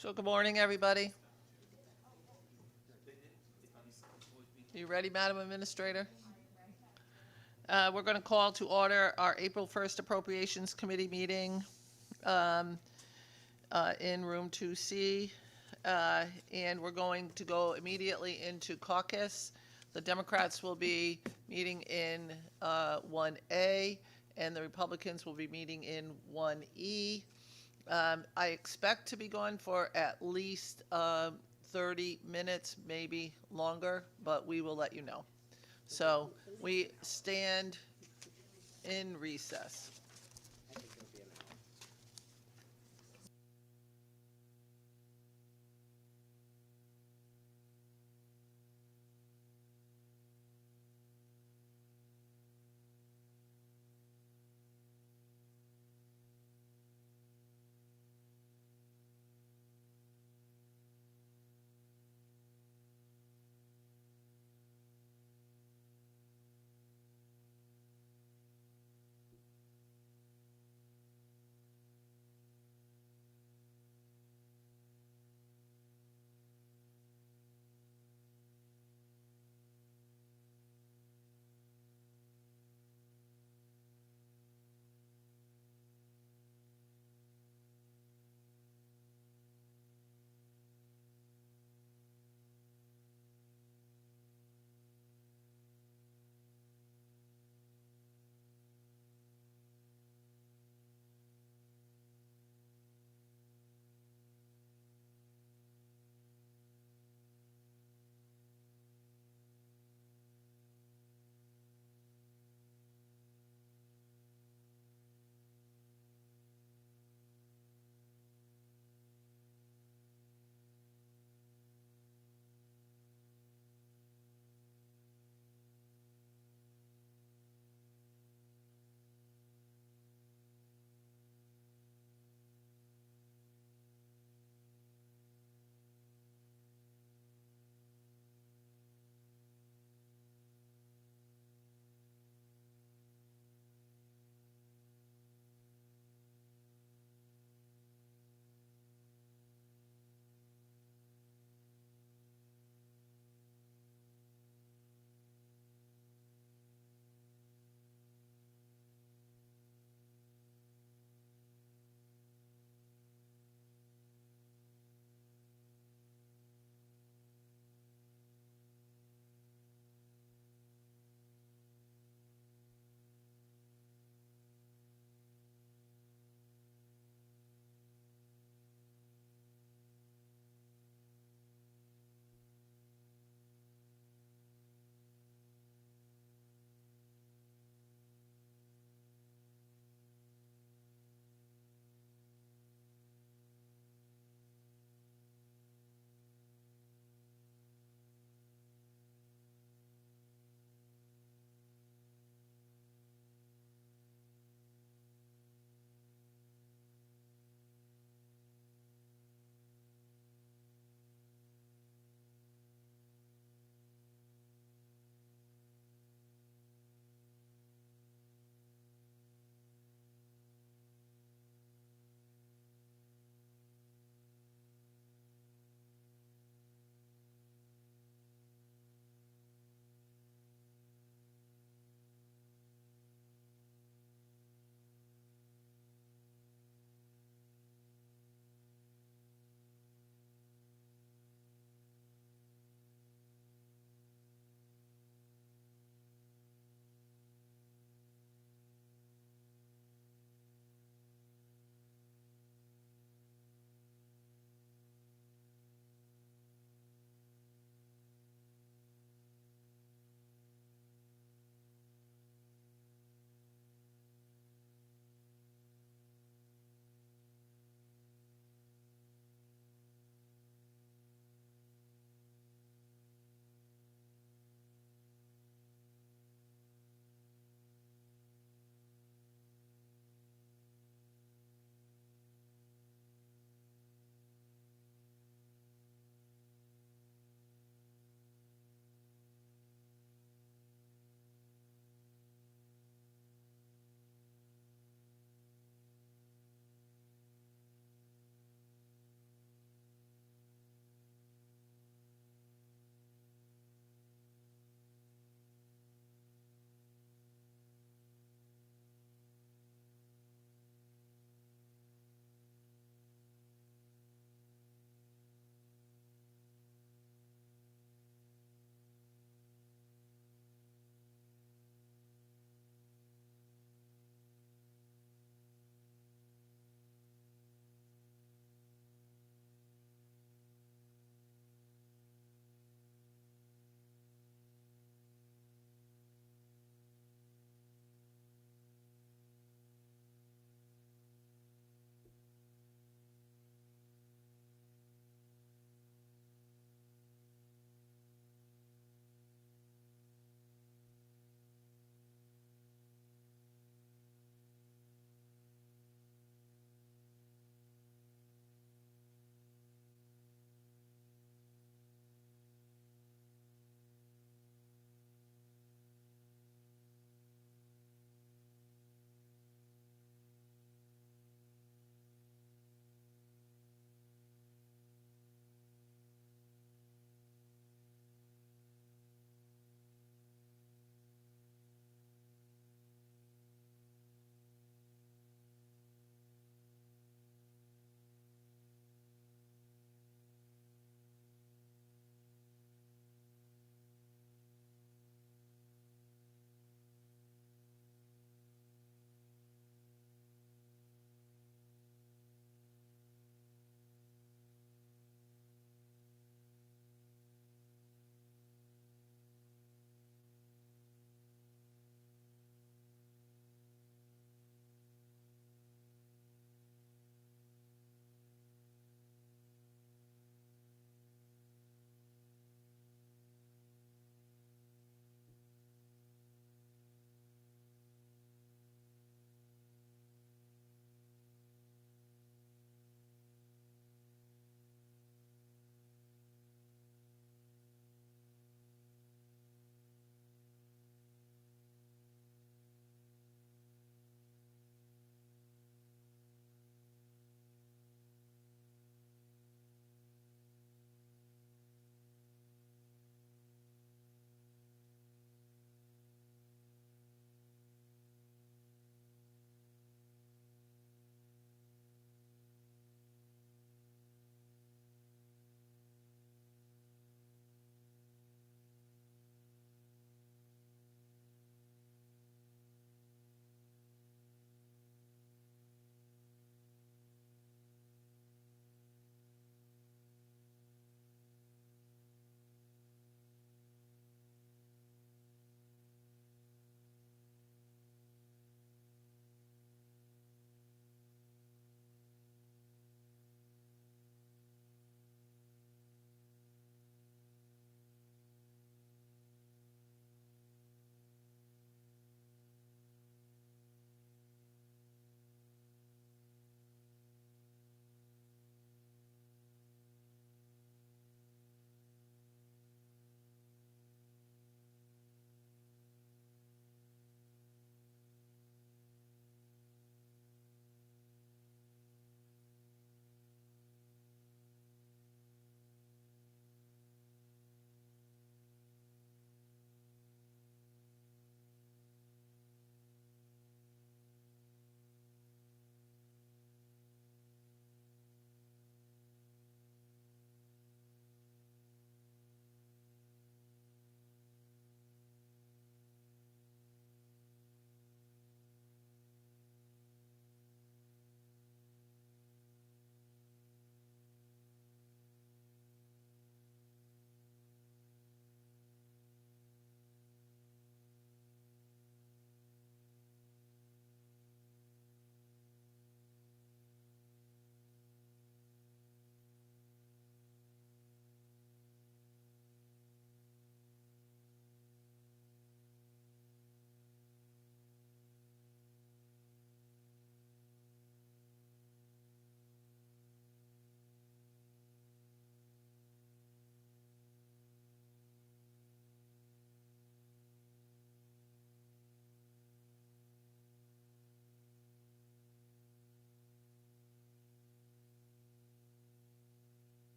So good morning, everybody. You ready, Madam Administrator? We're going to call to order our April 1st Appropriations Committee meeting in room 2C. And we're going to go immediately into caucus. The Democrats will be meeting in 1A, and the Republicans will be meeting in 1E. I expect to be going for at least 30 minutes, maybe longer, but we will let you know. So we stand in recess.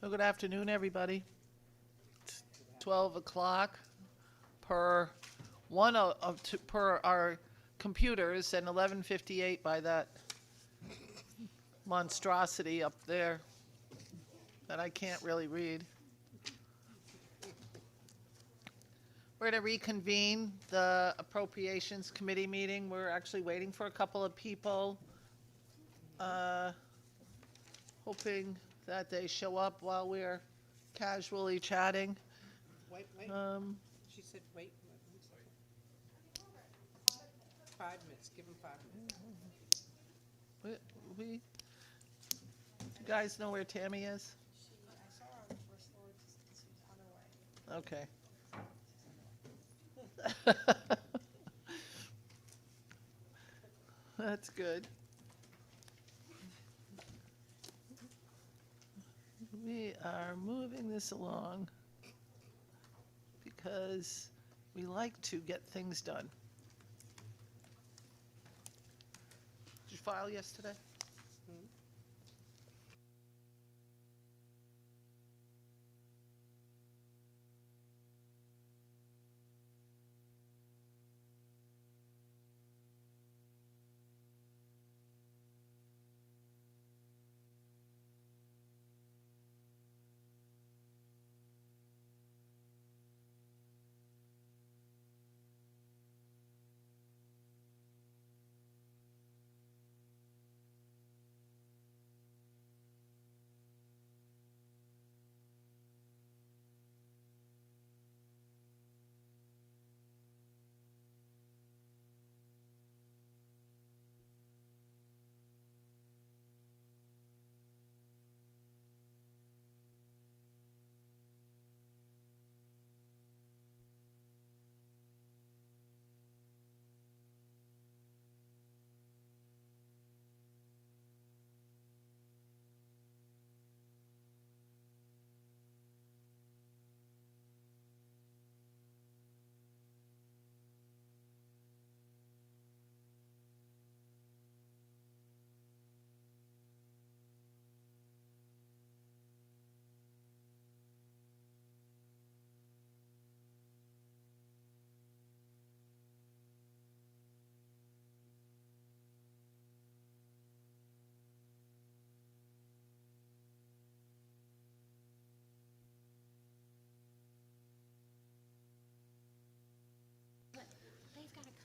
So good afternoon, everybody. It's 12 o'clock per per our computers and 11:58 by that monstrosity up there that I can't really read. We're going to reconvene the Appropriations Committee meeting. We're actually waiting for a couple of people, hoping that they show up while we're casually chatting. Wait. She said wait. 5 minutes. Give them 5 minutes. You guys know where Tammy is? I saw her on the first floor, she's on her way. Okay. That's good. We are moving this along because we like to get things done. Did you file yesterday?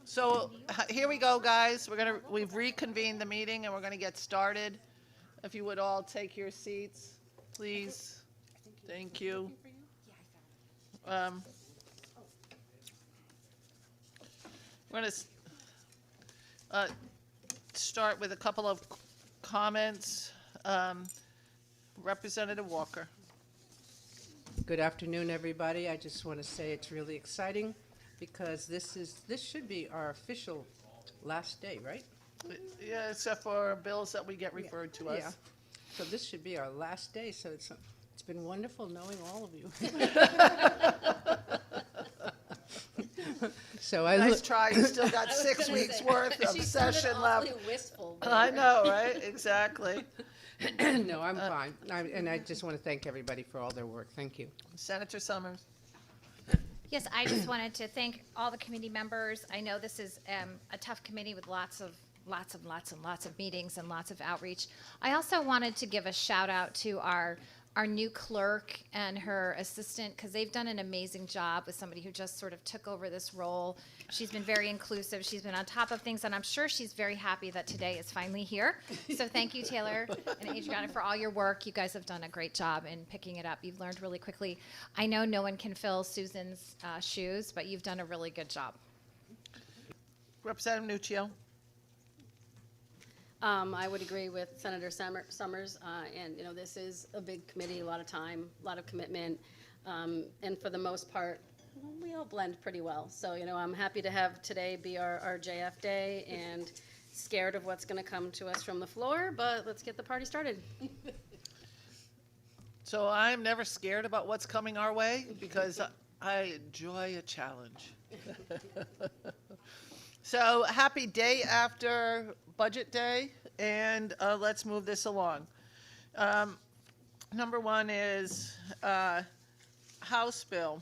So here we go, guys. We've reconvened the meeting and we're gonna get started. If you would all take your seats, please. Thank you. We're gonna start with a couple of comments. Representative Walker. Good afternoon, everybody. I just want to say it's really exciting because this should be our official last day, right? Yeah, except for bills that we get referred to Yeah. us. So this should be our last day. So it's been wonderful knowing all of you. So Nice try, you still got 6 weeks worth of session left. Wistful. I know, right? Exactly. No, I'm fine. And I just want to thank everybody for all their work. Thank you. Senator Summers. Yes, I just wanted to thank all the committee members. I know this is a tough committee with lots of meetings and lots of outreach. I also wanted to give a shout out to our new clerk and her assistant, because they've done an amazing job with somebody who just sort of took over this role. She's been very inclusive. She's been on top of things, and I'm sure she's very happy that today is finally here. So thank you, Taylor and Adriana, for all your work. You guys have done a great job in picking it up. You've learned really quickly. I know no one can fill Susan's shoes, but you've done a really good job. Representative Nuccio. I would agree with Senator Summers, and, this is a big committee, a lot of time, a lot of commitment, and for the most part, we all blend pretty well. So, I'm happy to have today be our JF day, and scared of what's going to come to us from the floor, but let's get the party started. So I'm never scared about what's coming our way because I enjoy a challenge. So happy day after Budget Day, and let's move this along. Number one is House Bill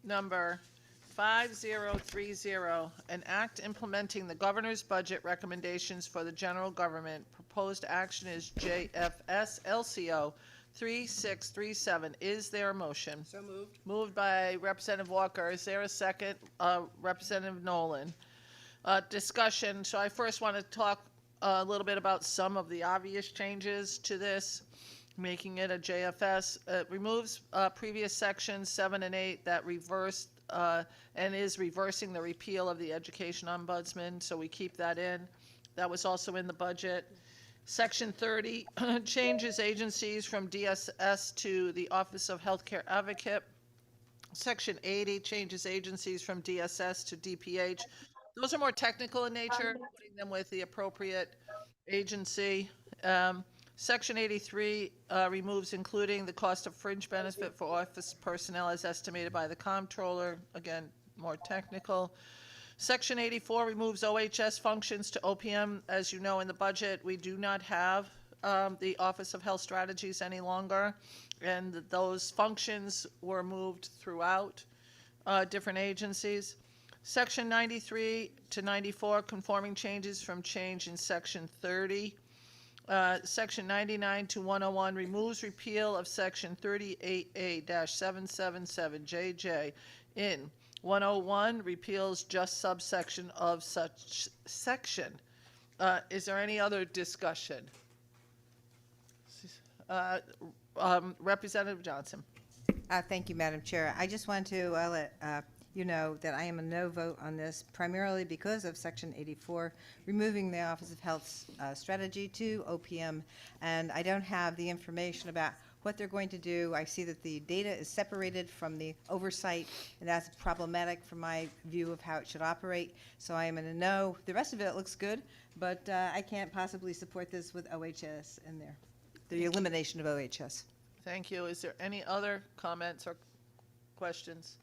number 5030, an act implementing the governor's budget recommendations for the general government. Proposed action is JFS LCO 3637. Is there a motion? So moved. Moved by Representative Walker. Is there a second? Representative Nolan. Discussion. So I first want to talk a little bit about some of the obvious changes to this, making it a JFS. It removes previous sections 7 and 8 that reversed and is reversing the repeal of the Education Ombudsman, so we keep that in. That was also in the budget. Section 30 changes agencies from DSS to the Office of Healthcare Advocate. Section 80 changes agencies from DSS to DPH. Those are more technical in nature, putting them with the appropriate agency. Section 83 removes including the cost of fringe benefit for office personnel as estimated by the comptroller. Again, more technical. Section 84 removes OHS functions to OPM. As you know, in the budget, we do not have the Office of Health Strategies any longer, and those functions were moved throughout different agencies. Section 93 to 94, conforming changes from change in Section 30. Section 99 to 101 removes repeal of Section 38A-777JJ. In 101, repeals just subsection of such section. Is there any other discussion? Representative Johnson. Thank you, Madam Chair. I just want to let you know that I am a no vote on this, primarily because of Section 84, removing the Office of Health Strategy to OPM, and I don't have the information about what they're going to do. I see that the data is separated from the oversight, and that's problematic from my view of how it should operate, so I am in a no. The rest of it looks good, but I can't possibly support this with OHS in there, the elimination of OHS. Thank you. Is there any other comments or questions?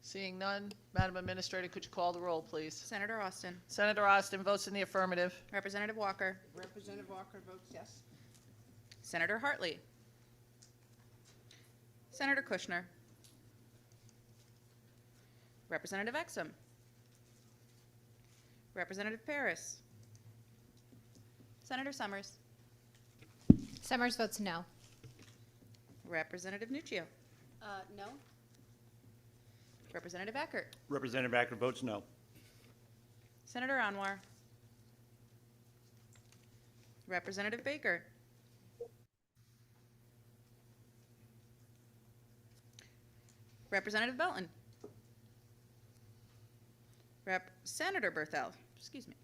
Seeing none, Madam Administrator, could you call the roll, please? Senator Austin. Senator Austin votes in the affirmative. Representative Walker. Representative Walker votes yes. Senator Hartley. Senator Kushner. Representative Exum. Representative Paris. Senator Summers. Summers votes no. Representative Nuccio. No. Representative Eckert. Representative Acker votes no. Senator Anwar. Representative Baker. Representative Belton. Senator Berthel. Excuse me.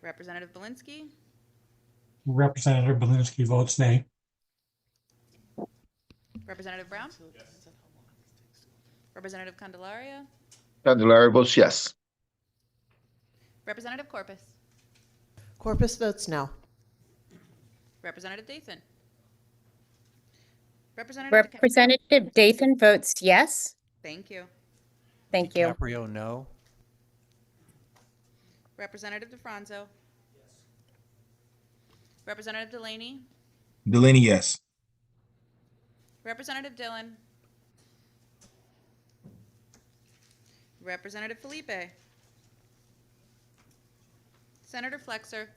Representative Belinsky. Representative Belinsky votes nay. Representative Brown. Representative Candelaria. Candelaria votes yes. Representative Corpus. Corpus votes no. Representative Dathan. Representative Representative Dathan votes yes. Thank you. Thank you. DiCaprio, no. Representative DeFranzo. Representative Delaney. Delaney, yes. Representative Dillon. Representative Felipe. Senator Flexer.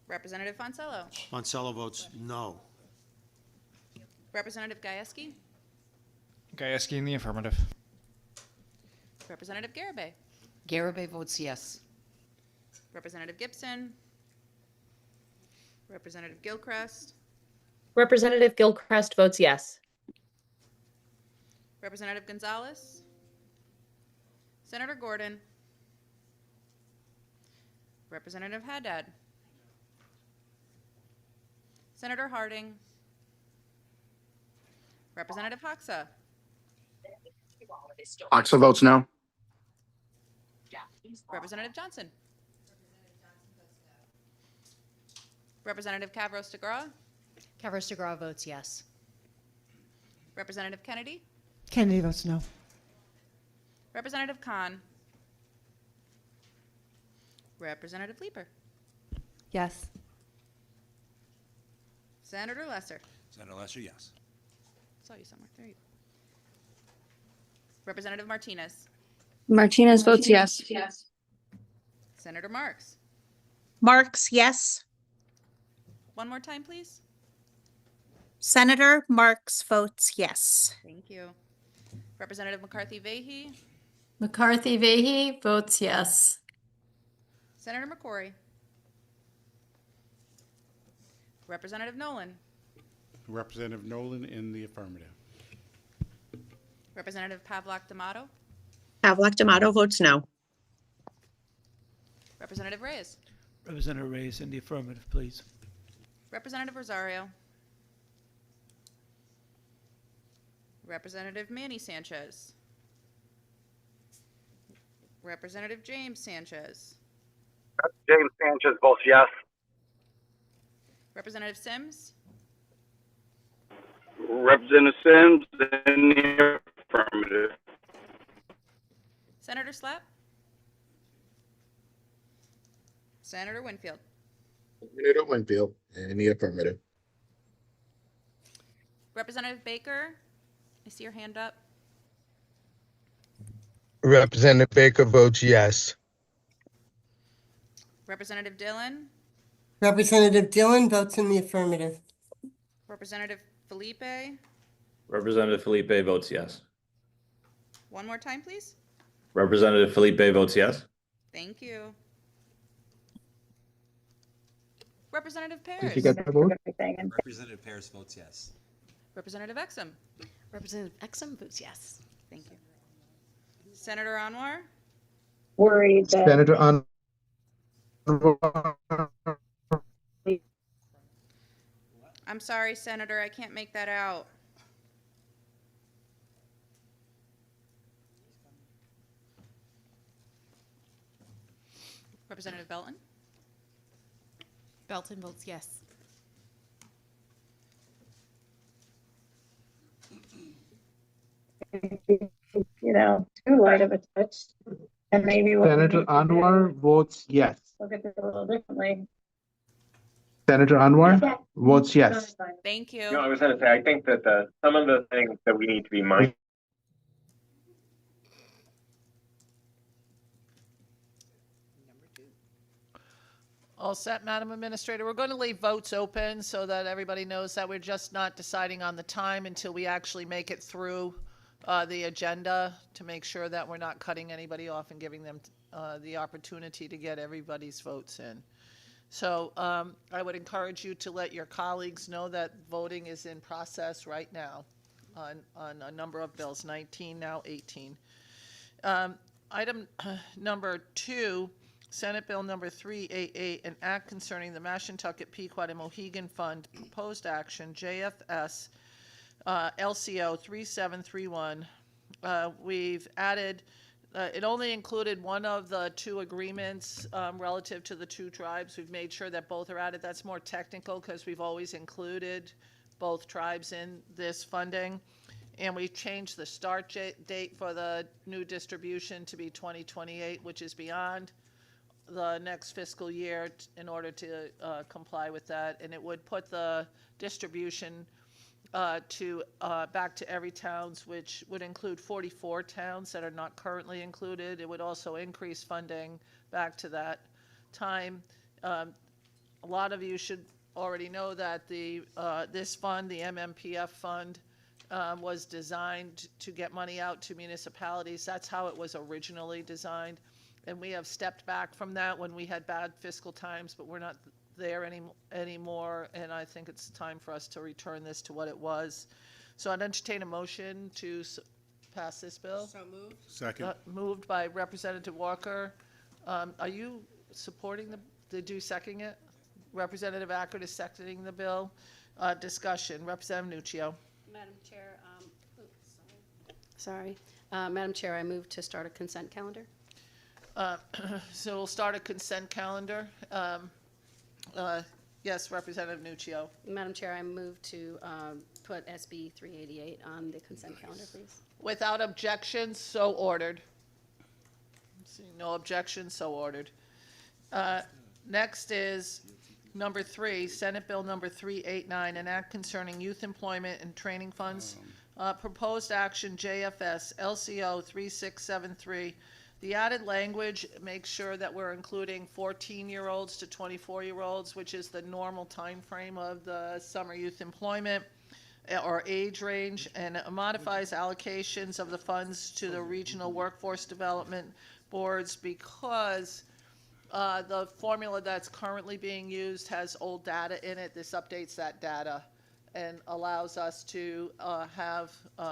Representative Fonsello. Monticello votes no. Representative Gajewski. Gajewski in the affirmative. Representative Garibay. Garibay votes yes. Representative Gibson. Representative Gilchrist. Representative Gilchrist votes yes. Representative Gonzalez. Senator Gordon. Representative Haddad. Senator Harding. Representative Hoxa. Hoxa votes no. Representative Johnson. Representative Kavros DeGraw. Kavros DeGraw votes yes. Representative Kennedy. Kennedy votes no. Representative Khan. Representative Leeper. Yes. Senator Lesser. Senator Lesser, yes. Saw you somewhere. There you go. Representative Martinez. Martinez votes yes. Senator Marks. Marks, yes. One more time, please. Senator Marks votes yes. Thank you. Representative McCarthy Vahey. McCarthy Vahey votes yes. Senator McCrory. Representative Nolan. Representative Nolan in the affirmative. Representative Pavlak D'Amato. Pavlak D'Amato votes no. Representative Reyes. Representative Reyes in the affirmative, please. Representative Rosario. Representative Manny Sanchez. Representative James Sanchez. James Sanchez votes yes. Representative Sims. Representative Sims in the affirmative. Senator Slapp. Senator Winfield. Senator Winfield in the affirmative. Representative Baker. I see your hand up. Representative Baker votes yes. Representative Dillon. Representative Dillon votes in the affirmative. Representative Felipe. Representative Felipe votes yes. One more time, please. Representative Felipe votes yes. Thank you. Representative Did Paris. you get the vote? Representative Paris votes yes. Representative Exum. Representative Exum votes yes. Thank you. Senator Anwar. Worried that Senator I'm sorry, Senator, I can't make that out. Representative Belton. Belton votes yes. too light of a touch. And maybe Senator Anwar votes yes. look at this a little differently. Senator Anwar votes yes. Thank you. I was going to say, I think that some of the things that we need to be mindful. All set, Madam Administrator. We're going to leave votes open so that everybody knows that we're just not deciding on the time until we actually make it through the agenda to make sure that we're not cutting anybody off and giving them the opportunity to get everybody's votes in. So I would encourage you to let your colleagues know that voting is in process right now on a number of bills, 19, now 18. Item number 2, Senate Bill number 388, an act concerning the Mashantucket, Pequot, and Mohegan Fund proposed action, JFS LCO 3731. We've added, it only included one of the two agreements relative to the two tribes. We've made sure that both are added. That's more technical because we've always included both tribes in this funding. And we changed the start date for the new distribution to be 2028, which is beyond the next fiscal year in order to comply with that. And it would put the distribution back to every towns, which would include 44 towns that are not currently included. It would also increase funding back to that time. A lot of you should already know that this fund, the MMPF fund, was designed to get money out to municipalities. That's how it was originally designed. And we have stepped back from that when we had bad fiscal times, but we're not there anymore. And I think it's time for us to return this to what it was. So I'd entertain a motion to pass this bill. So moved. Second. Moved by Representative Walker. Are you supporting did you second it? Representative Ackert is seconding the bill. Discussion. Representative Nuccio. Madam Chair, Madam Chair, I move to start a consent calendar. So we'll start a consent calendar. Yes, Representative Nuccio. Madam Chair, I move to put SB 388 on the consent calendar, please. Without objections, so ordered. Seeing no objections, so ordered. Next is Number 3, Senate Bill Number 389, an act concerning youth employment and training funds. Proposed action JFS LCO 3673. The added language makes sure that we're including 14-year-olds to 24-year-olds, which is the normal time frame of the summer youth employment or age range, and it modifies allocations of the funds to the regional workforce development boards because the formula that's currently being used has old data in it. This updates that data and allows us to have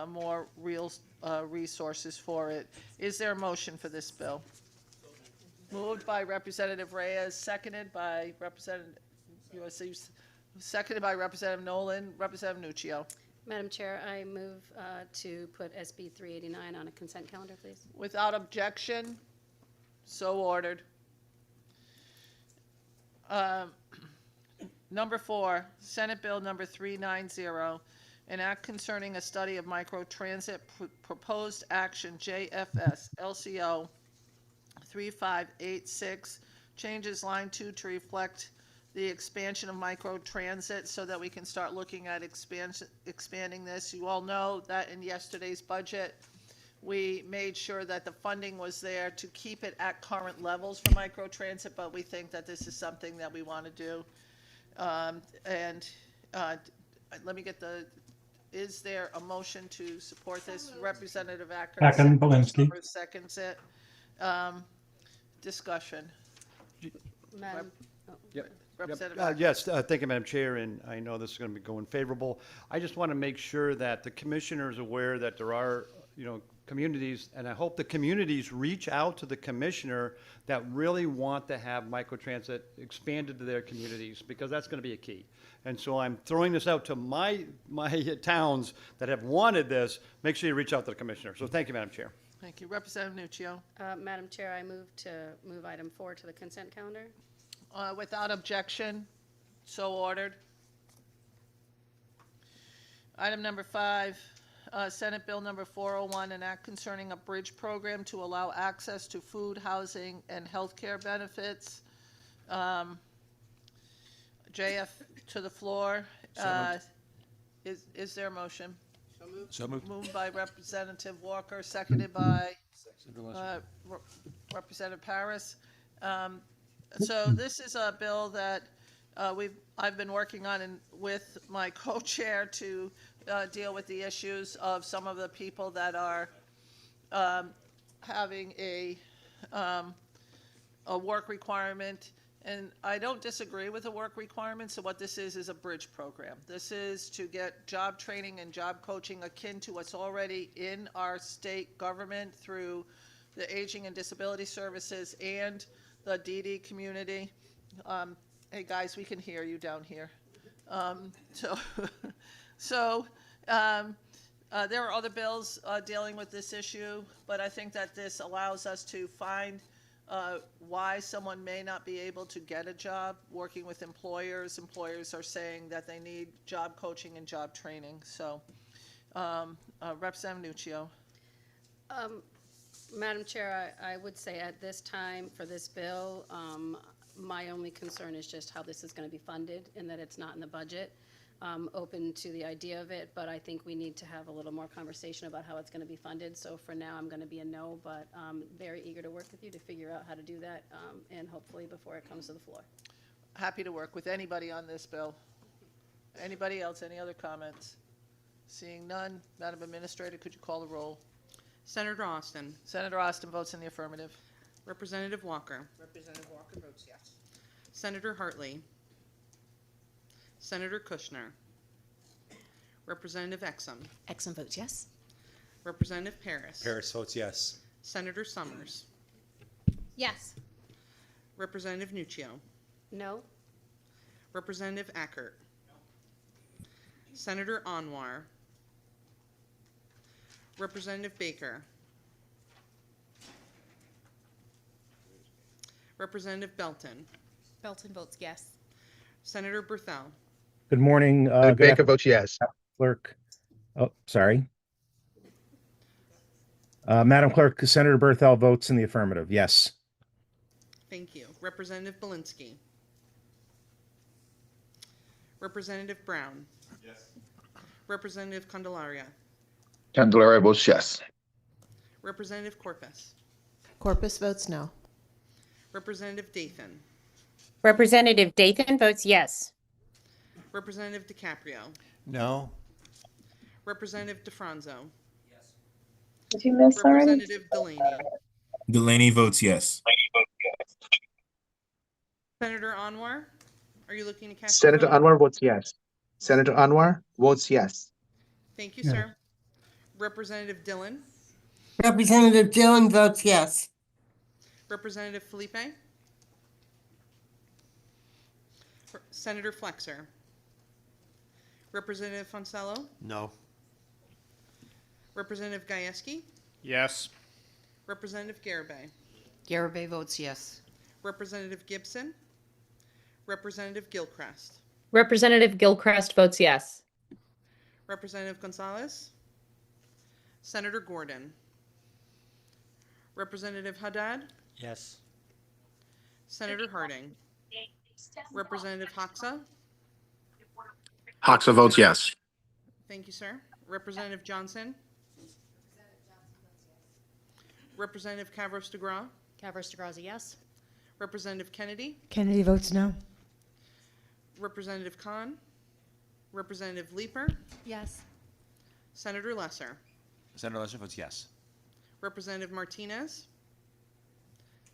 more real resources for it. Is there a motion for this bill? Moved by Representative Reyes, seconded by Representative Nolan. Representative Nuccio. Madam Chair, I move to put SB 389 on a consent calendar, please. Without objection, so ordered. Number 4, Senate Bill Number 390, an act concerning a study of microtransit, proposed action JFS LCO 3586, changes line 2 to reflect the expansion of microtransit so that we can start looking at expanding this. You all know that in yesterday's budget, we made sure that the funding was there to keep it at current levels for microtransit, but we think that this is something that we want to do. Let me get is there a motion to support this? Representative Acker. Second, Belinsky. Seconds it. Discussion. Madam, Yep. Representative Acker. Yes, thank you, Madam Chair, and I know this is going to be going favorable. I just want to make sure that the commissioner is aware that there are, communities, and I hope the communities reach out to the commissioner that really want to have microtransit expanded to their communities, because that's going to be a key. And so I'm throwing this out to my towns that have wanted this. Make sure you reach out to the commissioner. So thank you, Madam Chair. Thank you. Representative Nuccio. Madam Chair, I move to move item 4 to the consent calendar. Without objection, so ordered. Item number 5, Senate Bill Number 401, an act concerning a bridge program to allow access to food, housing, and health care benefits. JF to the floor. Is there a motion? So moved. Moved by Representative Walker, seconded by Representative Paris. So this is a bill that I've been working on with my co-chair to deal with the issues of some of the people that are having a work requirement. And I don't disagree with the work requirement. So what this is a bridge program. This is to get job training and job coaching akin to what's already in our state government through the Aging and Disability Services and the DD community. Hey guys, we can hear you down here. There are other bills dealing with this issue, but I think that this allows us to find why someone may not be able to get a job working with employers. Employers are saying that they need job coaching and job training. So, Representative Nuccio. Madam Chair, I would say at this time for this bill, my only concern is just how this is going to be funded and that it's not in the budget. Open to the idea of it, but I think we need to have a little more conversation about how it's going to be funded. So for now, I'm going to be a no, but very eager to work with you to figure out how to do that, and hopefully before it comes to the floor. Happy to work with anybody on this bill. Anybody else? Any other comments? Seeing none, Madam Administrator, could you call the roll? Senator Austin. Senator Austin votes in the affirmative. Representative Walker. Representative Walker votes yes. Senator Hartley. Senator Kushner. Representative Exum. Exum votes yes. Representative Paris. Paris votes yes. Senator Summers. Yes. Representative Nuccio. No? Representative Ackert. Senator Anwar. Representative Baker. Representative Belton. Belton votes yes. Senator Berthel. Good morning. Baker votes yes. Clerk. Oh, sorry. Madam Clerk, Senator Berthel votes in the affirmative. Yes. Thank you. Representative Belinsky. Representative Brown. Yes. Representative Candelaria. Candelaria votes yes. Representative Corpus. Corpus votes no. Representative Dathan. Representative Dathan votes yes. Representative DiCaprio. No. Representative DeFranzo. Did you miss already? Representative Delaney. Delaney votes yes. Senator Anwar, are you looking to cast? Senator your vote? Anwar votes yes. Senator Anwar votes yes. Thank you, Yes. sir. Representative Dillon. Representative Dillon votes yes. Representative Felipe. Senator Flexer. Representative Fonsello. No. Representative Gajewski. Yes. Representative Garabay. Garabay votes yes. Representative Gibson. Representative Gilchrist. Representative Gilchrist votes yes. Representative Gonzalez. Senator Gordon. Representative Haddad. Yes. Senator Harding. Representative Hoxa. Hoxa votes yes. Thank you, sir. Representative Johnson. Representative Cavros DeGraw. Cavros DeGraw is a yes. Representative Kennedy. Kennedy votes no. Representative Khan. Representative Leeper. Yes. Senator Lesser. Senator Lesser votes yes. Representative Martinez.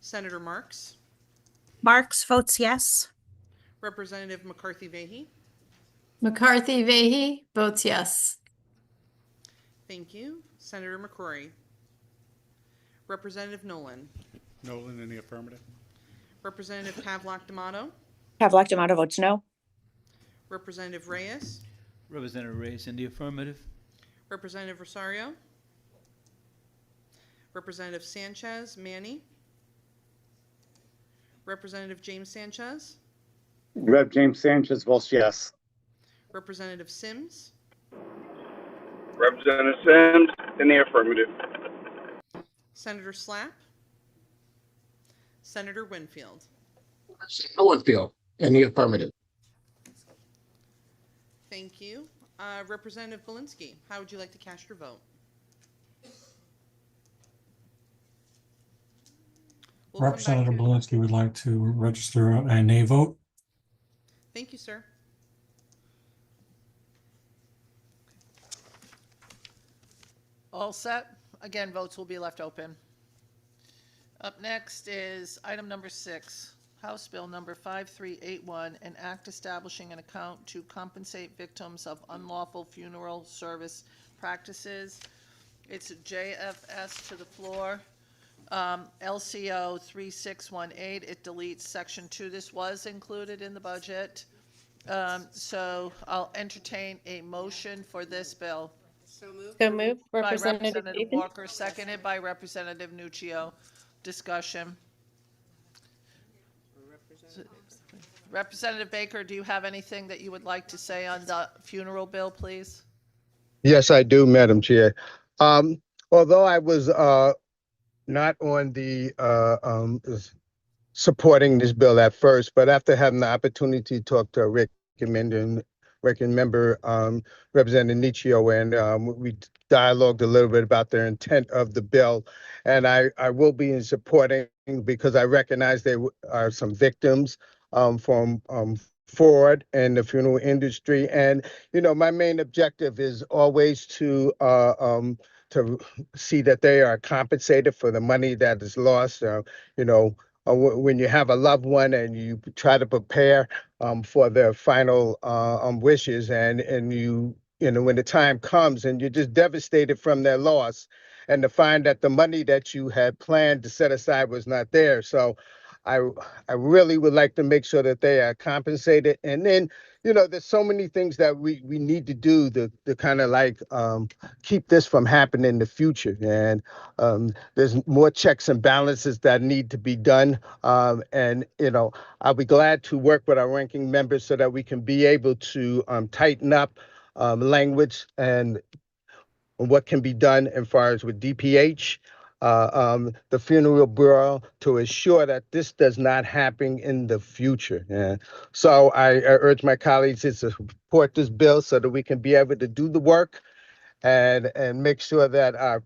Senator Marks. Marks votes yes. Representative McCarthy Vahey. McCarthy Vahey votes yes. Thank you. Senator McCrory. Representative Nolan. Nolan in the affirmative. Representative Pavlock D'Amato. Pavlock D'Amato votes no. Representative Reyes. Representative Reyes in the affirmative. Representative Rosario. Representative Sanchez Manny. Representative James Sanchez. Rev James Sanchez votes yes. Representative Sims. Representative Sims in the affirmative. Senator Slapp. Senator Winfield. Winfield in the affirmative. Thank you. Representative Belinsky, how would you like to cast your vote? We'll come back Representative to- Belinsky would like to register a nay vote. Thank you, sir. All set? Again, votes will be left open. Up next is item number 6, House Bill number 5381, an act establishing an account to compensate victims of unlawful funeral service practices. It's JFS to the floor. LCO 3618, it deletes section 2. This was included in the budget. So I'll entertain a motion for this bill. So moved. By Representative Representative Dathan. Walker, seconded by Representative Nuccio. Discussion. Representative Baker, do you have anything that you would like to say on the funeral bill, please? Yes, I do, Madam Chair. Although I was not on the supporting this bill at first, but after having the opportunity to talk to Rick Member Representative Nuccio, and we dialogued a little bit about the intent of the bill, and I will be in supporting because I recognize there are some victims from fraud in the funeral industry, and my main objective is always to see that they are compensated for the money that is lost. When you have a loved one and you try to prepare for their final wishes, and when the time comes and you're just devastated from their loss, and to find that the money that you had planned to set aside was not there. So I really would like to make sure that they are compensated. And then, there's so many things that we need to do to kind of keep this from happening in the future. And there's more checks and balances that need to be done. And I'll be glad to work with our ranking members so that we can be able to tighten up language and what can be done as far as with DPH. the funeral bureau to ensure that this does not happen in the future. So I urge my colleagues to support this bill so that we can be able to do the work and make sure that our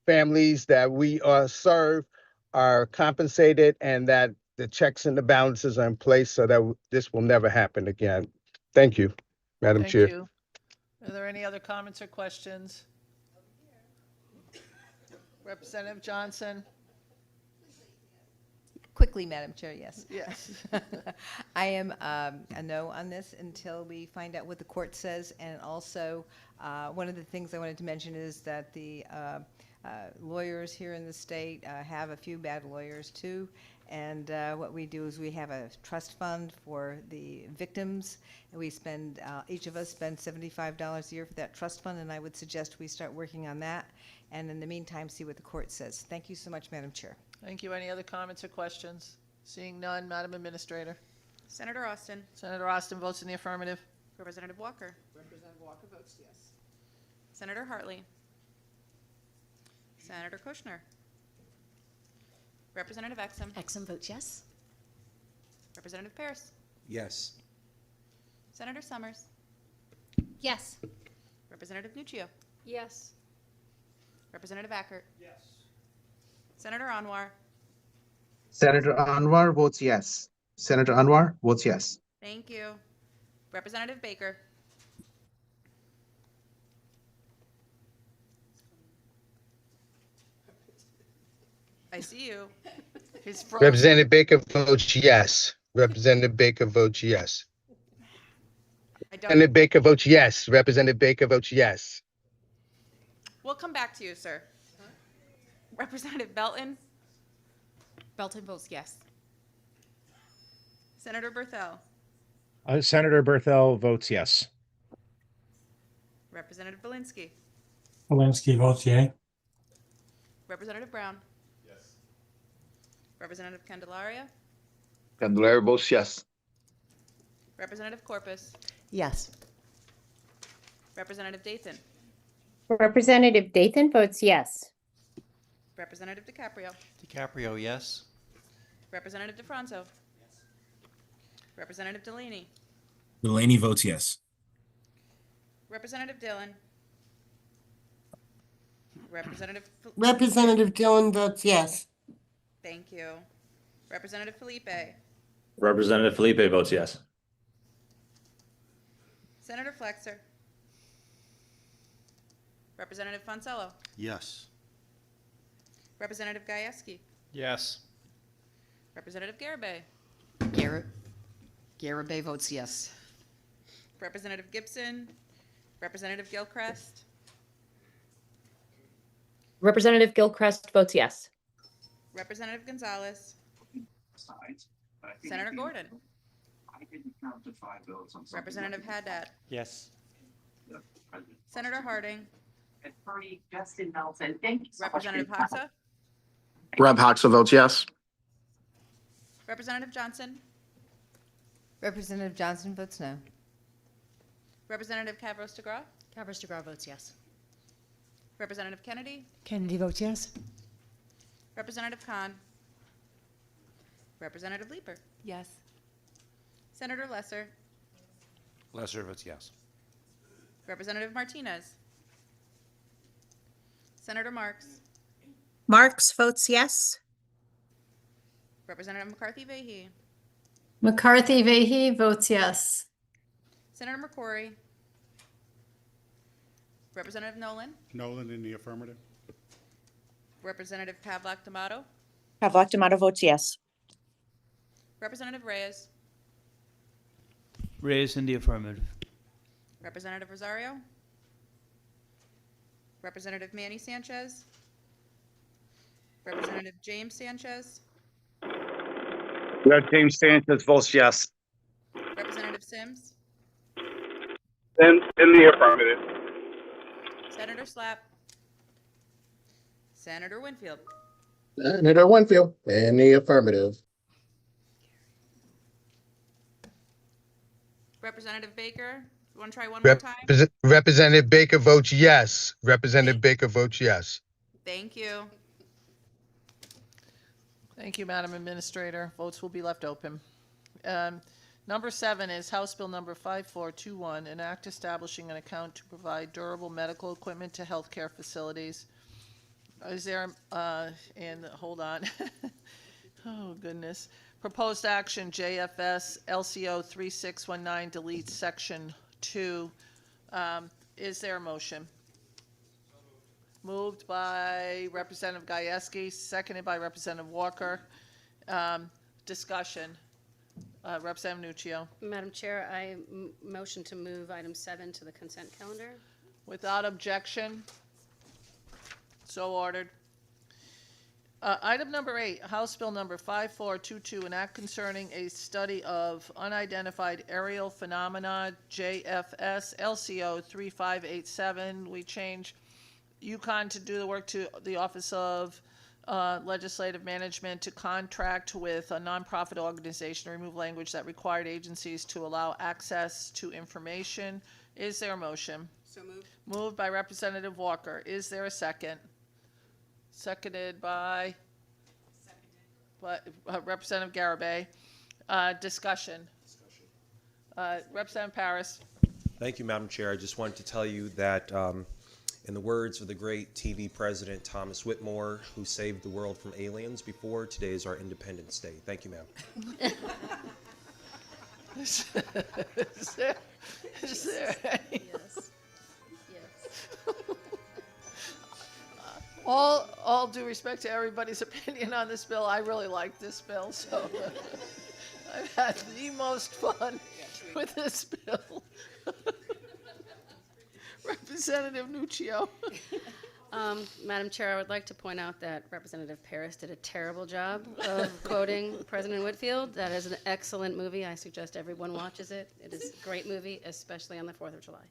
families that we serve are compensated and that the checks and the balances are in place so that this will never happen again. Thank you, Madam Thank Chair. you. Are there any other comments or questions? Representative Johnson? Quickly, Madam Chair, yes. Yes. I am a no on this until we find out what the court says. And also, one of the things I wanted to mention is that the lawyers here in the state have a few bad lawyers too. And what we do is we have a trust fund for the victims. And we spend, each of us spends $75 a year for that trust fund. And I would suggest we start working on that. And in the meantime, see what the court says. Thank you so much, Madam Chair. Thank you. Any other comments or questions? Seeing none, Madam Administrator. Senator Austin. Senator Austin votes in the affirmative. Representative Walker. Representative Walker votes yes. Senator Hartley. Senator Kushner. Representative Exum. Exum votes yes. Representative Pierce. Yes. Senator Summers. Yes. Representative Nuccio. Yes. Representative Ackert. Yes. Senator Anwar. Senator Anwar votes yes. Senator Anwar votes yes. Thank you. Representative Baker. I see you. He's frozen. Representative Baker votes yes. Representative Baker votes yes. Representative Baker votes yes. Representative Baker votes yes. We'll come back to you, sir. Representative Belton. Belton votes yes. Senator Berthel. Senator Berthel votes yes. Representative Belinsky. Walensky votes yea. Representative Brown. Yes. Representative Candelaria. Candelaria votes yes. Representative Corpus. Yes. Representative Dathan. Representative Dathan votes yes. Representative DiCaprio. DiCaprio, yes. Representative DeFranco. Representative Delaney. Delaney votes yes. Representative Dillon. Representative Dillon votes yes. Thank you. Representative Felipe. Representative Felipe votes yes. Senator Flexer. Representative Fonsello. Yes. Representative Gajewski. Yes. Representative Garibay. Garibay votes yes. Representative Gibson. Representative Gilchrist. Representative Gilchrist votes yes. Representative Gonzalez. Senator Gordon. Representative Haddad. Yes. Senator Harding. Justin Nelson. Thank you so much. Representative Hoxa. Rep Hoxa votes yes. Representative Johnson. Representative Johnson votes no. Representative Cavros DeGraw. Cavros DeGraw votes yes. Representative Kennedy. Kennedy votes yes. Representative Khan. Representative Leeper. Yes. Senator Lesser. Lesser votes yes. Representative Martinez. Senator Marks. Marks votes yes. Representative McCarthy Vahey. McCarthy Vahey votes yes. Senator McCrory. Representative Nolan. Nolan in the affirmative. Representative Pavlak D'Amato. Pavlak D'Amato votes yes. Representative Reyes. Reyes in the affirmative. Representative Rosario. Representative Manny Sanchez. Representative James Sanchez. James Sanchez votes yes. Representative Sims. In the affirmative. Senator Slapp. Senator Winfield. Senator Winfield in the affirmative. Representative Baker. You want to try one more time? Representative Baker votes yes. Representative Baker votes yes. Thank you. Thank you, Madam Administrator. Votes will be left open. Number 7 is House Bill number 5421, an act establishing an account to provide durable medical equipment to healthcare facilities. Is there, and hold on. Oh, goodness. Proposed action, JFS LCO 3619 deletes section 2. Is there a motion? Moved by Representative Gajewski, seconded by Representative Walker. Discussion. Representative Nuccio. Madam Chair, I motion to move item 7 to the consent calendar. Without objection. So ordered. Item number 8, House Bill number 5422, an act concerning a study of unidentified aerial phenomena, JFS LCO 3587. We change UConn to do the work to the Office of Legislative Management to contract with a nonprofit organization to remove language that required agencies to allow access to information. Is there a motion? So moved. Moved by Representative Walker. Is there a second? Seconded by Representative Garabay. Discussion. Representative Paris. Thank you, Madam Chair. I just wanted to tell you that in the words of the great TV president Thomas Whitmore, who saved the world from aliens before, today is our Independence Day. Thank you, ma'am. Is there any? Yes. All due respect to everybody's opinion on this bill, I really like this bill, so I've had the most fun with this bill. Representative Nuccio. Madam Chair, I would like to point out that Representative Paris did a terrible job of quoting President Whitfield. That is an excellent movie. I suggest everyone watches it. It is a great movie, especially on the 4th of July.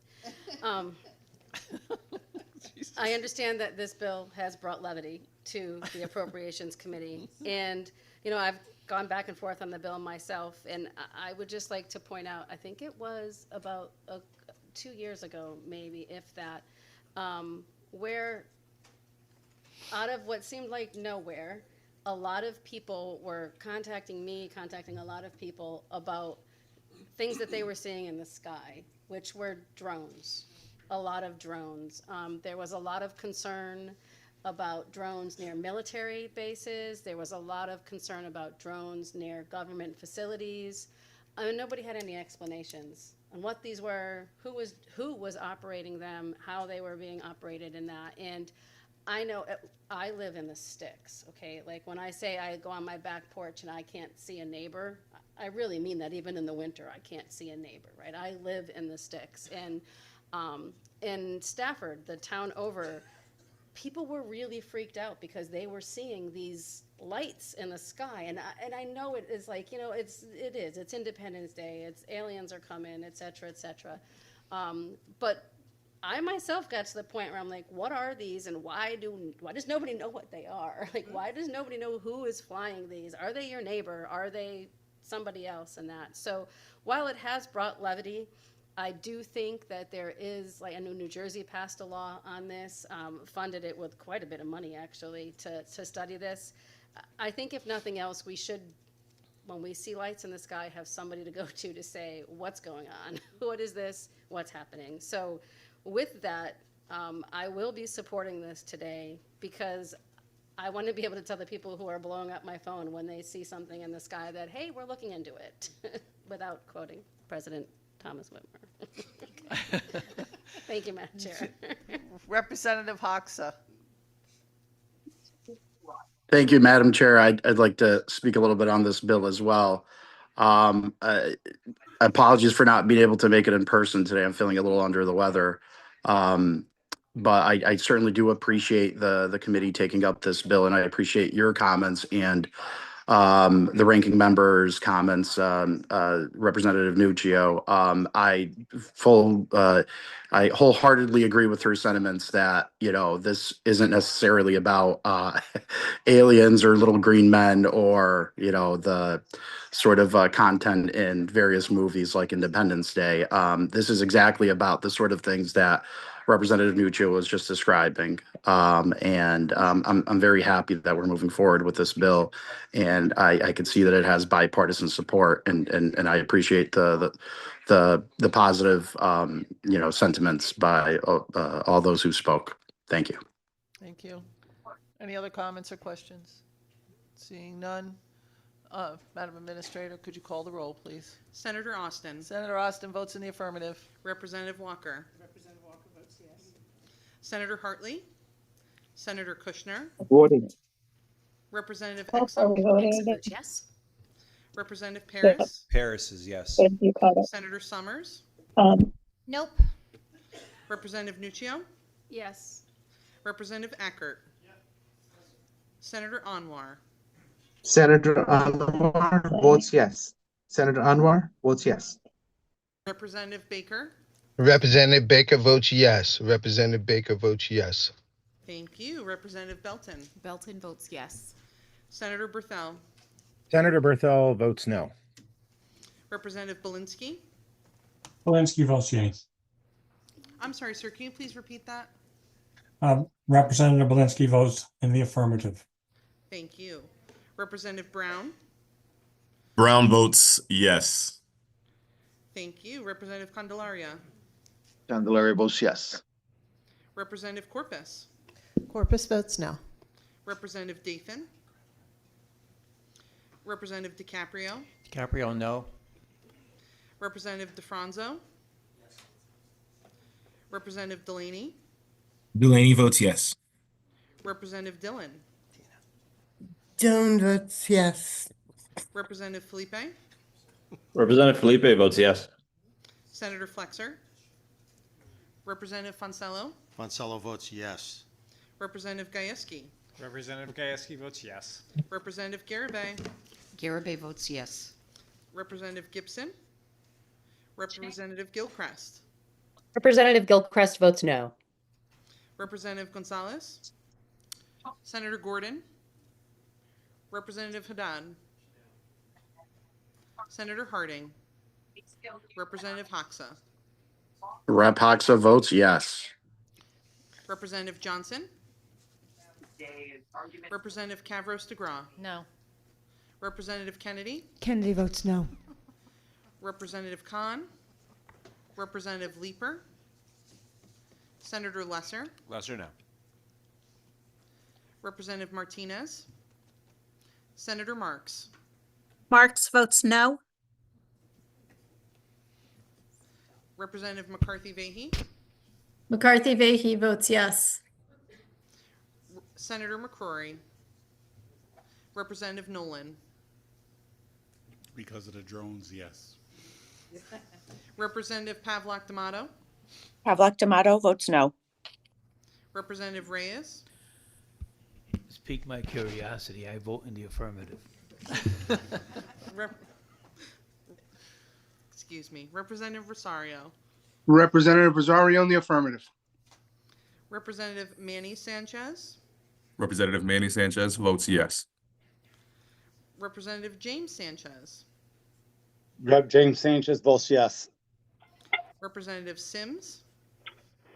I understand that this bill has brought levity to the Appropriations Committee. And, you know, I've gone back and forth on the bill myself. And I would just like to point out, I think it was about 2 years ago, maybe, if that, where out of what seemed like nowhere, a lot of people were contacting me, contacting a lot of people about things that they were seeing in the sky, which were drones, a lot of drones. There was a lot of concern about drones near military bases. There was a lot of concern about drones near government facilities. I mean, nobody had any explanations on what these were, who was operating them, how they were being operated in that. And I know, I live in the sticks, okay? Like when I say I go on my back porch and I can't see a neighbor, I really mean that. Even in the winter, I can't see a neighbor, right? I live in the sticks. And in Stafford, the town over, people were really freaked out because they were seeing these lights in the sky. And I know it is like, you know, it's Independence Day, it's aliens are coming, et cetera, et cetera. But I myself got to the point where I'm like, what are these, and why does nobody know what they are? Like, why does nobody know who is flying these? Are they your neighbor? Are they somebody else in that? So while it has brought levity, I do think that there is, like, I know New Jersey passed a law on this, funded it with quite a bit of money, actually, to study this. I think if nothing else, we should, when we see lights in the sky, have somebody to go to say, what's going on? What is this? What's happening? So with that, I will be supporting this today because I want to be able to tell the people who are blowing up my phone when they see something in the sky that, hey, we're looking into it, without quoting President Thomas Whitmore. Thank you, Madam Chair. Representative Hoxa. Thank you, Madam Chair. I'd like to speak a little bit on this bill as well. Apologies for not being able to make it in person today. I'm feeling a little under the weather. But I certainly do appreciate the committee taking up this bill, and I appreciate your comments and the ranking member's comments, Representative Nuccio. I wholeheartedly agree with her sentiments that, you know, this isn't necessarily about aliens or little green men or, you know, the sort of content in various movies like Independence Day. This is exactly about the sort of things that Representative Nuccio was just describing. I'm very happy that we're moving forward with this bill. And I can see that it has bipartisan support, and I appreciate the positive, sentiments by all those who spoke. Thank you. Thank you. Any other comments or questions? Seeing none. Madam Administrator, could you call the roll, please? Senator Austin. Senator Austin votes in the affirmative. Representative Walker. Representative Walker votes yes. Senator Hartley. Senator Kushner. Voting. Representative Also Exum. voting again. Yes. Representative Paris. Paris is yes. What did you call it? Senator Summers. Nope. Representative Nuccio. Yes. Representative Ackert. Senator Anwar. Senator Anwar votes yes. Senator Anwar votes yes. Representative Baker. Representative Baker votes yes. Representative Baker votes yes. Thank you. Representative Belton. Belton votes yes. Senator Berthel. Senator Berthel votes no. Representative Belinsky. Valinsky votes yea. I'm sorry, sir. Can you please repeat that? Representative Belinsky votes in the affirmative. Thank you. Representative Brown. Brown votes yes. Thank you. Representative Candelaria. Candelaria votes yes. Representative Corpus. Corpus votes no. Representative Dathan. Representative DiCaprio. DiCaprio, no. Representative DeFranzo. Representative Delaney. Delaney votes yes. Representative Dillon. Joan votes yes. Representative Felipe. Representative Felipe votes yes. Senator Flexer. Representative Fonsello. Fonsello votes yes. Representative Gajewski. Representative Gajewski votes yes. Representative Garibay. Garibay votes yes. Representative Gibson. Representative Gilchrist. Representative Gilchrist votes no. Representative Gonzalez. Senator Gordon. Representative Haddad. Senator Harding. Representative Hoxa. Rep Hoxa votes yes. Representative Johnson. Representative Cavros DeGraw. No. Representative Kennedy. Kennedy votes no. Representative Khan. Representative Leeper. Senator Lesser. Lesser, no. Representative Martinez. Senator Marks. Marks votes no. Representative McCarthy Vahey. McCarthy Vahey votes yes. Senator McCrory. Representative Nolan. Because of the drones, yes. Representative Pavlak D'Amato. Pavlak D'Amato votes no. Representative Reyes. It's piqued my curiosity. I vote in the affirmative. Excuse me. Representative Rosario. Representative Rosario in the affirmative. Representative Manny Sanchez. Representative Manny Sanchez votes yes. Representative James Sanchez. Rep James Sanchez votes yes. Representative Sims.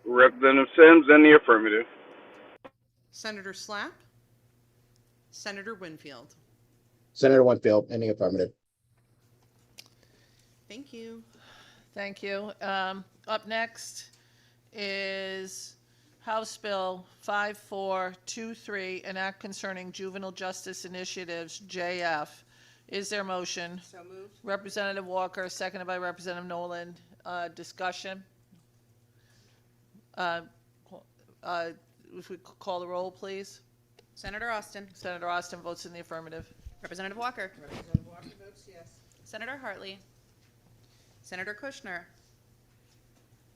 Representative Sims in the affirmative. Senator Slapp. Senator Winfield. Senator Winfield in the affirmative. Thank you. Thank you. Up next is House Bill 5423, an act concerning juvenile justice initiatives, JF. Is there a motion? So moved. Representative Walker, seconded by Representative Nolan. Discussion? If we could call the roll, please. Senator Austin. Senator Austin votes in the affirmative. Representative Walker. Representative Walker votes yes. Senator Hartley. Senator Kushner.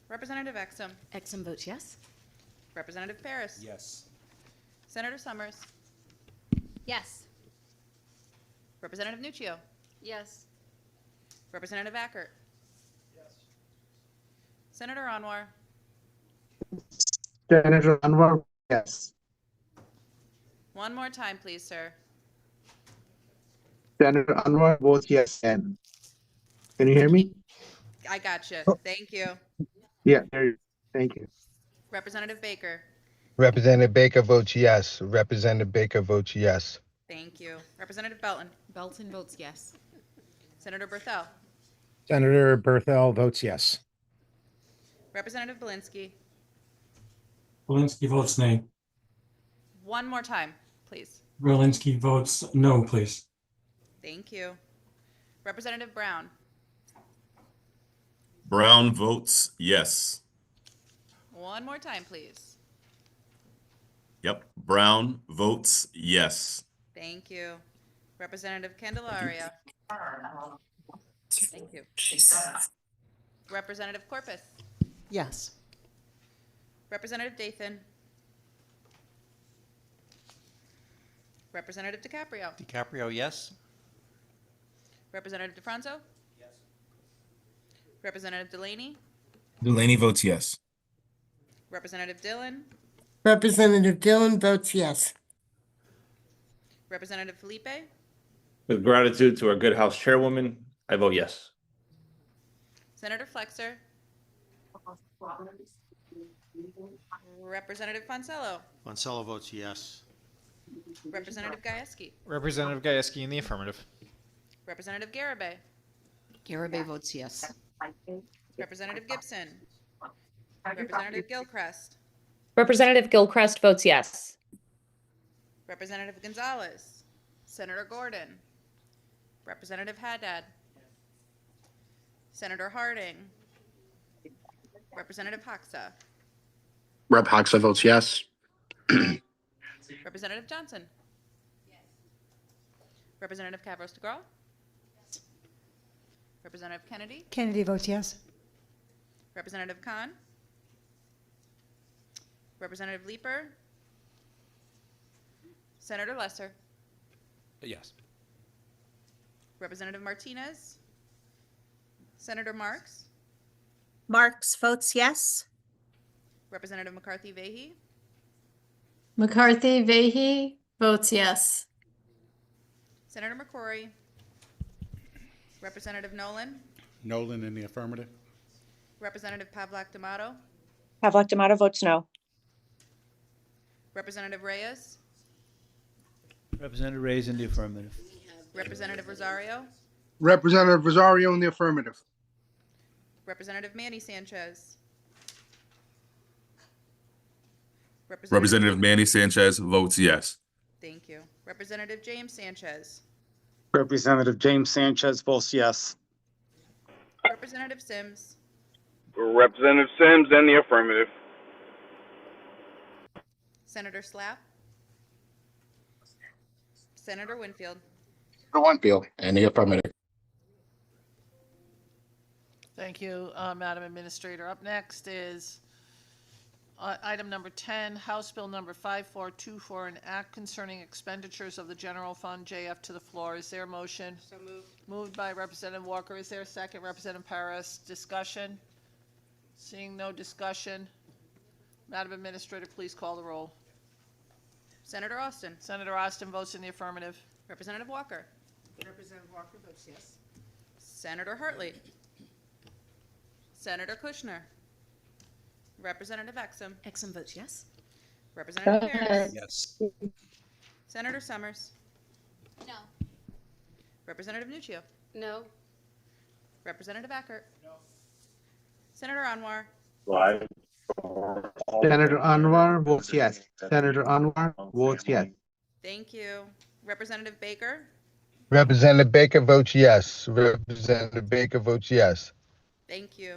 Representative Exum. Exum votes yes. Representative Paris. Yes. Senator Summers. Yes. Representative Nuccio. Yes. Representative Ackert. Yes. Senator Anwar. Senator Anwar yes. One more time, please, sir. Senator Anwar votes yes. And can you hear me? I got you. Thank you. Yeah, there you go. Thank you. Representative Baker. Representative Baker votes yes. Representative Baker votes yes. Thank you. Representative Belton. Belton votes yes. Senator Berthel. Senator Berthel votes yes. Representative Belinsky. Belinsky votes nay. One more time, please. Belinsky votes no, please. Thank you. Representative Brown. Brown votes yes. One more time, please. Yep, Brown votes yes. Thank you. Representative Candelaria. Thank you. Representative Corpus. Yes. Representative Dathan. Representative DiCaprio. DiCaprio, yes. Representative DeFranco. Yes. Representative Delaney. Delaney votes yes. Representative Dillon. Representative Dillon votes yes. Representative Felipe. With gratitude to our good House Chairwoman, I vote yes. Senator Flexer. Representative Fonsello. Fonsello votes yes. Representative Gajewski. Representative Gajewski in the affirmative. Representative Garibay. Garibay votes yes. Representative Gibson. Representative Gilchrist. Representative Gilchrist votes yes. Representative Gonzalez. Senator Gordon. Representative Haddad. Senator Harding. Representative Hoxa. Rep. Hoxa votes yes. Representative Johnson. Representative Cavros DeGraw. Representative Kennedy. Kennedy votes yes. Representative Khan. Representative Leeper. Senator Lesser. Yes. Representative Martinez. Senator Marks. Marks votes yes. Representative McCarthy Vahey. McCarthy Vahey votes yes. Senator McCrory. Representative Nolan. Nolan in the affirmative. Representative Pavlak D'Amato. Pavlak D'Amato votes no. Representative Reyes. Representative Reyes in the affirmative. Representative Rosario. Representative Rosario in the affirmative. Representative Manny Sanchez. Representative Manny Sanchez votes yes. Thank you. Representative James Sanchez. Representative James Sanchez votes yes. Representative Sims. Representative Sims in the affirmative. Senator Slapp. Senator Winfield. Winfield in the affirmative. Thank you, Madam Administrator. Up next is item number 10, House Bill number 5424, an act concerning expenditures of the general fund. JF to the floor. Is there a motion? So moved. Moved by Representative Walker. Is there a second? Representative Paris. Discussion? Seeing no discussion, Madam Administrator, please call the roll. Senator Austin. Senator Austin votes in the affirmative. Representative Walker. Representative Walker votes yes. Senator Hartley. Senator Kushner. Representative Exum. Exum votes yes. Representative Harris. Yes. Senator Summers. No. Representative Nuccio. No. Representative Ackert. No. Senator Anwar. Senator Anwar votes yes. Senator Anwar votes yes. Thank you. Representative Baker. Representative Baker votes yes. Representative Baker votes yes. Thank you.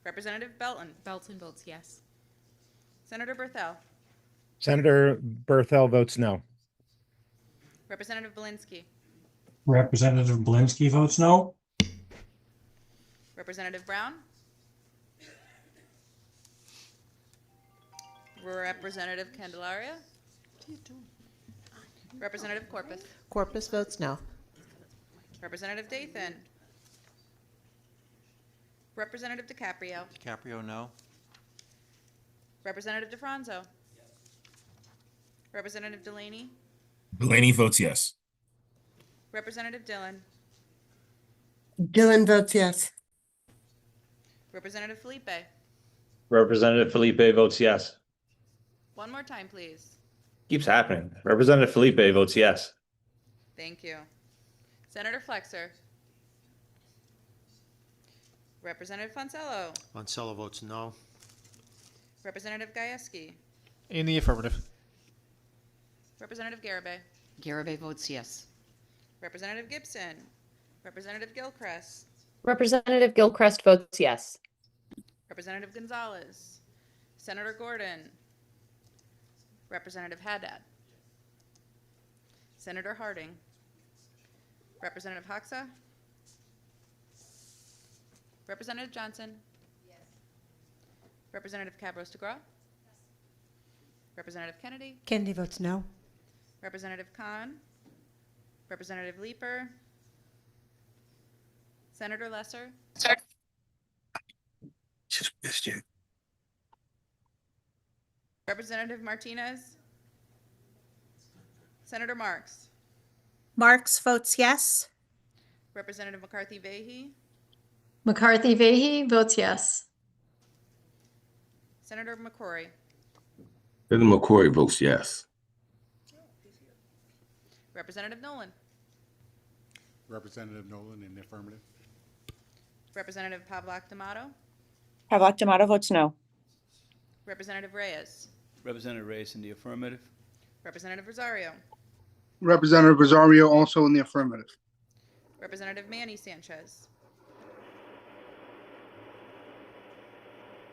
Representative Belton. Belton votes yes. Senator Berthel. Senator Berthel votes no. Representative Belinsky. Representative Belinsky votes no. Representative Brown. Representative Candelaria. Representative Corpus. Corpus votes no. Representative Dathan. Representative DiCaprio. DiCaprio, no. Representative DeFranco. Representative Delaney. Delaney votes yes. Representative Dillon. Dillon votes yes. Representative Felipe. Representative Felipe votes yes. One more time, please. Keeps happening. Representative Felipe votes yes. Thank you. Senator Flexer. Representative Fonsello. Monticello votes no. Representative Gajewski. In the affirmative. Representative Garibay. Garibay votes yes. Representative Gibson. Representative Gilchrist. Representative Gilchrist votes yes. Representative Gonzalez. Senator Gordon. Representative Haddad. Senator Harding. Representative Hoxa. Representative Johnson. Yes. Representative Cabros DeGraw. Yes. Representative Kennedy. Kennedy votes no. Representative Khan. Representative Leeper. Senator Lesser. Just missed you. Representative Martinez. Senator Marks. Marks votes yes. Representative McCarthy Vahey. McCarthy Vahey votes yes. Senator McCrory. Senator McCoy votes yes. Representative Nolan. Representative Nolan in the affirmative. Representative Pavlak D'Amato. Pavlak D'Amato votes no. Representative Reyes. Representative Reyes in the affirmative. Representative Rosario. Representative Rosario also in the affirmative. Representative Manny Sanchez.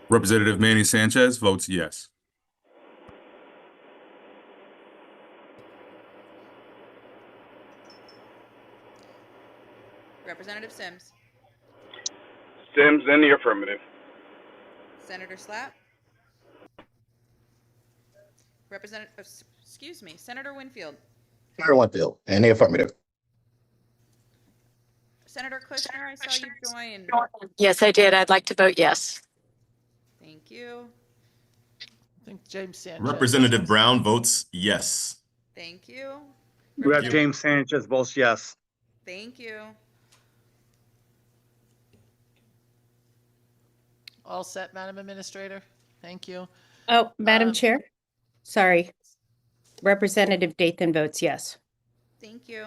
Representative Manny Sanchez votes yes. Representative Sims. Sims in the affirmative. Senator Slapp. Senator Winfield. Senator Winfield, in the affirmative. Senator Kushner, I saw you join. Yes, I did. I'd like to vote yes. Thank you. I think James Sanchez. Representative Brown votes yes. Thank you. James Sanchez votes yes. Thank you. All set, Madam Administrator? Thank you. Oh, Madam Um, Chair? Sorry. Representative Dathan votes yes. Thank you.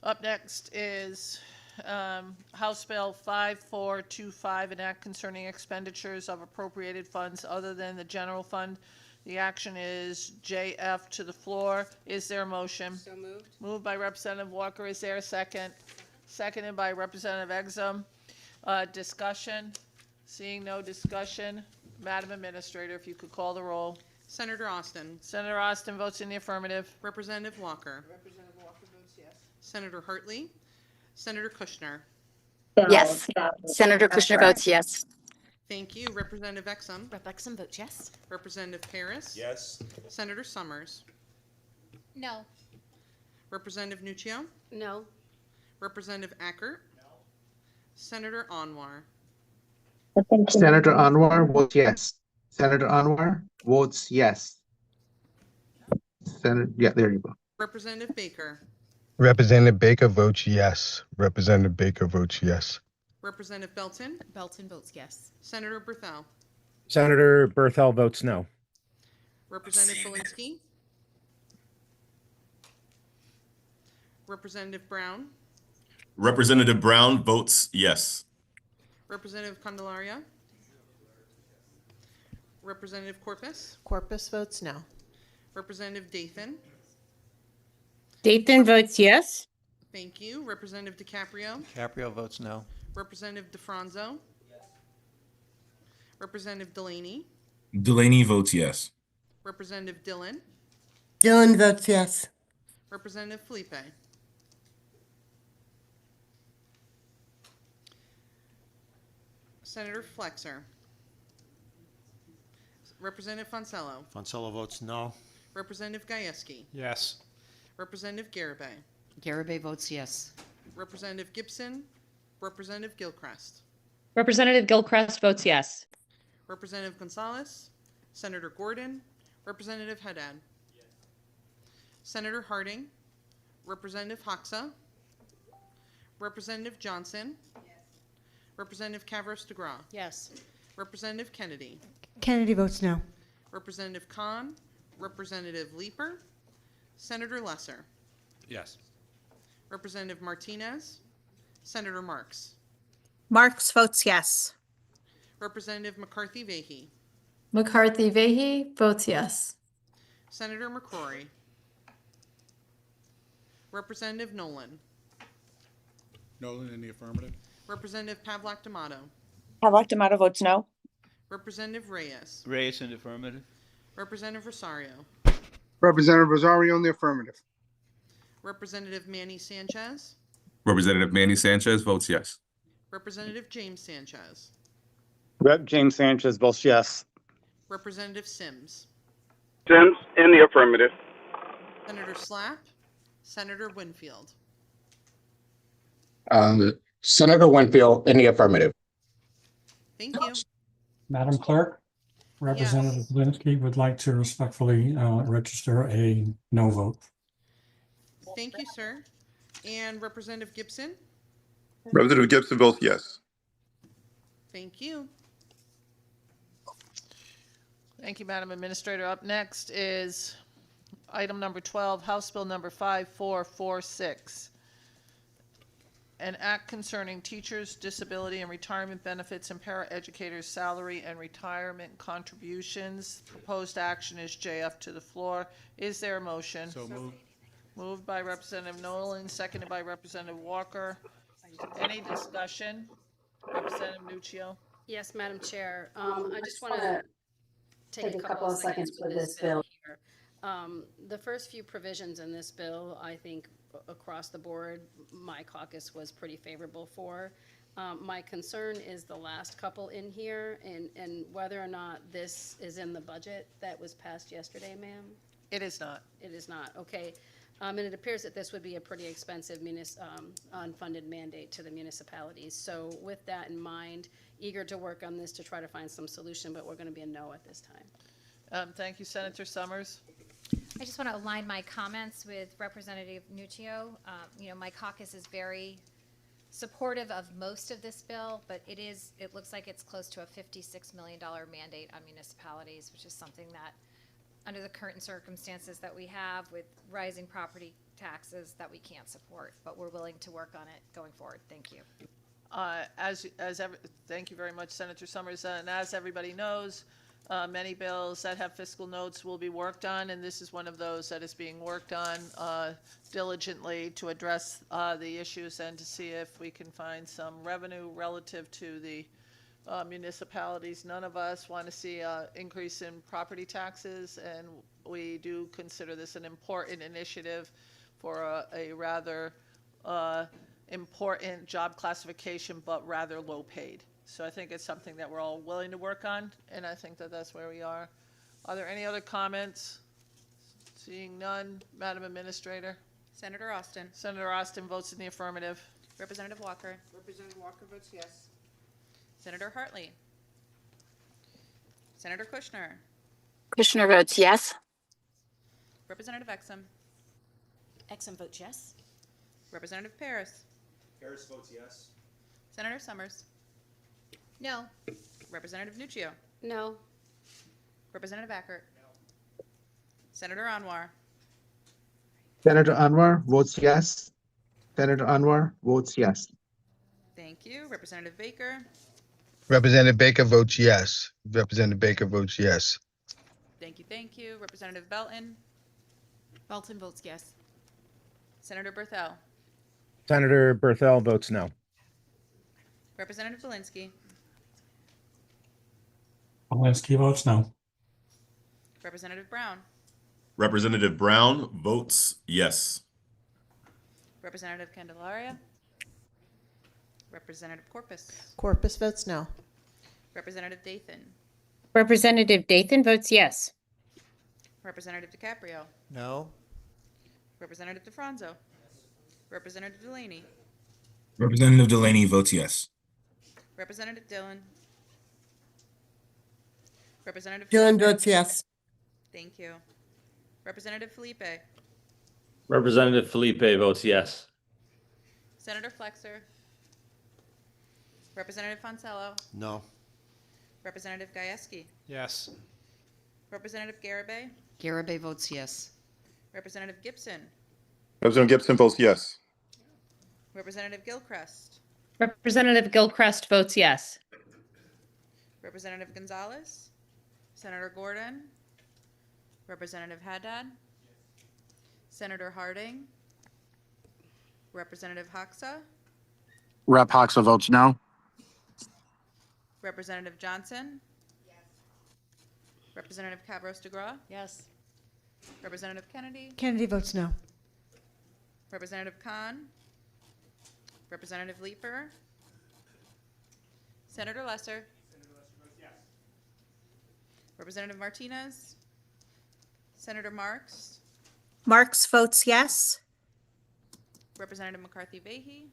Up next is House Bill 5425, an act concerning expenditures of appropriated funds other than the general fund. The action is JF to the floor. Is there a motion? So moved. Moved by Representative Walker. Is there a second? Seconded by Representative Exum. Discussion? Seeing no discussion, Madam Administrator, if you could call the roll. Senator Austin. Senator Austin votes in the affirmative. Representative Walker. Representative Walker votes yes. Senator Hartley. Senator Kushner. Yes. Senator Kushner votes yes. Thank you. Representative Exum. Rep. Exum votes yes. Representative Paris. Yes. Senator Summers. No. Representative Nuccio. No. Representative Ackert. No. Senator Anwar. Senator Anwar votes yes. Senator Anwar votes yes. Yeah, there you go. Representative Baker. Representative Baker votes yes. Representative Baker votes yes. Representative Belton. Belton votes yes. Senator Berthel. Senator Berthel votes no. Representative Belinsky. Representative Brown. Representative Brown votes yes. Representative Candelaria. Representative Corpus. Corpus votes no. Representative Dathan. Dathan votes yes. Thank you. Representative DiCaprio. DiCaprio votes no. Representative DeFranzo. Representative Delaney. Delaney votes yes. Representative Dillon. Dillon votes yes. Representative Felipe. Senator Flexer. Representative Fonsello. Fonsello votes no. Representative Gajewski. Yes. Representative Garibay. Garibay votes yes. Representative Gibson. Representative Gilchrist. Representative Gilchrist votes yes. Representative Gonzalez. Senator Gordon. Representative Haddad. Senator Harding. Representative Hoxa. Representative Johnson. Representative Cavros DeGraw. Yes. Representative Kennedy. Kennedy votes no. Representative Khan. Representative Leeper. Senator Lesser. Yes. Representative Martinez. Senator Marks. Marks votes yes. Representative McCarthy Vahey. McCarthy Vahey votes yes. Senator McCrory. Representative Nolan. Nolan in the affirmative. Representative Pavlak D'Amato. Pavlak D'Amato votes no. Representative Reyes. Reyes in the affirmative. Representative Rosario. Representative Rosario in the affirmative. Representative Manny Sanchez. Representative Manny Sanchez votes yes. Representative James Sanchez. Rep. James Sanchez votes yes. Representative Sims. Sims in the affirmative. Senator Slapp. Senator Winfield. Senator Winfield in the affirmative. Thank you. Madam Clerk, Representative Blinsky would like to respectfully register a no vote. Thank you, sir. And Representative Gibson. Representative Gibson votes yes. Thank you. Thank you, Madam Administrator. Up next is item number 12, House Bill number 5446. An act concerning teachers' disability and retirement benefits and paraeducators' salary and retirement contributions. Proposed action is JF to the floor. Is there a motion? So moved. Moved by Representative Nolan, seconded by Representative Walker. Any discussion? Representative Nuccio? Yes, Madam Chair. I just want to take a couple of seconds with this bill here. The first few provisions in this bill, I think across the board, my caucus was pretty favorable for. My concern is the last couple in here and whether or not this is in the budget that was passed yesterday, ma'am. It is not. It is not, okay. And it appears that this would be a pretty expensive unfunded mandate to the municipalities. So with that in mind, eager to work on this to try to find some solution, but we're going to be a no at this time. Thank you, Senator Summers. I just want to align my comments with Representative Nuccio. My caucus is very supportive of most of this bill, but it looks like it's close to a $56 million mandate on municipalities, which is something that, under the current circumstances that we have with rising property taxes, that we can't support, but we're willing to work on it going forward. Thank you. Thank you very much, Senator Summers. And as everybody knows, many bills that have fiscal notes will be worked on, and this is one of those that is being worked on diligently to address the issues and to see if we can find some revenue relative to the municipalities. None of us want to see an increase in property taxes, and we do consider this an important initiative for a rather important job classification, but rather low paid. So I think it's something that we're all willing to work on, and I think that that's where we are. Are there any other comments? Seeing none, Madam Administrator. Senator Austin. Senator Austin votes in the affirmative. Representative Walker. Representative Walker votes yes. Senator Hartley. Senator Kushner. Kushner votes yes. Representative Exum. Exum votes yes. Representative Paris. Harris votes yes. Senator Summers. No. Representative Nuccio. No. Representative Ackert. No. Senator Anwar. Senator Anwar votes yes. Senator Anwar votes yes. Thank you. Representative Baker. Representative Baker votes yes. Representative Baker votes yes. Thank you. Thank you. Representative Belton. Belton votes yes. Senator Berthel. Senator Berthel votes no. Representative Valinsky. Alinsky votes no. Representative Brown. Representative Brown votes yes. Representative Candelaria. Representative Corpus. Corpus votes no. Representative Dathan. Representative Dathan votes yes. Representative DiCaprio. No. Representative DeFranzo. Representative Delaney. Representative Delaney votes yes. Representative Dillon. Representative Dillon Felipe. votes yes. Thank you. Representative Felipe. Representative Felipe votes yes. Senator Flexer. Representative Fonsello, No. Representative Gieske, Yes. Representative Garabay, Garabay votes yes. Representative Gibson, Representative Gibson votes yes. Representative Gilchrist, Representative Gilchrist votes yes. Representative Gonzalez, Senator Gordon, Representative Haddad, Senator Harding, Representative Hoxa, Rep. Hoxa votes no. Representative Johnson, Representative Cabros DeGraw, Yes. Representative Kennedy, Kennedy votes no. Representative Khan, Representative Leeper, Senator Lesser, Representative Martinez, Senator Marks, Marks votes yes. Representative McCarthy Vahey,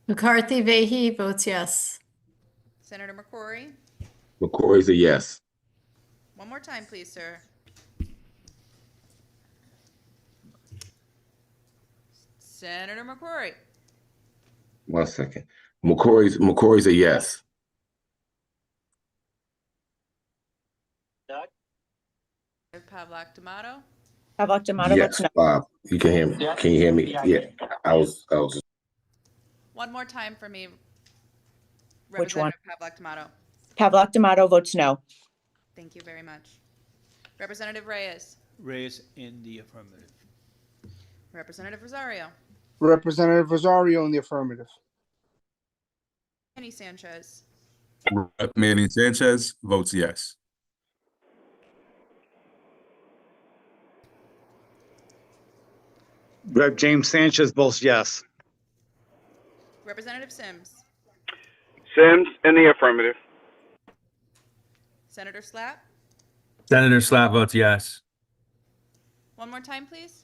McCarthy Vahey votes yes. Senator McCrory. McCory's a yes. One more time, please, sir. Senator McCrory. 1 second. McCory's a yes. Pavlak D'Amato. Pavlak D'Amato votes no. Bob, you can hear me. Can you hear me? Yeah. I was One more time for me. Which one? Representative Pavlak D'Amato. Pavlak D'Amato votes no. Thank you very much. Representative Reyes. Reyes in the affirmative. Representative Rosario. Representative Rosario in the affirmative. Manny Sanchez. Rep. Manny Sanchez votes yes. Rep. James Sanchez votes yes. Representative Sims. Sims in the affirmative. Senator Slapp. Senator Slapp votes yes. One more time, please.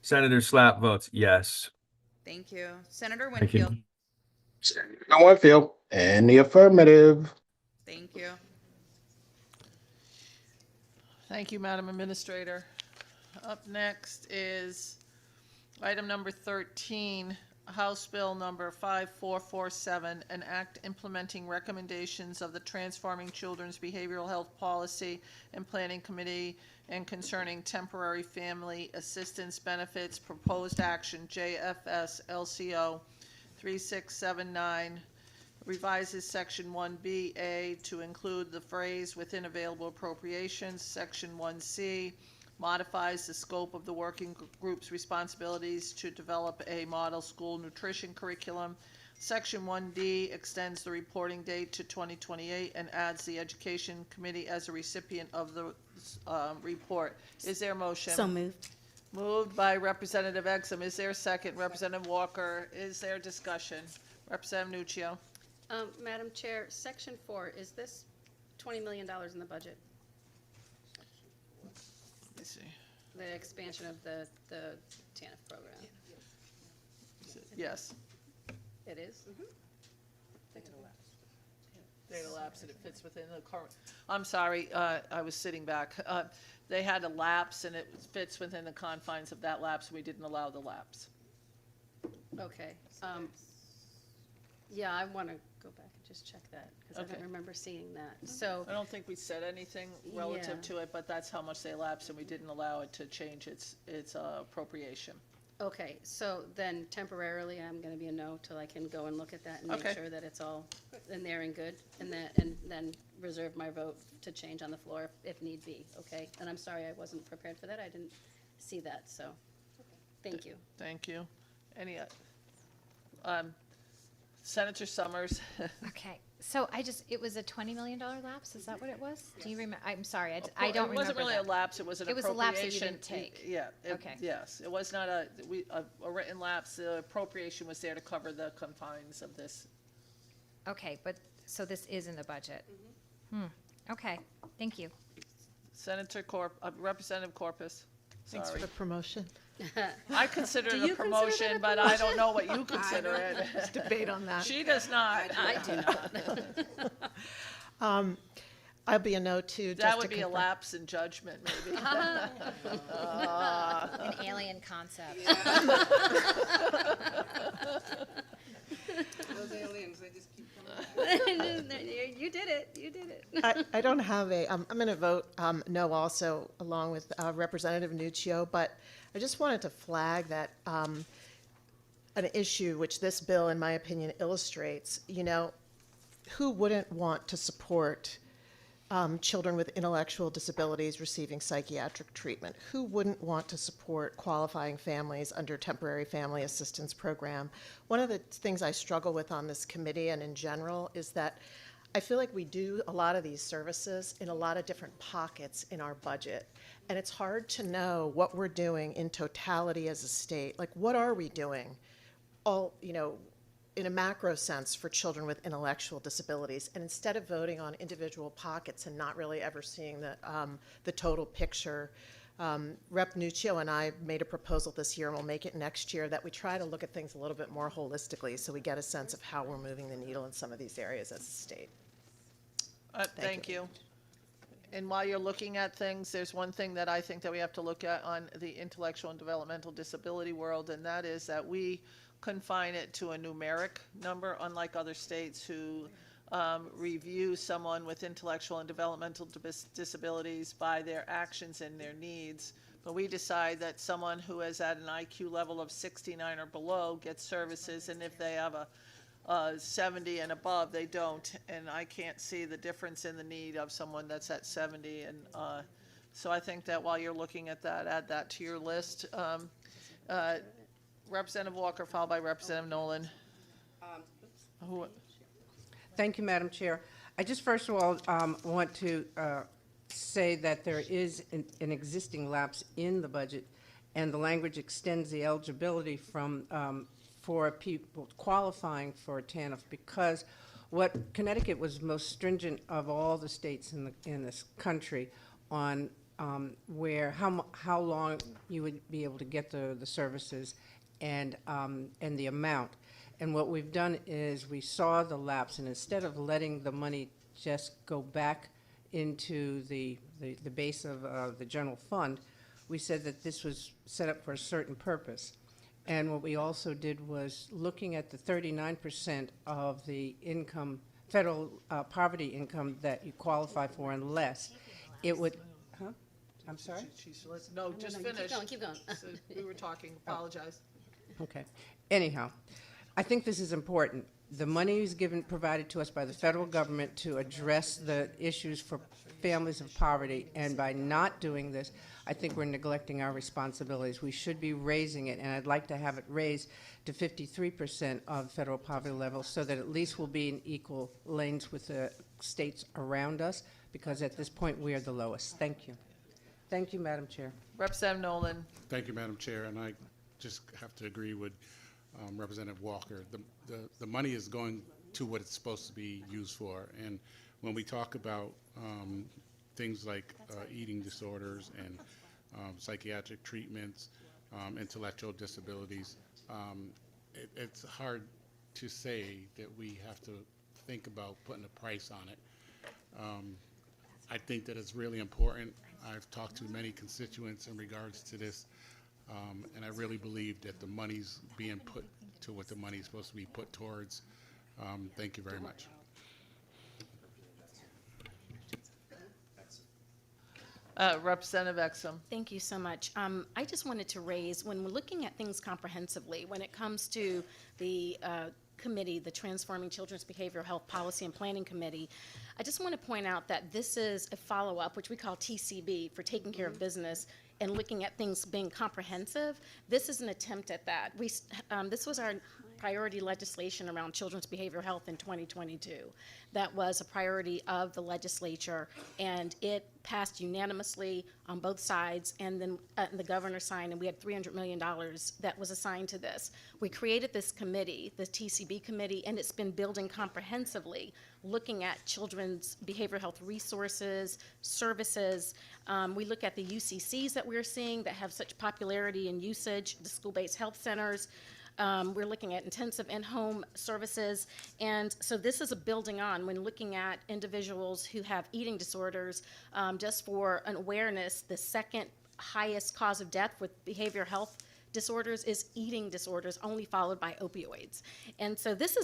Senator Slapp votes yes. Thank you. Senator Thank you. Winfield. Senator Winfield in the affirmative. Thank you. Thank you, Madam Administrator. Up next is item number 13, House Bill number 5447, an act implementing recommendations of the Transforming Children's Behavioral Health Policy and Planning Committee and concerning temporary family assistance benefits, proposed action, JFS LCO 3679, revises section 1BA to include the phrase within available appropriations. Section 1C modifies the scope of the working group's responsibilities to develop a model school nutrition curriculum. Section 1D extends the reporting date to 2028 and adds the Education Committee as a recipient of the report. Is there a motion? So moved. Moved by Representative Exum. Is there a second? Representative Walker. Is there discussion? Representative Nuccio. Madam Chair, Section 4, is this $20 million in the budget? Let me see. The expansion of the TANF program? Yes. It is? Data lapse and it fits within the current, I'm sorry, I was sitting back. They had a lapse and it fits within the confines of that lapse. We didn't allow the lapse. Okay. Yeah, I want to go back and just check that because I Okay. don't remember seeing that. So, I don't think we said anything relative Yeah. to it, but that's how much they lapsed and we didn't allow it to change its appropriation. okay, so then temporarily, I'm going to be a no till I can go and look at that and make Okay. sure that it's all in there and good, and then reserve my vote to change on the floor if need be, okay? And I'm sorry I wasn't prepared for that, I didn't see that, so, thank you. Thank you. Any, Senator Summers. Okay, so it was a $20 million lapse, is that what it was? Do you remember, I'm sorry, I don't remember It wasn't really that. a lapse, it was an It was a lapse that you appropriation. didn't take. Yeah. Okay. Yes, it was not a written lapse. The appropriation was there to cover the confines of this. Okay, but, so this is in the budget? Okay, thank you. Representative Corpus. Thanks for Sorry. the promotion. I consider Do it a you consider that promotion, a but I don't know what you consider it. Let's debate on that. She does not. I do not. I'll be a no too. That would be a lapse in judgment, maybe. An alien concept. Those aliens, they just keep coming. You did it, you did it. I don't have a, I'm going to vote no also, along with Representative Nuccio, but I just wanted to flag that an issue which this bill, in my opinion, illustrates. You know, who wouldn't want to support children with intellectual disabilities receiving psychiatric treatment? Who wouldn't want to support qualifying families under temporary family assistance program? One of the things I struggle with on this committee and in general is that I feel like we do a lot of these services in a lot of different pockets in our budget. And it's hard to know what we're doing in totality as a state. Like, what are we doing all, you know, in a macro sense for children with intellectual disabilities? And instead of voting on individual pockets and not really ever seeing the total picture, Rep. Nuccio and I made a proposal this year, and we'll make it next year, that we try to look at things a little bit more holistically so we get a sense of how we're moving the needle in some of these areas as a state. Thank you. And while you're looking at things, there's one thing that I think that we have to look at on the intellectual and developmental disability world, and that is that we confine it to a numeric number, unlike other states who review someone with intellectual and developmental disabilities by their actions and their needs. But we decide that someone who is at an IQ level of 69 or below gets services, and if they have a 70 and above, they don't. And I can't see the difference in the need of someone that's at 70. And so I think that while you're looking at that, add that to your list. Representative Walker, followed by Representative Nolan. Thank you, Madam Chair. I just first of all want to say that there is an existing lapse in the budget, and the language extends the eligibility from for people qualifying for TANF, because what Connecticut was most stringent of all the states in this country on where how long you would be able to get the services and the amount. And what we've done is we saw the lapse, and instead of letting the money just go back into the base of the general fund, we said that this was set up for a certain purpose. And what we also did was looking at the 39% of the income, federal poverty income that you qualify for and less, it would, huh? I'm sorry? No, just finish. Keep going. So we were talking, apologize. Okay. Anyhow, I think this is important. The money is provided to us by the federal government to address the issues for families of poverty, and by not doing this, I think we're neglecting our responsibilities. We should be raising it, and I'd like to have it raised to 53% of federal poverty levels, so that at least we'll be in equal lanes with the states around us, because at this point we are the lowest. Thank you. Thank you, Madam Chair. Representative Nolan. Thank you, Madam Chair, and I just have to agree with Representative Walker. The money is going to what it's supposed to be used for, and when we talk about things like eating disorders and psychiatric treatments, intellectual disabilities, it's hard to say that we have to think about putting a price on it. I think that it's really important. I've talked to many constituents in regards to this, and I really believe that the money's being put to what the money's supposed to be put towards. Thank you very much. Representative Exum. Thank you so much. I just wanted to raise, when we're looking at things comprehensively, when it comes to the committee, the Transforming Children's Behavioral Health Policy and Planning Committee, I just want to point out that this is a follow-up, which we call TCB, for taking care of business and looking at things being comprehensive. This is an attempt at that. This was our priority legislation around children's behavioral health in 2022. That was a priority of the legislature, and it passed unanimously on both sides, and then the governor signed, and we had $300 million that was assigned to this. We created this committee, the TCB committee, and it's been building comprehensively, looking at children's behavioral health resources, services. We look at the UCCs that we're seeing that have such popularity and usage, the school-based health centers. We're looking at intensive in-home services, and so this is a building on when looking at individuals who have eating disorders. Just for an awareness, the second highest cause of death with behavioral health disorders is eating disorders, only followed by opioids. And so this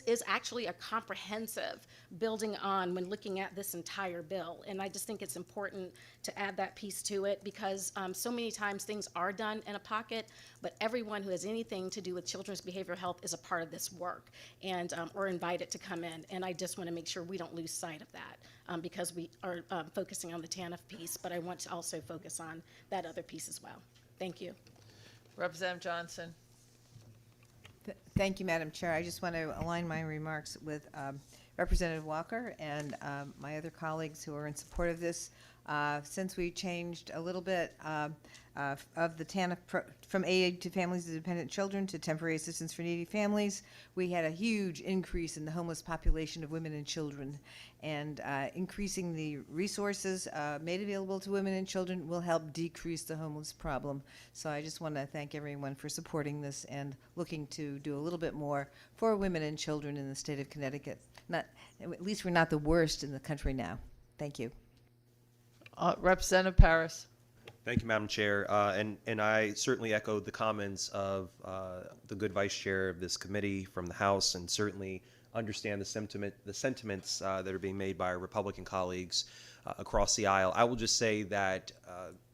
is actually a comprehensive building on when looking at this entire bill. And I just think it's important to add that piece to it because so many times things are done in a pocket, but everyone who has anything to do with children's behavioral health is a part of this work and or invited to come in. And I just want to make sure we don't lose sight of that because we are focusing on the TANF piece, but I want to also focus on that other piece as well. Thank you. Representative Johnson. Thank you, Madam Chair. I just want to align my remarks with Representative Walker and my other colleagues who are in support of this. Since we changed a little bit of the TANF from aid to families of dependent children to temporary assistance for needy families, we had a huge increase in the homeless population of women and children. And increasing the resources made available to women and children will help decrease the homeless problem. So I just want to thank everyone for supporting this and looking to do a little bit more for women and children in the state of Connecticut. At least we're not the worst in the country now. Thank you. Representative Paris. Thank you, Madam Chair. And I certainly echoed the comments of the good Vice Chair of this committee from the House, and certainly understand the sentiments that are being made by our Republican colleagues across the aisle. I will just say that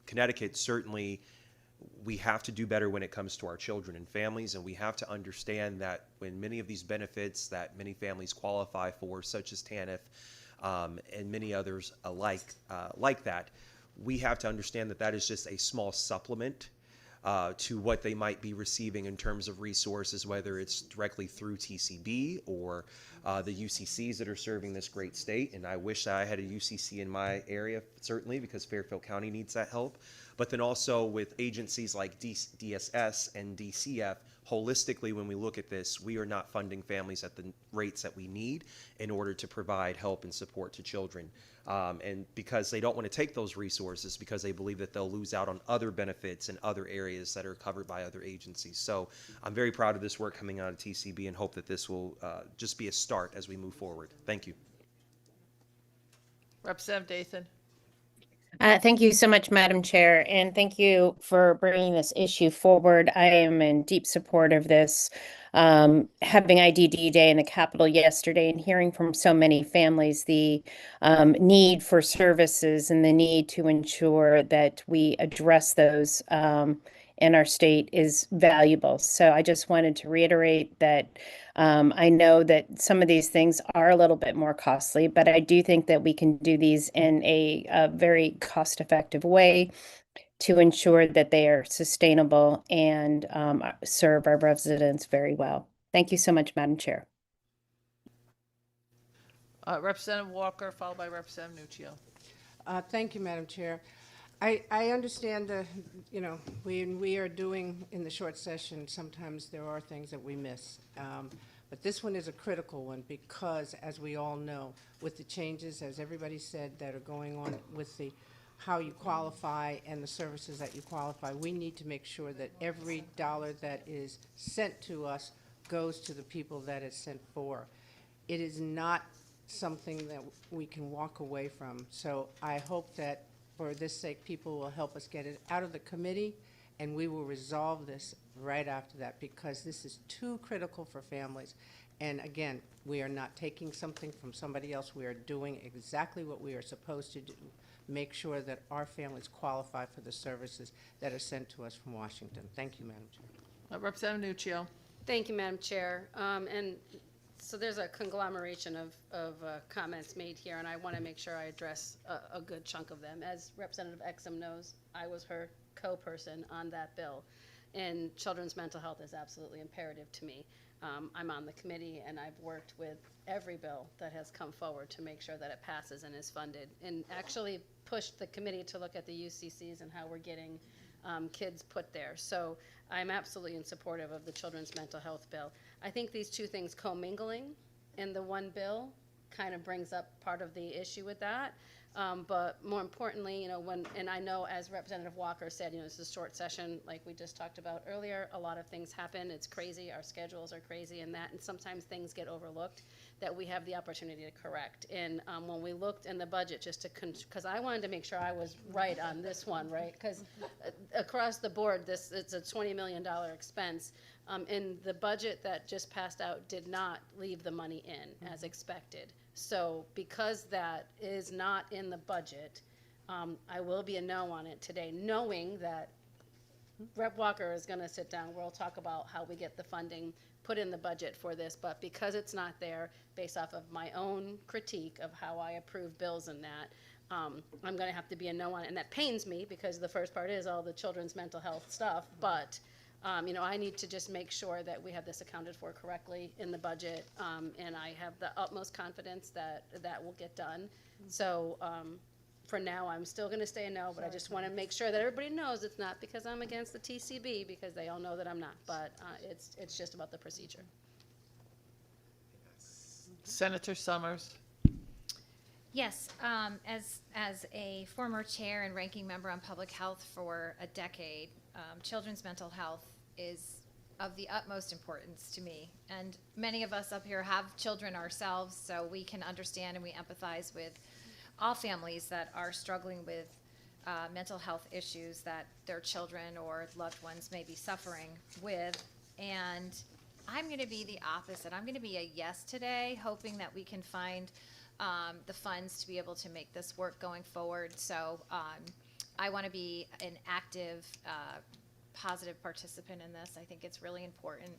Connecticut certainly, we have to do better when it comes to our children and families, and we have to understand that when many of these benefits that many families qualify for, such as TANF, and many others alike like that, we have to understand that that is just a small supplement to what they might be receiving in terms of resources, whether it's directly through TCB or the UCCs that are serving this great state. And I wish that I had a UCC in my area, certainly, because Fairfield County needs that help. But then also with agencies like DSS and DCF, holistically, when we look at this, we are not funding families at the rates that we need in order to provide help and support to children. And because they don't want to take those resources because they believe that they'll lose out on other benefits in other areas that are covered by other agencies. So I'm very proud of this work coming out of TCB and hope that this will just be a start as we move forward. Thank you. Representative Dathan. Thank you so much, Madam Chair, and thank you for bringing this issue forward. I am in deep support of this. Having IDD Day in the Capitol yesterday and hearing from so many families the need for services and the need to ensure that we address those in our state is valuable. So I just wanted to reiterate that I know that some of these things are a little bit more costly, but I do think that we can do these in a very cost-effective way to ensure that they are sustainable and serve our residents very well. Thank you so much, Madam Chair. Representative Walker, followed by Representative Nuccio. Thank you, Madam Chair. I understand when we are doing in the short session, sometimes there are things that we miss. But this one is a critical one because, as we all know, with the changes, as everybody said, that are going on with the how you qualify and the services that you qualify, we need to make sure that every dollar that is sent to us goes to the people that it's sent for. It is not something that we can walk away from. So I hope that for this sake, people will help us get it out of the committee, and we will resolve this right after that because this is too critical for families. And again, we are not taking something from somebody else. We are doing exactly what we are supposed to do. Make sure that our families qualify for the services that are sent to us from Washington. Thank you, Madam Chair. Representative Nuccio. Thank you, Madam Chair. And so there's a conglomeration of comments made here, and I want to make sure I address a good chunk of them. As Representative Exum knows, I was her co-person on that bill, and children's mental health is absolutely imperative to me. I'm on the committee, and I've worked with every bill that has come forward to make sure that it passes and is funded, and actually pushed the committee to look at the UCCs and how we're getting kids put there. So I'm absolutely in support of the children's mental health bill. I think these two things commingling in the one bill kind of brings up part of the issue with that. But more importantly, and I know as Representative Walker said, it's a short session like we just talked about earlier. A lot of things happen. It's crazy. Our schedules are crazy and sometimes things get overlooked that we have the opportunity to correct. And when we looked in the budget, because I wanted to make sure I was right on this one, right? Because across the board, it's a $20 million expense. And the budget that just passed out did not leave the money in as expected. So because that is not in the budget, I will be a no on it today, knowing that Rep. Walker is going to sit down. We'll talk about how we get the funding put in the budget for this. But because it's not there, based off of my own critique of how I approve bills and that, I'm going to have to be a no on it. And that pains me because the first part is all the children's mental health stuff. But I need to just make sure that we have this accounted for correctly in the budget, and I have the utmost confidence that that will get done. So for now, I'm still going to stay a no, but I just want to make sure that everybody knows it's not because I'm against the TCB, because they all know that I'm not, but it's just about the procedure. Senator Summers. Yes, as a former chair and ranking member on public health for a decade, children's mental health is of the utmost importance to me. And many of us up here have children ourselves, so we can understand and we empathize with all families that are struggling with mental health issues that their children or loved ones may be suffering with. And I'm going to be the opposite. I'm going to be a yes today, hoping that we can find the funds to be able to make this work going forward. So I want to be an active, positive participant in this. I think it's really important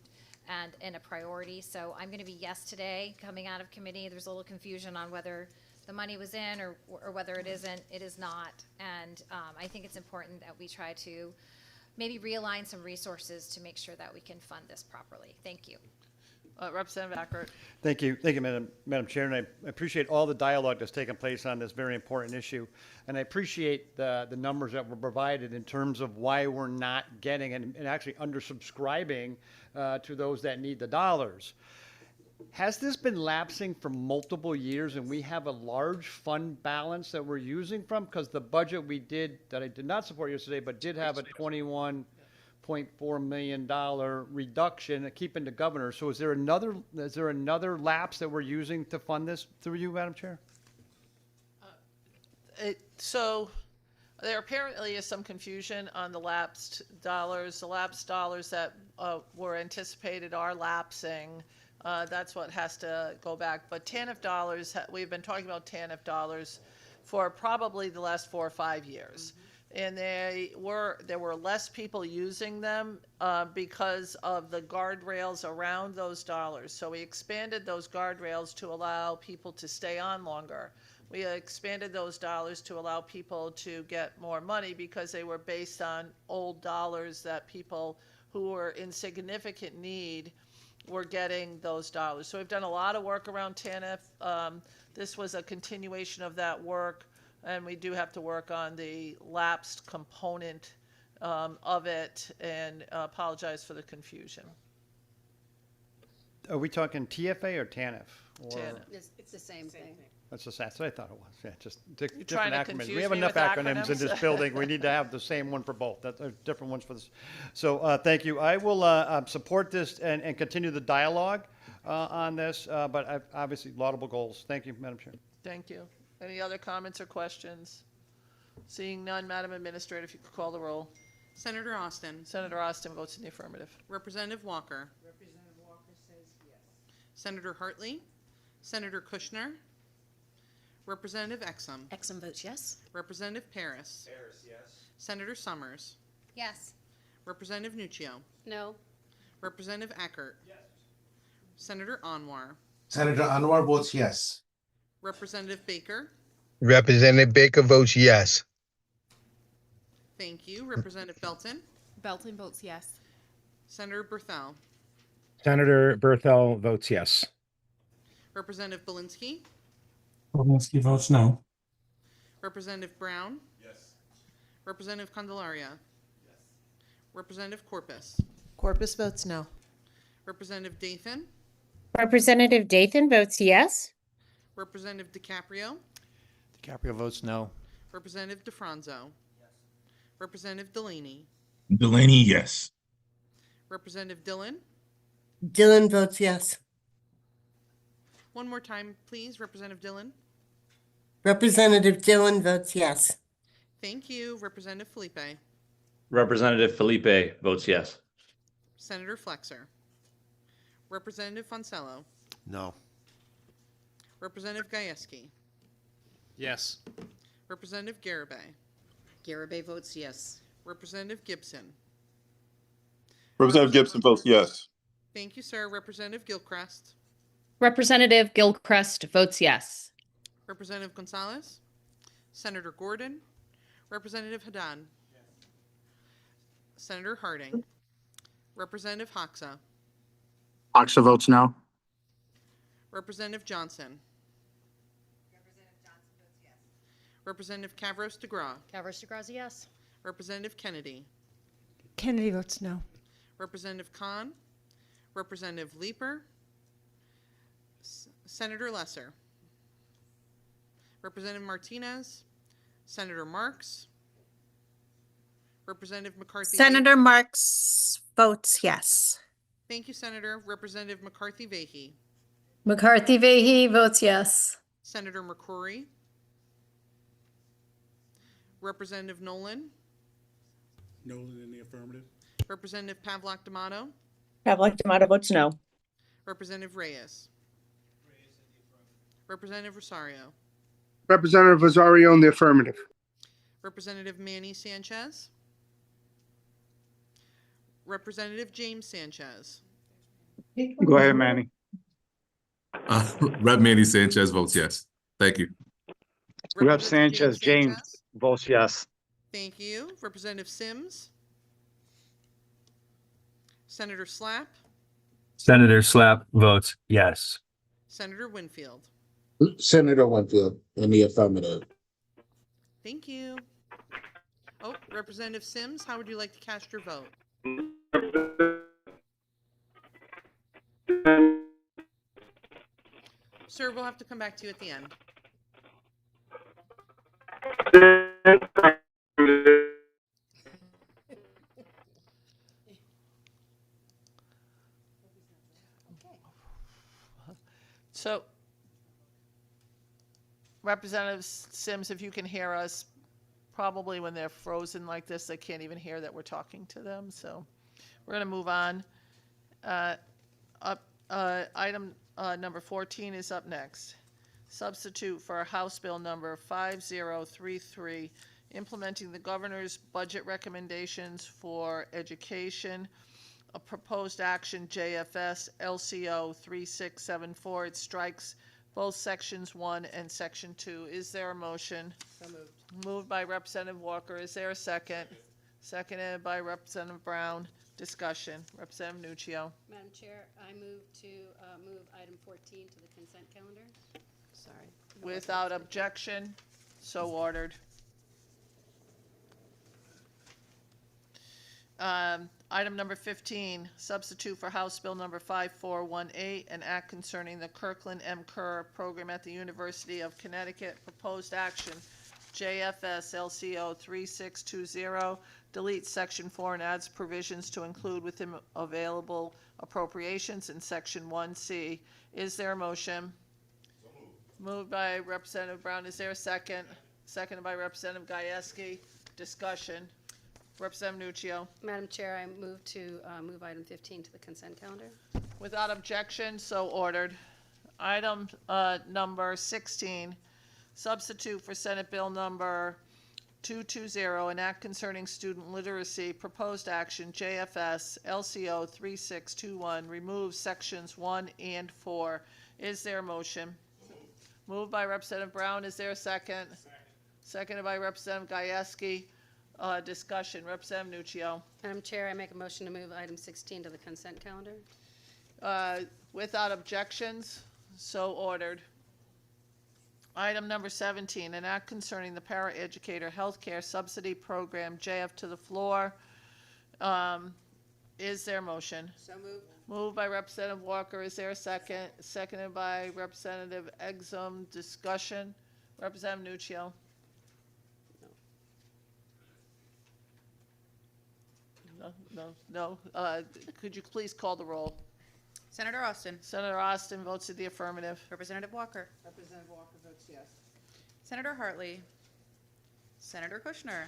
and a priority. So I'm going to be yes today. Coming out of committee, there's a little confusion on whether the money was in or whether it isn't. It is not. And I think it's important that we try to maybe realign some resources to make sure that we can fund this properly. Thank you. Representative Ackert. Thank you, Madam Chair, and I appreciate all the dialogue that's taken place on this very important issue, and I appreciate the numbers that were provided in terms of why we're not getting and actually undersubscribing to those that need the dollars. Has this been lapsing for multiple years, and we have a large fund balance that we're using from? Because the budget we did, that I did not support yesterday, but did have a $21.4 million reduction, keeping the governor. So is there another lapse that we're using to fund this through you, Madam Chair? So there apparently is some confusion on the lapsed dollars. The lapsed dollars that were anticipated are lapsing. That's what has to go back. But TANF dollars, we've been talking about TANF dollars for probably the last 4 or 5 years. And there were less people using them because of the guardrails around those dollars. So we expanded those guardrails to allow people to stay on longer. We expanded those dollars to allow people to get more money because they were based on old dollars that people who were in significant need were getting those dollars. So we've done a lot of work around TANF. This was a continuation of that work. And we do have to work on the lapsed component of it, and apologize for the confusion. Are we talking TFA or TANF? TANF. It's the same thing. That's what I thought it was. Yeah, just You're different trying to acronyms. confuse We have me enough with acronyms in acronyms? this building. We need to have the same one for both. That's different ones for this. So thank you. I will support this and continue the dialogue on this, but obviously laudable goals. Thank you, Madam Chair. Thank you. Any other comments or questions? Seeing none, Madam Administrator, if you could call the roll. Senator Austin. Senator Austin votes in the affirmative. Representative Walker. Representative Walker says yes. Senator Hartley. Senator Kushner. Representative Exum. Exum votes yes. Representative Paris. Paris, yes. Senator Summers. Yes. Representative Nuccio. No. Representative Ackert. Yes. Senator Anwar. Senator Anwar votes yes. Representative Baker. Representative Baker votes yes. Thank you. Representative Belton. Belton votes yes. Senator Berthel. Senator Berthel votes yes. Representative Belinsky. Belinsky votes no. Representative Brown. Yes. Representative Candelaria. Yes. Representative Corpus. Corpus votes no. Representative Dathan. Representative Dathan votes yes. Representative DiCaprio. DiCaprio votes no. Representative DeFranco. Representative Delaney. Delaney, yes. Representative Dillon. Dillon votes yes. One more time, please. Representative Dillon. Representative Dillon votes yes. Thank you. Representative Felipe. Representative Felipe votes yes. Senator Flexer. Representative Fonsello. No. Representative Gajewski. Yes. Representative Garibay. Garibay votes yes. Representative Gibson. Representative Gibson votes yes. Thank you, sir. Representative Gilchrist. Representative Gilchrist votes yes. Representative Gonzalez. Senator Gordon. Representative Haddad. Senator Harding. Representative Hoxa. Hoxa votes no. Representative Johnson. Representative Cavros DeGraw. Cavros DeGrazi, yes. Representative Kennedy. Kennedy votes no. Representative Khan. Representative Leeper. Senator Lesser. Representative Martinez. Senator Marks. Representative McCarthy. Senator Marks votes yes. Thank you, Senator. Representative McCarthy Vahey. McCarthy Vahey votes yes. Senator McCrory. Representative Nolan. Nolan in the affirmative. Representative Pavlak D'Amato. Pavlik D'Amato votes no. Representative Reyes. Representative Rosario. Representative Rosario in the affirmative. Representative Manny Sanchez. Representative James Sanchez. Go ahead, Manny. Rep. Manny Sanchez votes yes. Thank you. Rep. Sanchez James votes yes. Thank you. Representative Sims. Senator Slapp. Senator Slapp votes yes. Senator Winfield. Senator Winfield in the affirmative. Thank you. Oh, Representative Sims, how would you like to cast your vote? Sir, we'll have to come back to you at the end. So, Representative Sims, if you can hear us, probably when they're frozen like this, they can't even hear that we're talking to them. So we're going to move on. Item number 14 is up next. Substitute for House Bill number 5033, implementing the governor's budget recommendations for education. A proposed action JFS LCO 3674. It strikes both sections 1 and section 2. Is there a motion? So moved. Moved by Representative Walker. Is there a second? Seconded by Representative Brown. Discussion. Representative Nuccio. Madam Chair, I move to move item 14 to the consent calendar. Sorry. Without objection, so ordered. Item number 15, substitute for House Bill number 5418, an act concerning the Kirkland M. Kerr program at the University of Connecticut. Proposed action, JFS LCO 3620, delete section 4 and adds provisions to include within available appropriations in section 1C. Is there a motion? Moved by Representative Brown. Is there a second? Seconded by Representative Gajewski. Discussion. Representative Nuccio. Madam Chair, I move to move item 15 to the consent calendar. Without objection, so ordered. Item number 16, substitute for Senate Bill number 220, an act concerning student literacy. Proposed action, JFS LCO 3621, removes sections 1 and 4. Is there a motion? Moved by Representative Brown. Is there a second? Seconded by Representative Gajewski. Discussion. Representative Nuccio. Madam Chair, I make a motion to move item 16 to the consent calendar. Without objections, so ordered. Item number 17, an act concerning the paraeducator healthcare subsidy program. JF to the floor. Is there a motion? So moved. Moved by Representative Walker. Is there a second? Seconded by Representative Exum. Discussion. Representative Nuccio. No. Could you please call the roll? Senator Austin. Senator Austin votes in the affirmative. Representative Walker. Representative Walker votes yes. Senator Hartley. Senator Kushner.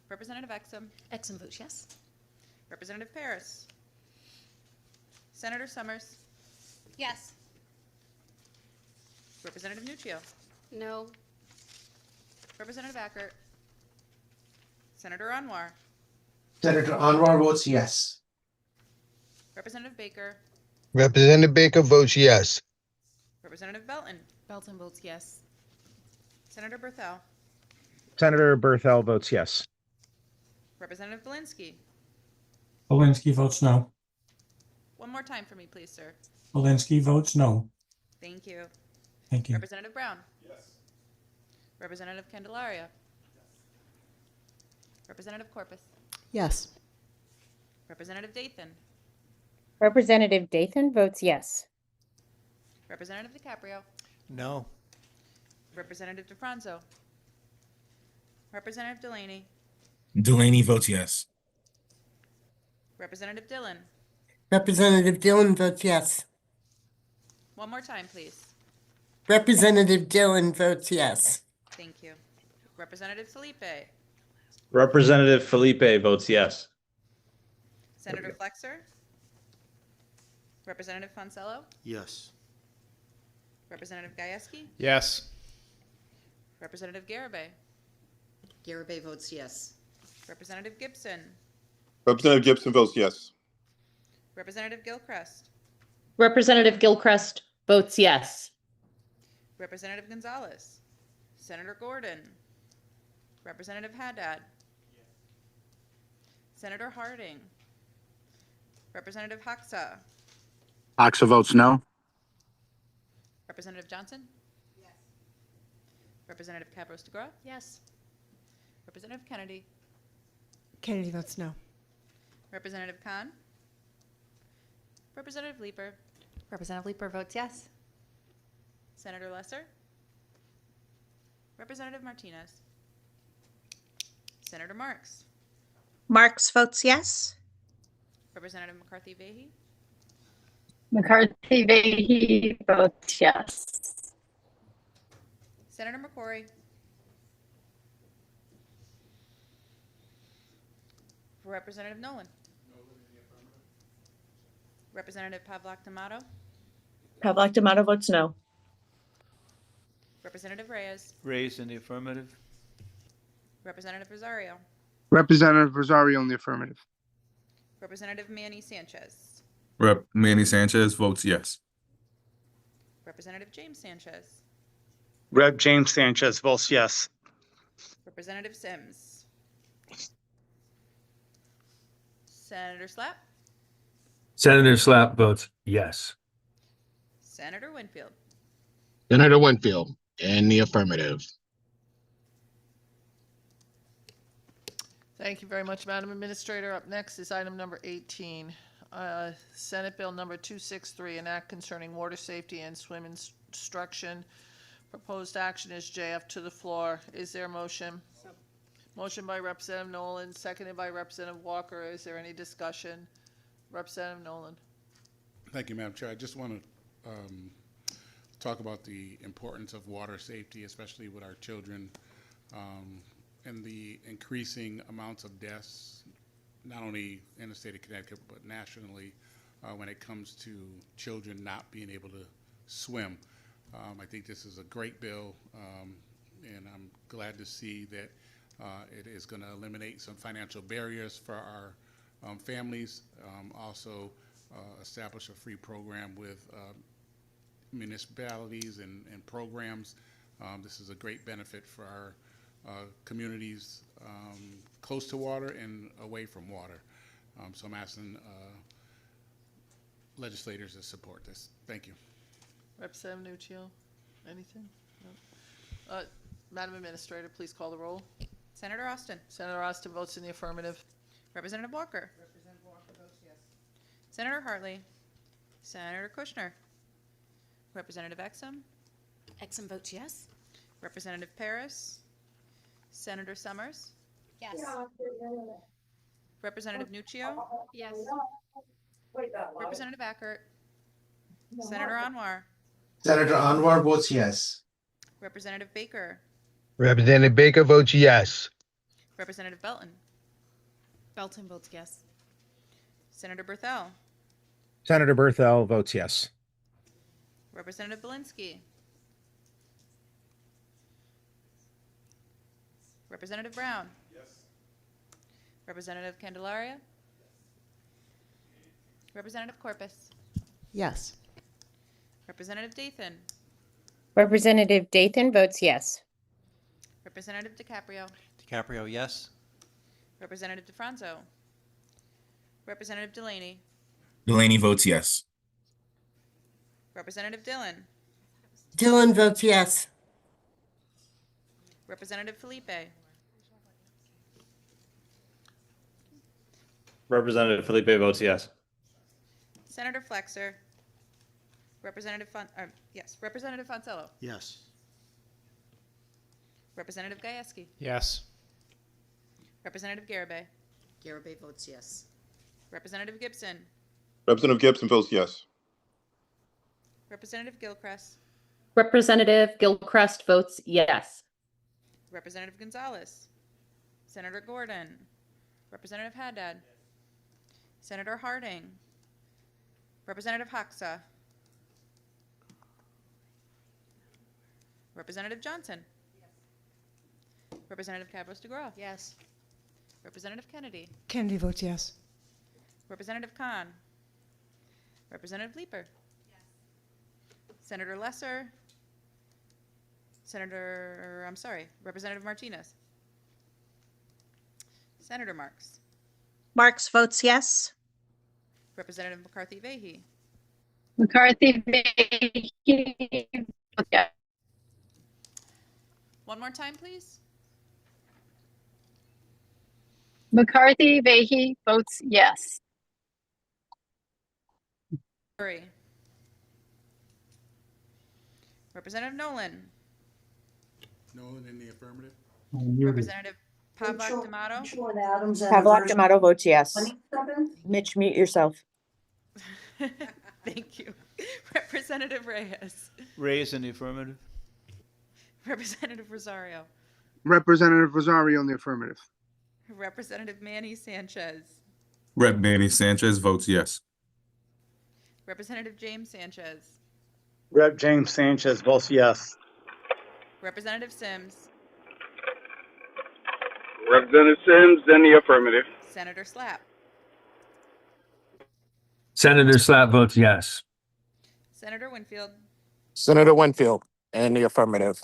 Representative Exum. Exum votes yes. Representative Paris. Senator Summers. Yes. Representative Nuccio. No. Representative Ackert. Senator Anwar. Senator Anwar votes yes. Representative Baker. Representative Baker votes yes. Representative Belton. Belton votes yes. Senator Berthel. Senator Berthel votes yes. Representative Belinsky. Belinsky votes no. One more time for me, please, sir. Belinsky votes no. Thank you. Thank you. Representative Brown. Yes. Representative Candelaria. Representative Corpus. Yes. Representative Dathan. Representative Dathan votes yes. Representative DiCaprio. No. Representative DeFranco. Representative Delaney. Delaney votes yes. Representative Dillon. Representative Dillon votes yes. One more time, please. Representative Dillon votes yes. Thank you. Representative Felipe. Representative Felipe votes yes. Senator Flexer. Representative Fonsello. Yes. Representative Gajewski. Yes. Representative Garibay. Garibay votes yes. Representative Gibson. Representative Gibson votes yes. Representative Gilchrist. Representative Gilchrist votes yes. Representative Gonzalez. Senator Gordon. Representative Haddad. Senator Harding. Representative Hoxa. Hoxa votes no. Representative Johnson. Yes. Representative Cabros DeGraw. Yes. Representative Kennedy. Kennedy votes no. Representative Khan. Representative Leeper. Representative Leeper votes yes. Senator Lesser. Representative Martinez. Senator Marks. Marks votes yes. Representative McCarthy Vahey. McCarthy Vahey votes yes. Senator McCrory. Representative Nolan. Representative Pavlak D'Amato. Pavlak D'Amato votes no. Representative Reyes. Raised in the affirmative. Representative Rosario. Representative Rosario in the affirmative. Representative Manny Sanchez. Rep. Manny Sanchez votes yes. Representative James Sanchez. Rep. James Sanchez votes yes. Representative Sims. Senator Slapp. Senator Slapp votes yes. Senator Winfield. Senator Winfield in the affirmative. Thank you very much, Madam Administrator. Up next is item number 18, Senate Bill number 263, an act concerning water safety and swim instruction. Proposed action is JF to the floor. Is there a motion? Motion by Representative Nolan, seconded by Representative Walker. Is there any discussion? Representative Nolan. Thank you, Madam Chair. I just want to talk about the importance of water safety, especially with our children, and the increasing amounts of deaths, not only in the state of Connecticut, but nationally, when it comes to children not being able to swim. I think this is a great bill, and I'm glad to see that it is going to eliminate some financial barriers for our families, also establish a free program with municipalities and programs. This is a great benefit for our communities close to water and away from water. So I'm asking legislators to support this. Thank you. Representative Nuccio, anything? No. Madam Administrator, please call the roll. Senator Austin. Senator Austin votes in the affirmative. Representative Walker. Representative Walker votes yes. Senator Hartley. Senator Kushner. Representative Exum. Exum votes yes. Representative Paris, Senator Summers, Yes. Representative Nuccio, Yes. Representative Ackert, Senator Anwar, Senator Anwar votes yes. Representative Baker, Representative Baker votes yes. Representative Belton, Belton votes yes. Senator Berthel, Senator Berthel votes yes. Representative Belinsky, Representative Brown, Representative Candelaria, Representative Corpus, Yes. Representative Dathan, Representative Dathan votes yes. Representative DiCaprio, DiCaprio, yes. Representative DeFranco, Representative Delaney, Delaney votes yes. Representative Dillon, Dillon votes yes. Representative Felipe, Representative Felipe votes yes. Senator Flexer, Representative Representative Fonsello, Yes. Representative Gajewski, Yes. Representative Garabay, Garabay votes yes. Representative Gibson, Representative Gibson votes yes. Representative Gilchrist, Representative Gilchrist votes yes. Representative Gonzalez, Senator Gordon, Representative Haddad, Senator Harding, Representative Hoxa, Representative Johnson, Representative Cabros DeGraw, Yes. Representative Kennedy, Kennedy votes yes. Representative Khan, Representative Leeper, Senator Lesser, Representative Martinez, Senator Marks, Marks votes yes. Representative McCarthy Vahey, McCarthy Vahey votes yes. one more time, please. McCarthy Vahey votes yes. Murray, Representative Nolan, Nolan in the affirmative. Representative Pavlik D'Amato, Pavlik D'Amato votes yes. Mitch, mute yourself. thank you. Representative Reyes, Reyes in the affirmative. Representative Rosario, Representative Rosario in the affirmative. Representative Manny Sanchez, Rep. Manny Sanchez votes yes. Representative James Sanchez, Rep. James Sanchez votes yes. Representative Sims, Representative Sims in the affirmative. Senator Slapp, Senator Slapp votes yes. Senator Winfield, Senator Winfield in the affirmative.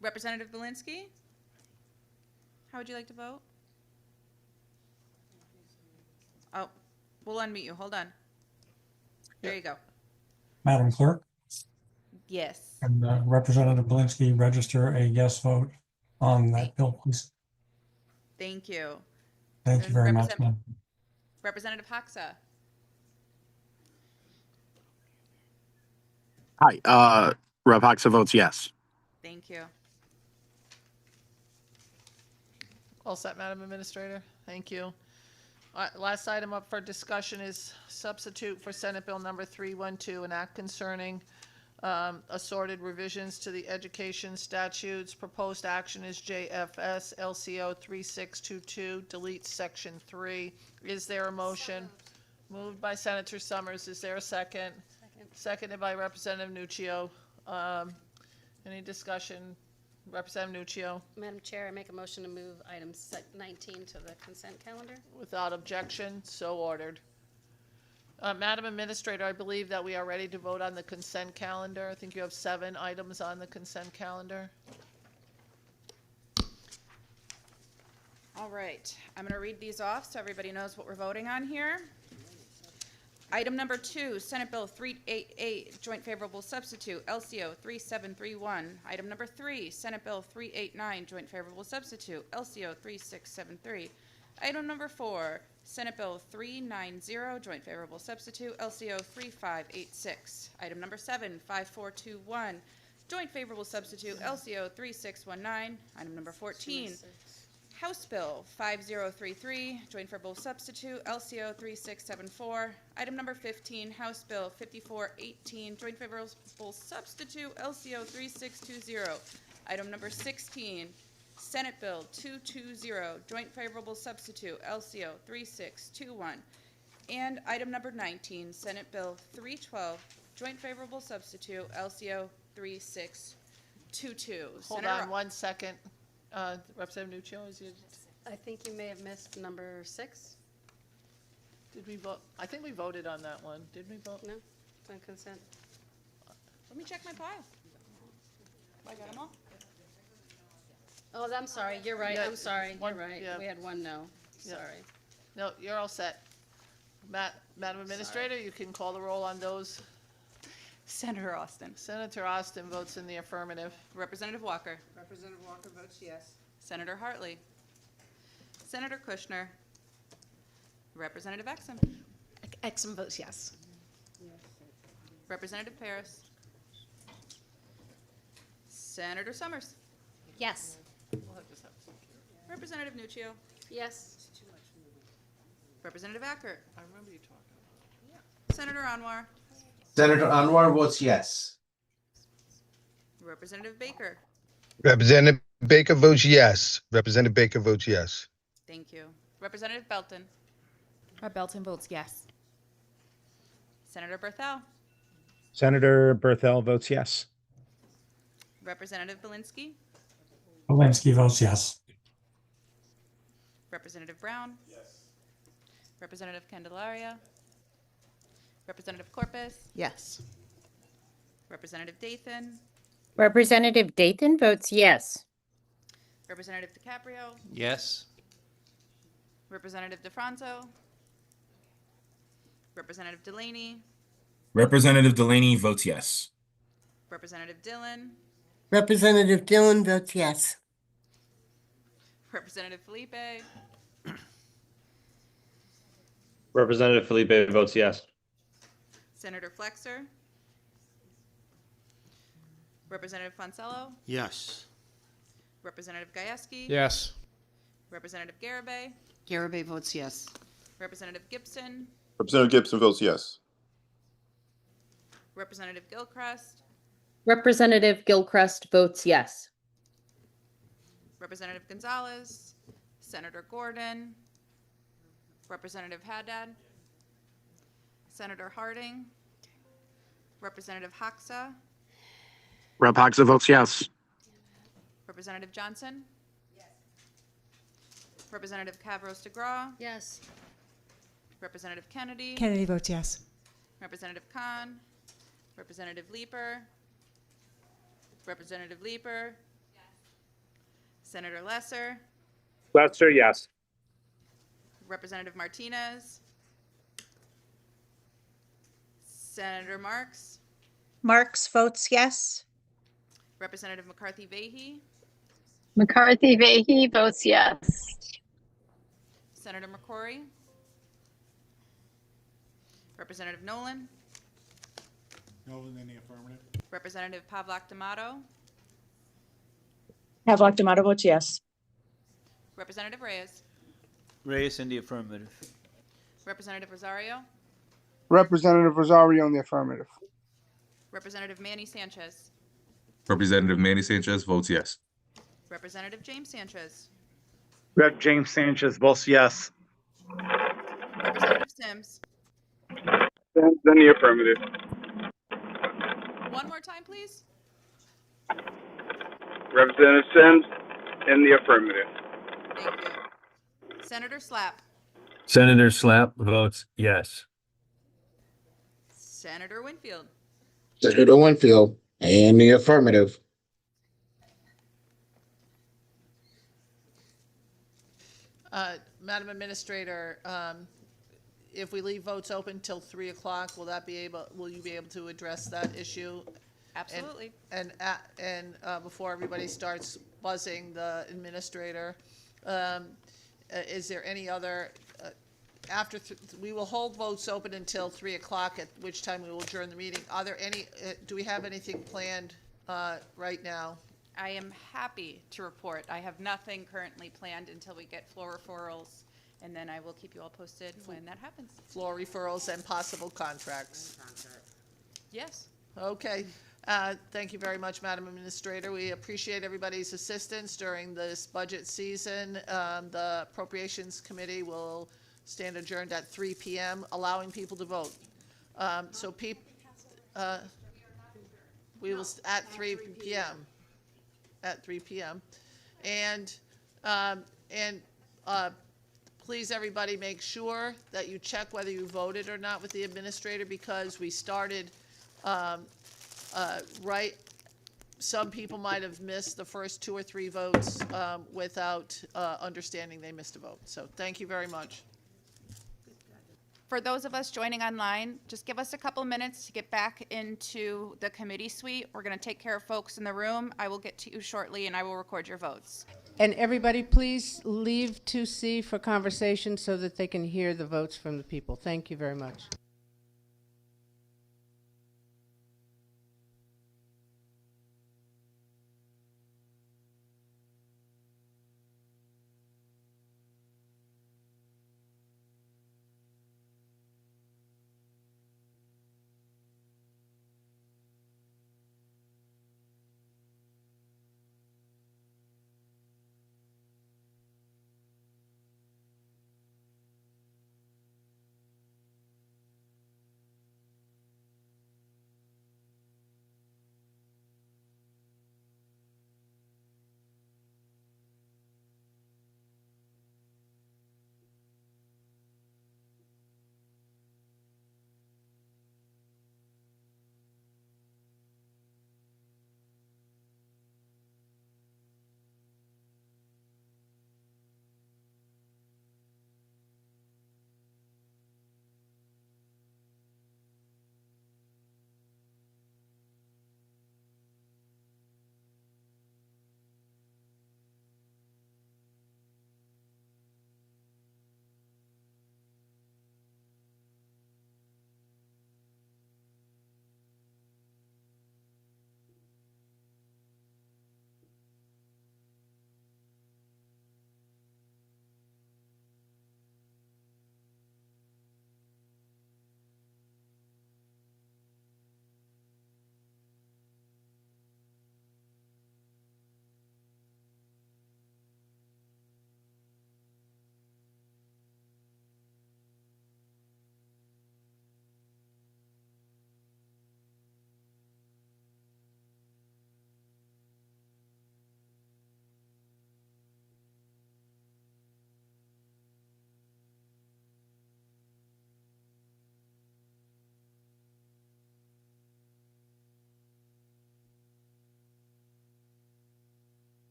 Representative Belinsky, how would you like to vote? Oh, we'll unmute you. Hold on. There you go. Madam Clerk, Yes. and Representative Belinsky register a yes vote on that bill, please. Thank you. Thank you very much, ma'am. Representative Hoxa, Hi, Rep. Hoxa votes yes. thank you. All set, Madam Administrator. Thank you. Last item up for discussion is substitute for Senate Bill number 312, an act concerning assorted revisions to the education statutes. Proposed action is JFS LCO 3622, delete section 3. Is there a motion? Moved by Senator Summers. Is there a second? Seconded by Representative Nuccio. Any discussion? Representative Nuccio, Madam Chair, I make a motion to move item 19 to the consent calendar. without objection, so ordered. Madam Administrator, I believe that we are ready to vote on the consent calendar. I think you have 7 items on the consent calendar. All right, I'm going to read these off so everybody knows what we're voting on here. Item number 2, Senate Bill 388, Joint Favorable Substitute, LCO 3731. Item number 3, Senate Bill 389, Joint Favorable Substitute, LCO 3673. Item number 4, Senate Bill 390, joint favorable substitute, LCO 3586. Item number 7, 5421, joint favorable substitute, LCO 3619. Item number 14, House Bill 5033, joint favorable substitute, LCO 3674. Item number 15, House Bill 5418, joint favorable substitute, LCO 3620. Item number 16, Senate Bill 220, joint favorable substitute, LCO 3621. And item number 19, Senate Bill 312, joint favorable substitute, LCO 3622. Hold Senator on one second. Representative Nuccio, is it, I think you may have missed number 6. did we vote? I think we voted on that one. Did we vote? No, it's on consent. Let me check my file. I got them all. Oh, I'm sorry, you're right, Yeah, I'm sorry, you're one- right. yeah. We had one no, Yeah. sorry. No, you're all set. Madam Administrator, you can call the roll on those. Senator Austin. Senator Austin votes in the affirmative. Representative Walker. Representative Walker votes yes. Senator Hartley. Senator Kushner. Representative Exum. Exum votes yes. Representative Paris. Senator Summers. Yes. Representative Nuccio. Yes. Representative Ackert. I remember you talking. Senator Anwar. Senator Anwar votes yes. Representative Baker. Representative Baker votes yes. Representative Baker votes yes. Thank you. Representative Belton. Belton votes yes. Senator Berthel. Senator Berthel votes yes. Representative Belinsky. Belinsky votes yes. Representative Brown. Representative Candelaria. Representative Corpus. Yes. Representative Dathan. Representative Dathan votes yes. Representative DiCaprio. Yes. Representative DeFranco. Representative Delaney. Representative Delaney votes yes. Representative Dillon. Representative Dillon votes yes. Representative Felipe. Representative Felipe votes yes. Senator Flexer. Representative Fonsello. Yes. Representative Gajewski. Yes. Representative Garabay. Garabay votes yes. Representative Gibson. Representative Gibson votes yes. Representative Gilchrist. Representative Gilchrist votes yes. Representative Gonzalez. Senator Gordon. Representative Haddad. Senator Harding. Representative Hoxa. Rep. Hoxa votes yes. Representative Johnson. Representative Cavros DeGraw. Yes. Representative Kennedy. Kennedy votes yes. Representative Khan. Representative Leeper. Representative Leeper. Senator Lesser. Lesser, yes. Representative Martinez. Senator Marks. Marks votes yes. Representative McCarthy Vahey. McCarthy Vahey votes yes. Senator McCrory. Representative Nolan. Nolan in the affirmative. Representative Pavlak D'Amato. Havelock D'Amato votes yes. Representative Reyes. Reyes in the affirmative. Representative Rosario. Representative Rosario in the affirmative. Representative Manny Sanchez. Representative Manny Sanchez votes yes. Representative James Sanchez. Rep. James Sanchez votes yes. Representative Sims. Sims in the affirmative. One more time, please. Representative Sims in the affirmative. Thank you. Senator Slapp. Senator Slapp votes yes. Senator Winfield. Senator Winfield in the affirmative. Madam Administrator, if we leave votes open till 3 o'clock, will you be able to address that issue? Absolutely. And before everybody starts buzzing the administrator, is there any other we will hold votes open until 3 o'clock, at which time we will adjourn the meeting. Are there any, do we have anything planned right now? I am happy to report, I have nothing currently planned until we get floor referrals, and then I will keep you all posted when that happens. Floor referrals and possible contracts. Yes. Okay. Thank you very much, Madam Administrator. We appreciate everybody's assistance during this budget season. The Appropriations Committee will stand adjourned at 3 p.m., allowing people to vote. We will, at 3 p.m. At 3 p.m. And please, everybody, make sure that you check whether you voted or not with the administrator, because we started right. Some people might have missed the first 2 or 3 votes without understanding they missed a vote. So thank you very much. For those of us joining online, just give us a couple minutes to get back into the committee suite. We're going to take care of folks in the room. I will get to you shortly, and I will record your votes. And everybody, please leave 2C for conversation so that they can hear the votes from the people. Thank you very much.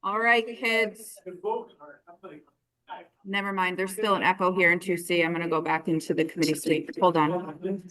All right, kids. Never mind, there's still an echo here in 2C. I'm gonna go back into the committee suite. Hold on.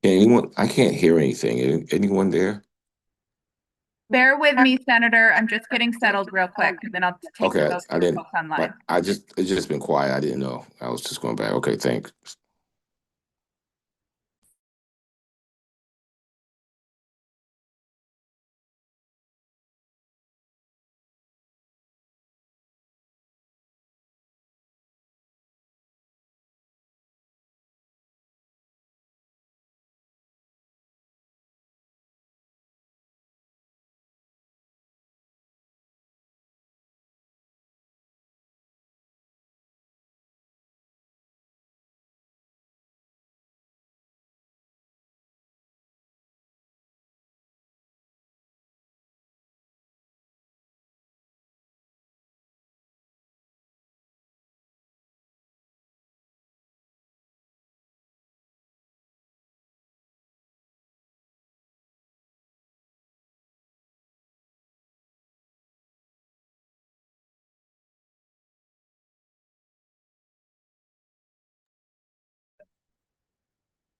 Anyone? I can't hear anything. Anyone there? Bear with me, Senator. I'm just getting settled real quick, and then I'll take the Okay, votes I for didn't. folks online. It's just been quiet. I didn't know. I was just going back. Okay, thanks.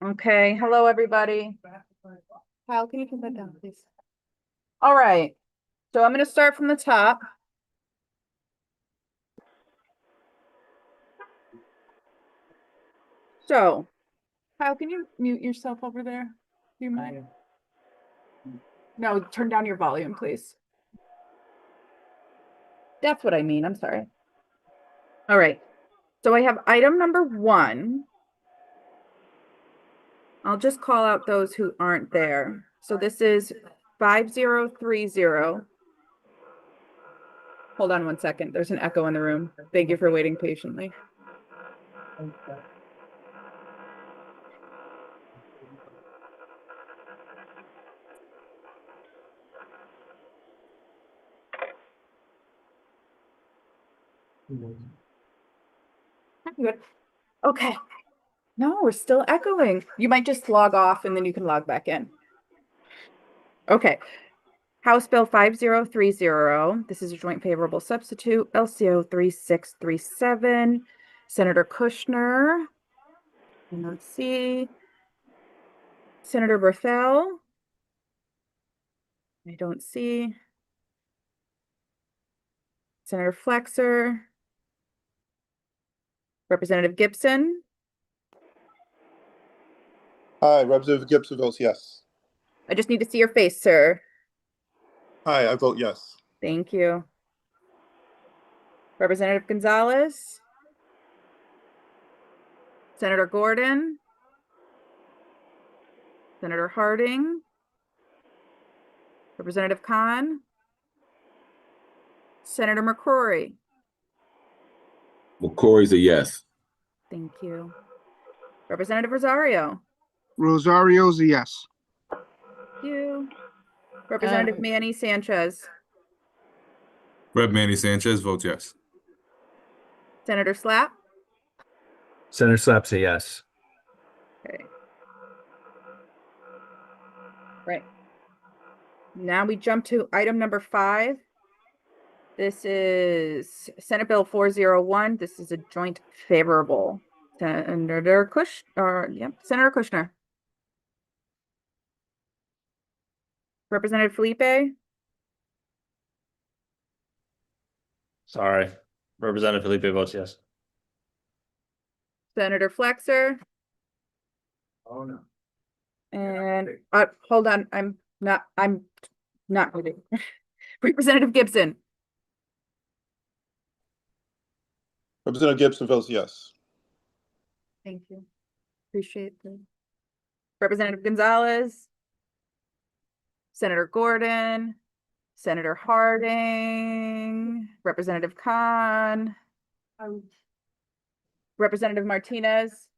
Okay, hello, everybody. Kyle, can you put that down, please? All right, so I'm gonna start from the top. So, Kyle, can you mute yourself over there? Do you mind? No, turn down your volume, please. That's what I mean, I'm sorry. All right, so I have item number 1. I'll just call out those who aren't there. So this is 5030. Hold on one second. There's an echo in the room. Thank you for waiting patiently. Good. Okay. No, we're still echoing. You might just log off and then you can log back in. Okay. House Bill 5030. This is a joint favorable substitute, LCO 3637. Senator Kushner. And let's see. Senator Berthel. I don't see. Senator Flexer. Representative Gibson. Hi, Representative Gibson votes yes. I just need to see your face, sir. Hi, I vote yes. Thank you. Representative Gonzalez. Senator Gordon. Senator Harding, Representative Khan, Senator McCrory. McCory's a yes. Thank you. Representative Rosario. Rosario's a yes. Thank you. Representative Manny Sanchez. Rep. Manny Sanchez votes yes. Senator Slapp. Senator Slapp's a yes. Okay. Right. Now we jump to item number 5. This is Senate Bill 401. This is a joint favorable. Senator Senator Kushner. Representative Felipe, Sorry. Representative Felipe votes yes. Senator Flexer, Oh, no. and hold on, I'm not reading. Representative Gibson, Representative Gibson votes yes. thank you. Appreciate that. Representative Gonzalez, Senator Gordon, Senator Harding, Representative Khan, Representative Martinez,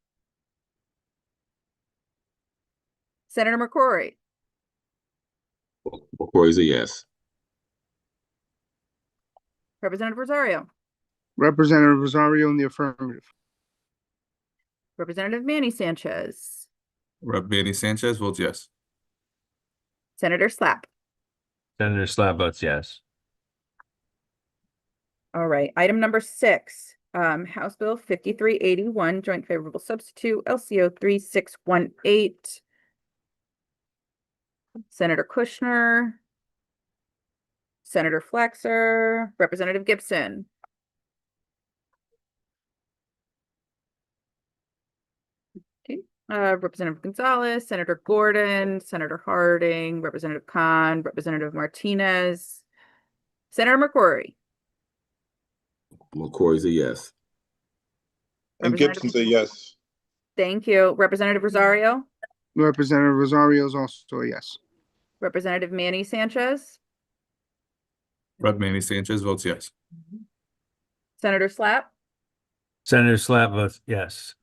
Senator McCrory, McCory's a yes. Representative Rosario, Representative Rosario in the affirmative. Representative Manny Sanchez, Rep. Manny Sanchez votes yes. Senator Slapp. Senator Slapp votes yes. All right, item number 6, House Bill 5381, Joint Favorable Substitute, LCO 3618. Senator Kushner, Senator Flexer, Representative Gibson. Okay, Representative Gonzalez, Senator Gordon, Senator Harding, Representative Khan, Representative Martinez, Senator McCrory. McCory's a yes. And Gibson's a yes. Thank you. Representative Rosario, Representative Rosario is also a yes. Representative Manny Sanchez, Rep. Manny Sanchez votes yes. Senator Slapp, Senator Slapp votes yes.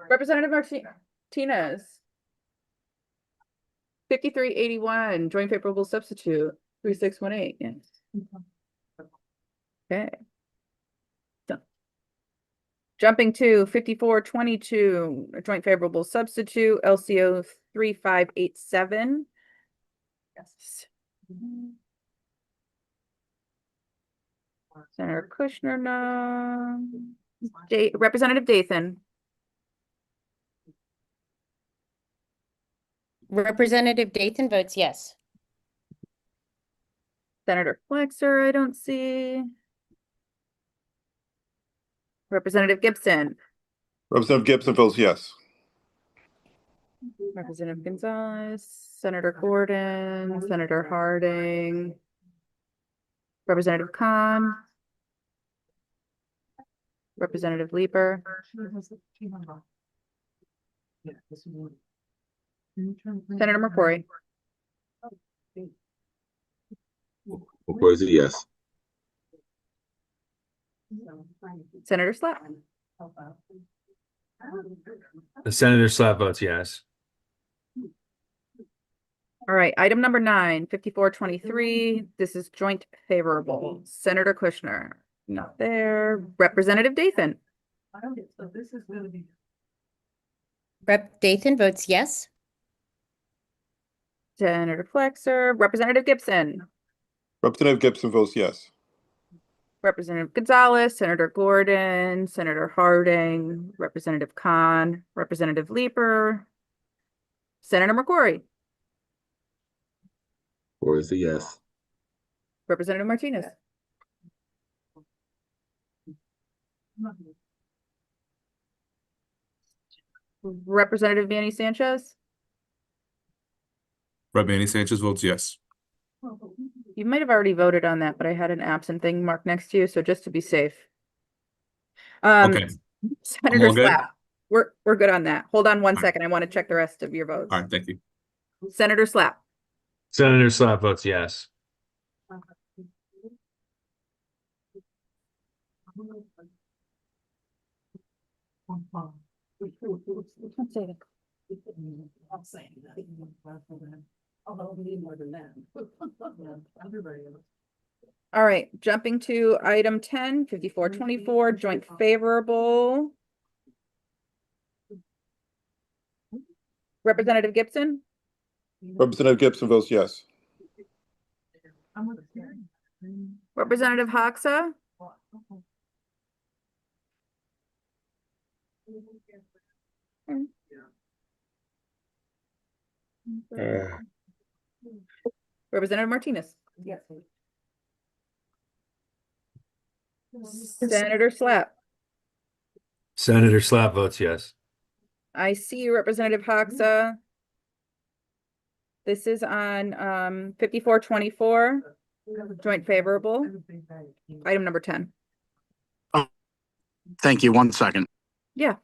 Representative Martinez. 5381, Joint Favorable Substitute, 3618, yes. Okay. Done. Jumping to 5422, a Joint Favorable Substitute, LCO 3587. Yes. Senator Kushner, no. Representative Dathan. Representative Dathan votes yes. Senator Flexer, I don't see. Representative Gibson. Representative Gibson votes yes. Representative Gonzalez, Senator Gordon, Senator Harding, Representative Khan, Representative Leeper, Senator McCrory, McCory's a yes. Senator Slapp. Senator Slapp votes yes. All right, item number 9, 5423. This is joint favorable. Senator Kushner, not there. Representative Dathan. Rep. Dathan votes yes. Senator Flexer, Representative Gibson, Representative Gibson votes yes. Representative Gonzalez, Senator Gordon, Senator Harding, Representative Khan, Representative Leeper, Senator McCrory, McCory's a yes. Representative Martinez. Representative Manny Sanchez. Rep. Manny Sanchez votes yes. You might have already voted on that, but I had an absent thing marked next to you, so just to be safe. Okay. Senator all good? Slapp. we're good on that. Hold on one second. I want to check the rest of your votes. All right, thank you. Senator Slapp, Senator Slapp votes yes. all right, jumping to item 10, 5424, joint favorable. Representative Gibson, Representative Gibson votes yes. Representative Hoxa, Representative Martinez. Yes. Senator Slapp, Senator Slapp votes yes. I see you, Representative Hoxa. This is on 5424, joint favorable. Item number 10. Thank you. 1 second. Yeah.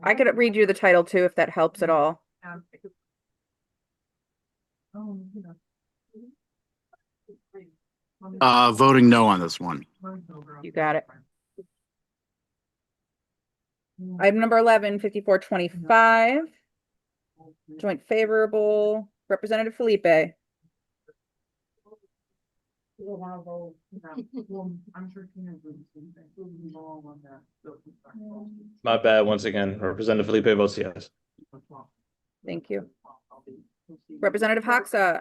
I could read you the title too, if that helps at all. Voting no on this one. You got it. Item number 11, 5425, joint favorable, Representative Felipe. My bad once again. Representative Felipe votes yes. Thank you. Representative Hoxa.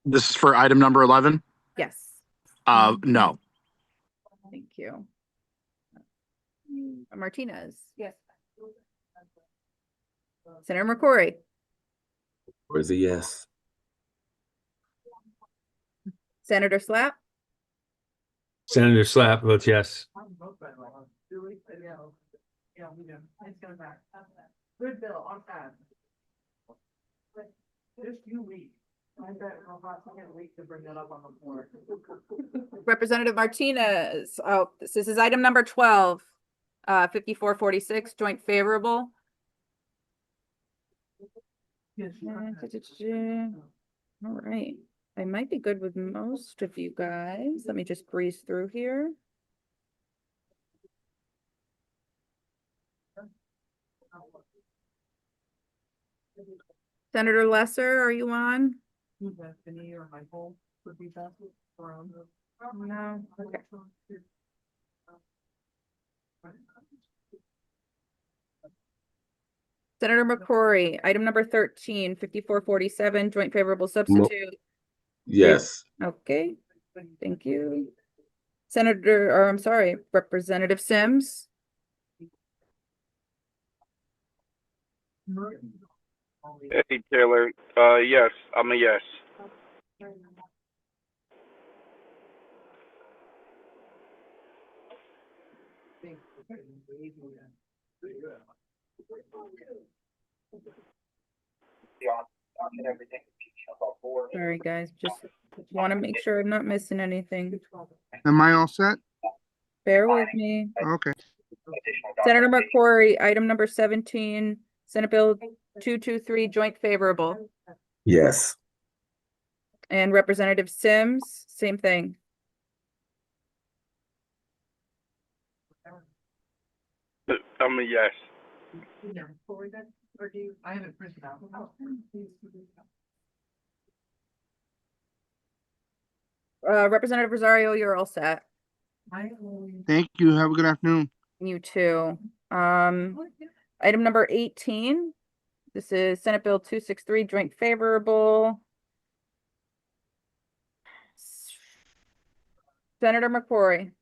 This is for item number 11. Yes. No. Thank you. Martinez. Yes. Senator McCrory. Where's a yes? Senator Slapp. Senator Slapp votes yes. Good bill, on time. Just you week. I bet Robots can't wait to bring that up on the floor. Representative Martinez. Oh, this is item number 12, 5446, joint favorable. All right. I might be good with most of you guys. Let me just breeze through here. Senator Lesser, are you on? No. Okay. Senator McCrory, item number 13, 5447, joint favorable substitute. Yes. Okay, thank you. Senator, or I'm sorry, Representative Sims. Hey, Taylor. Yes, I'm a yes. Sorry, guys, just want to make sure I'm not missing anything. Am I all set? Bear with me. Okay. Senator McCrory, item number 17, Senate Bill 223, joint favorable. Yes. And Representative Sims, same thing. I'm a yes. I haven't printed out. Representative Rosario, you're all set. Thank you. Have a good afternoon. You too. Item number 18. This is Senate Bill 263, joint favorable. Senator McCrory.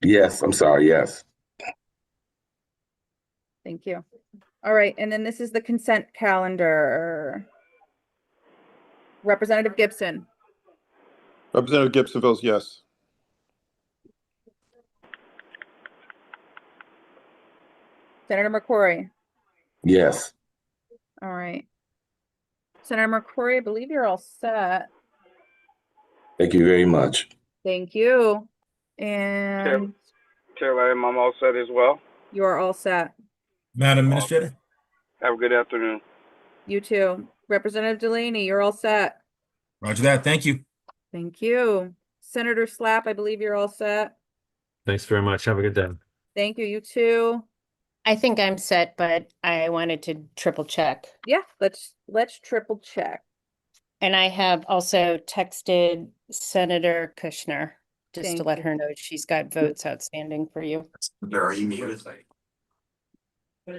Yes, I'm sorry, yes. Thank you. All right, and then this is the consent calendar. Representative Gibson. Representative Gibson votes yes. Senator McCrory. Yes. All right. Senator McCrory, I believe you're all set. Thank you very much. Thank you. And Taylor, I'm all set as well. you're all set. Madam Administrator? Have a good afternoon. You too. Representative Delaney, you're all set. Roger that. Thank you. Thank you. Senator Slapp, I believe you're all set. Thanks very much. Have a good day. Thank you. You too. I think I'm set, but I wanted to triple check. Yeah, let's triple check. And I have also texted Senator Kushner just Thank to let you. her know she's got votes outstanding for you.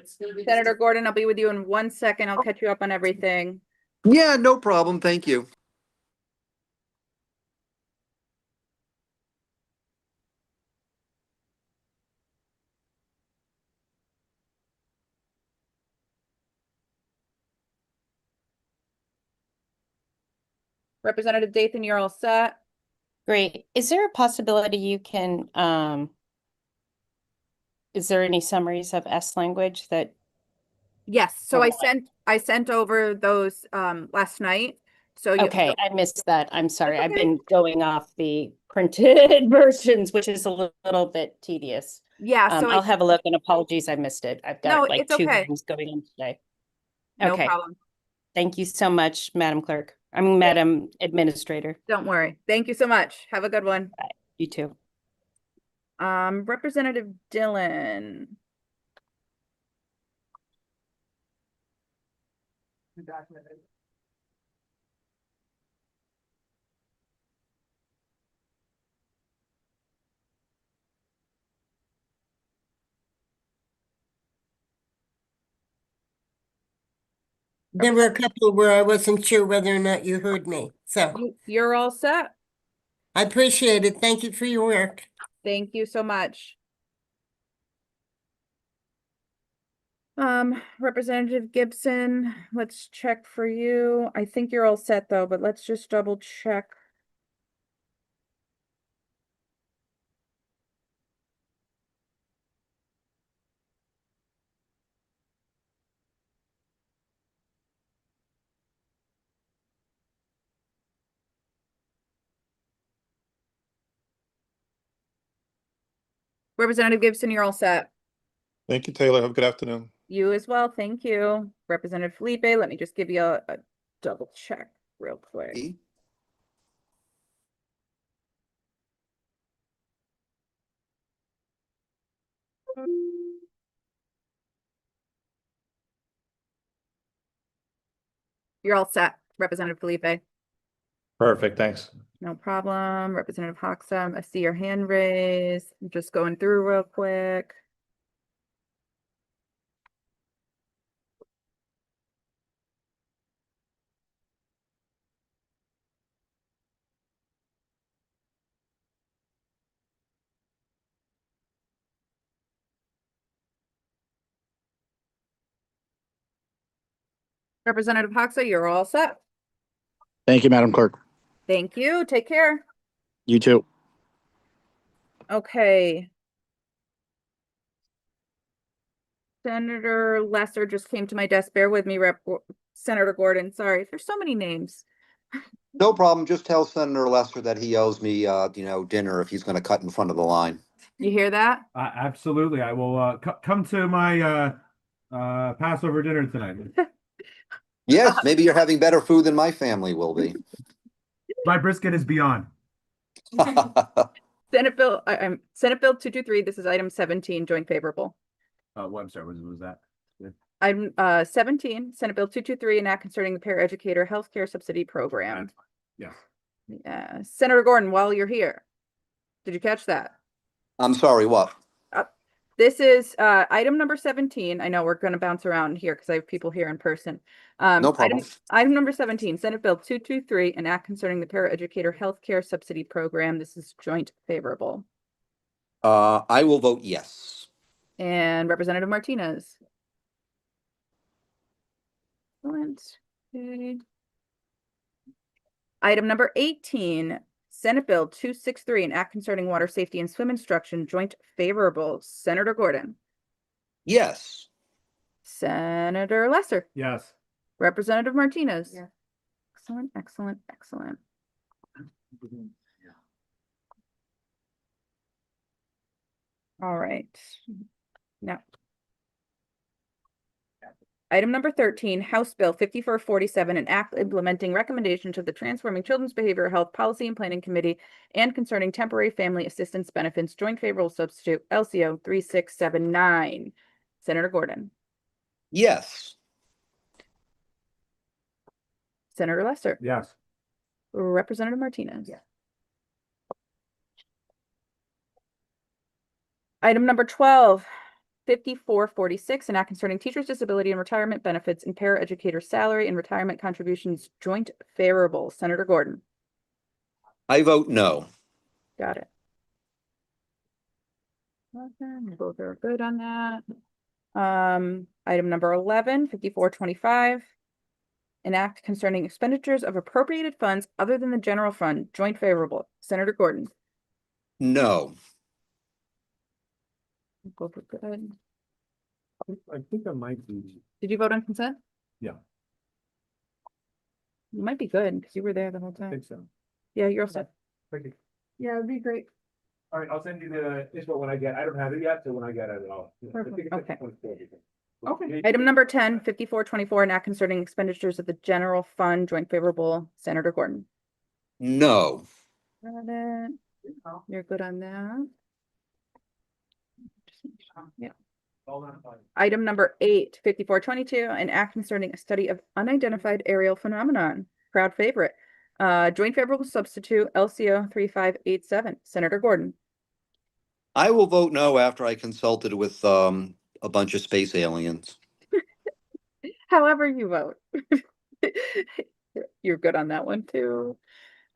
Senator Gordon, I'll be with you in 1 second. I'll catch you up on everything. Yeah, no problem. Thank you. Representative Dathan, you're all set. Great. Is there a possibility you can, is there any summaries of S language that? Yes, so I sent over those last night. So you, Okay, I missed that. I'm sorry. That's I've okay. been going off the printed versions, which is a little bit tedious. yeah, so I'll have a look, and apologies, I missed it. I've No, got like it's 2 okay. things going on today. no Okay. problem. Thank you so much, Madam Clerk. Madam Administrator. Don't worry. Thank you so much. Have a good one. You too. Representative Dillon. There were a couple where I wasn't sure whether or not you heard me. So You're all set. I appreciate it. Thank you for your work. Thank you so much. Representative Gibson, let's check for you. I think you're all set though, but let's just double check. Representative Gibson, you're all set. Thank you, Taylor. Have a good afternoon. You as well, thank you. Representative Felipe, let me just give you a double check real quick. You're all set, Representative Felipe. Perfect, thanks. No problem. Representative Hoxha, I see your hand raised. I'm just going through real quick. Representative Hoxha, you're all set. Thank you, Madam Clerk. Thank you. Take care. You too. Okay. Senator Lesser just came to my desk. Bear with me, Senator Gordon. Sorry, there's so many names. No problem. Just tell Senator Lester that he owes me, dinner if he's going to cut in front of the line. You hear that? Absolutely. I will come to my Passover dinner tonight. Yes, maybe you're having better food than my family will be. My brisket is beyond. Senate Bill 223. This is item 17, joint favorable. I'm sorry, was that? Item 17, Senate Bill 223, an act concerning the paraeducator healthcare subsidy program. Yes. Senator Gordon, while you're here, did you catch that? I'm sorry, what? This is item number 17. I know we're going to bounce around here because I have people here in person. No problem. Item number 17, Senate Bill 223, an act concerning the paraeducator healthcare subsidy program. This is joint favorable. I will vote yes. And Representative Martinez. Excellent. Okay. Item number 18, Senate Bill 263, an act concerning water safety and swim instruction, joint favorable. Senator Gordon. Yes. Senator Lesser. Yes. Representative Martinez. Yeah. Excellent, excellent, excellent. All right. Now. Item number 13, House Bill 5447, an act implementing recommendations of the Transforming Children's Behavioral Health Policy and Planning Committee and concerning temporary family assistance benefits, joint favorable substitute, LCO 3679. Senator Gordon. Yes. Senator Lesser. Yes. Representative Martinez. Yeah. Item number 12, 5446, an act concerning teachers' disability and retirement benefits and paraeducator salary and retirement contributions, joint favorable. Senator Gordon. I vote no. Got it. Okay, both are good on that. Item number 11, 5425, an act concerning expenditures of appropriated funds other than the general fund, joint favorable. Senator Gordon. No. Both are good. I think I might be. Did you vote on consent? Yeah. You might be good because you were there the whole I time. think so. Yeah, you're all set. Thank you. Yeah, it'd be great. All right, I'll send you the info when I get. I don't have it yet, so when I get it, I'll. Perfect. Okay. Okay. Item number 10, 5424, an act concerning expenditures of the general fund, joint favorable. Senator Gordon. No. Got it. You're good on that. Yeah. Item number 8, 5422, an act concerning a study of unidentified aerial phenomenon, crowd favorite. Joint favorable substitute, LCO 3587. Senator Gordon. I will vote no after I consulted with a bunch of space aliens. However you vote. You're good on that one too.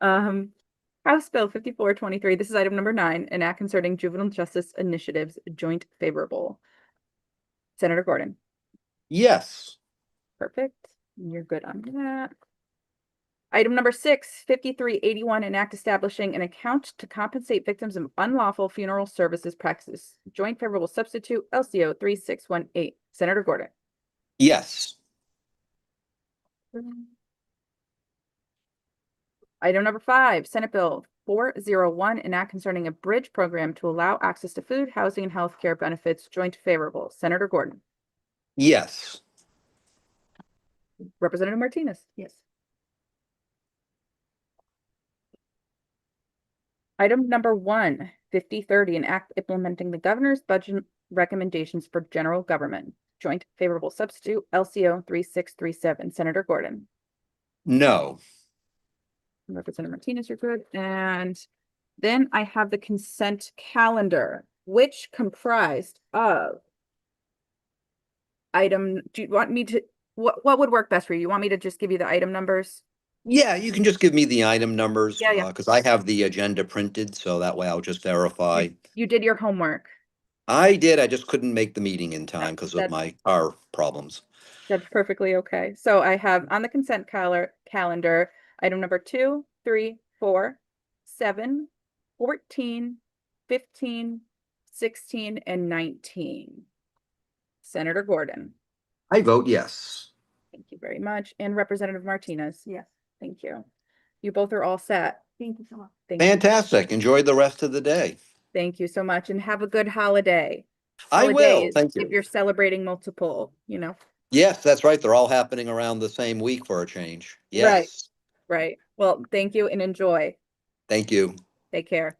House Bill 5423, this is item number 9, an act concerning juvenile justice initiatives, joint favorable. Senator Gordon. Yes. Perfect. You're good on that. Item number 6, 5381, an act establishing an account to compensate victims of unlawful funeral services practices, joint favorable substitute, LCO 3618. Senator Gordon. Yes. Item number 5, Senate Bill 401, an act concerning a bridge program to allow access to food, housing, and health care benefits, joint favorable. Senator Gordon. Yes. Representative Martinez. Yes. Item number 1, 5030, an act implementing the governor's budget recommendations for general government, joint favorable substitute, LCO 3637. Senator Gordon. No. Representative Martinez, you're good. And then I have the consent calendar, which comprised of item, do you want me to, what would work best for you? You want me to just give you the item numbers? Yeah, you can just give me the item numbers. Yeah. Because I have the agenda printed, so that way I'll just verify. You did your homework. I did. I just couldn't make the meeting in time because of That's- my car problems. That's perfectly okay. So I have on the consent calendar, item number 2, 3, 4, 7, 14, 15, 16, and 19. Senator Gordon. I vote yes. Thank you very much. And Representative Martinez. Yes. Thank you. You both are all set. Thank you so much. Thank you. Fantastic. Enjoy the rest of the day. Thank you so much and have a good holiday. I will. Holidays, Thank you. If you're celebrating multiple, Yes, that's right. They're all happening around the same week for a change. Yes. Right. Well, thank you and enjoy. Thank you. Take care.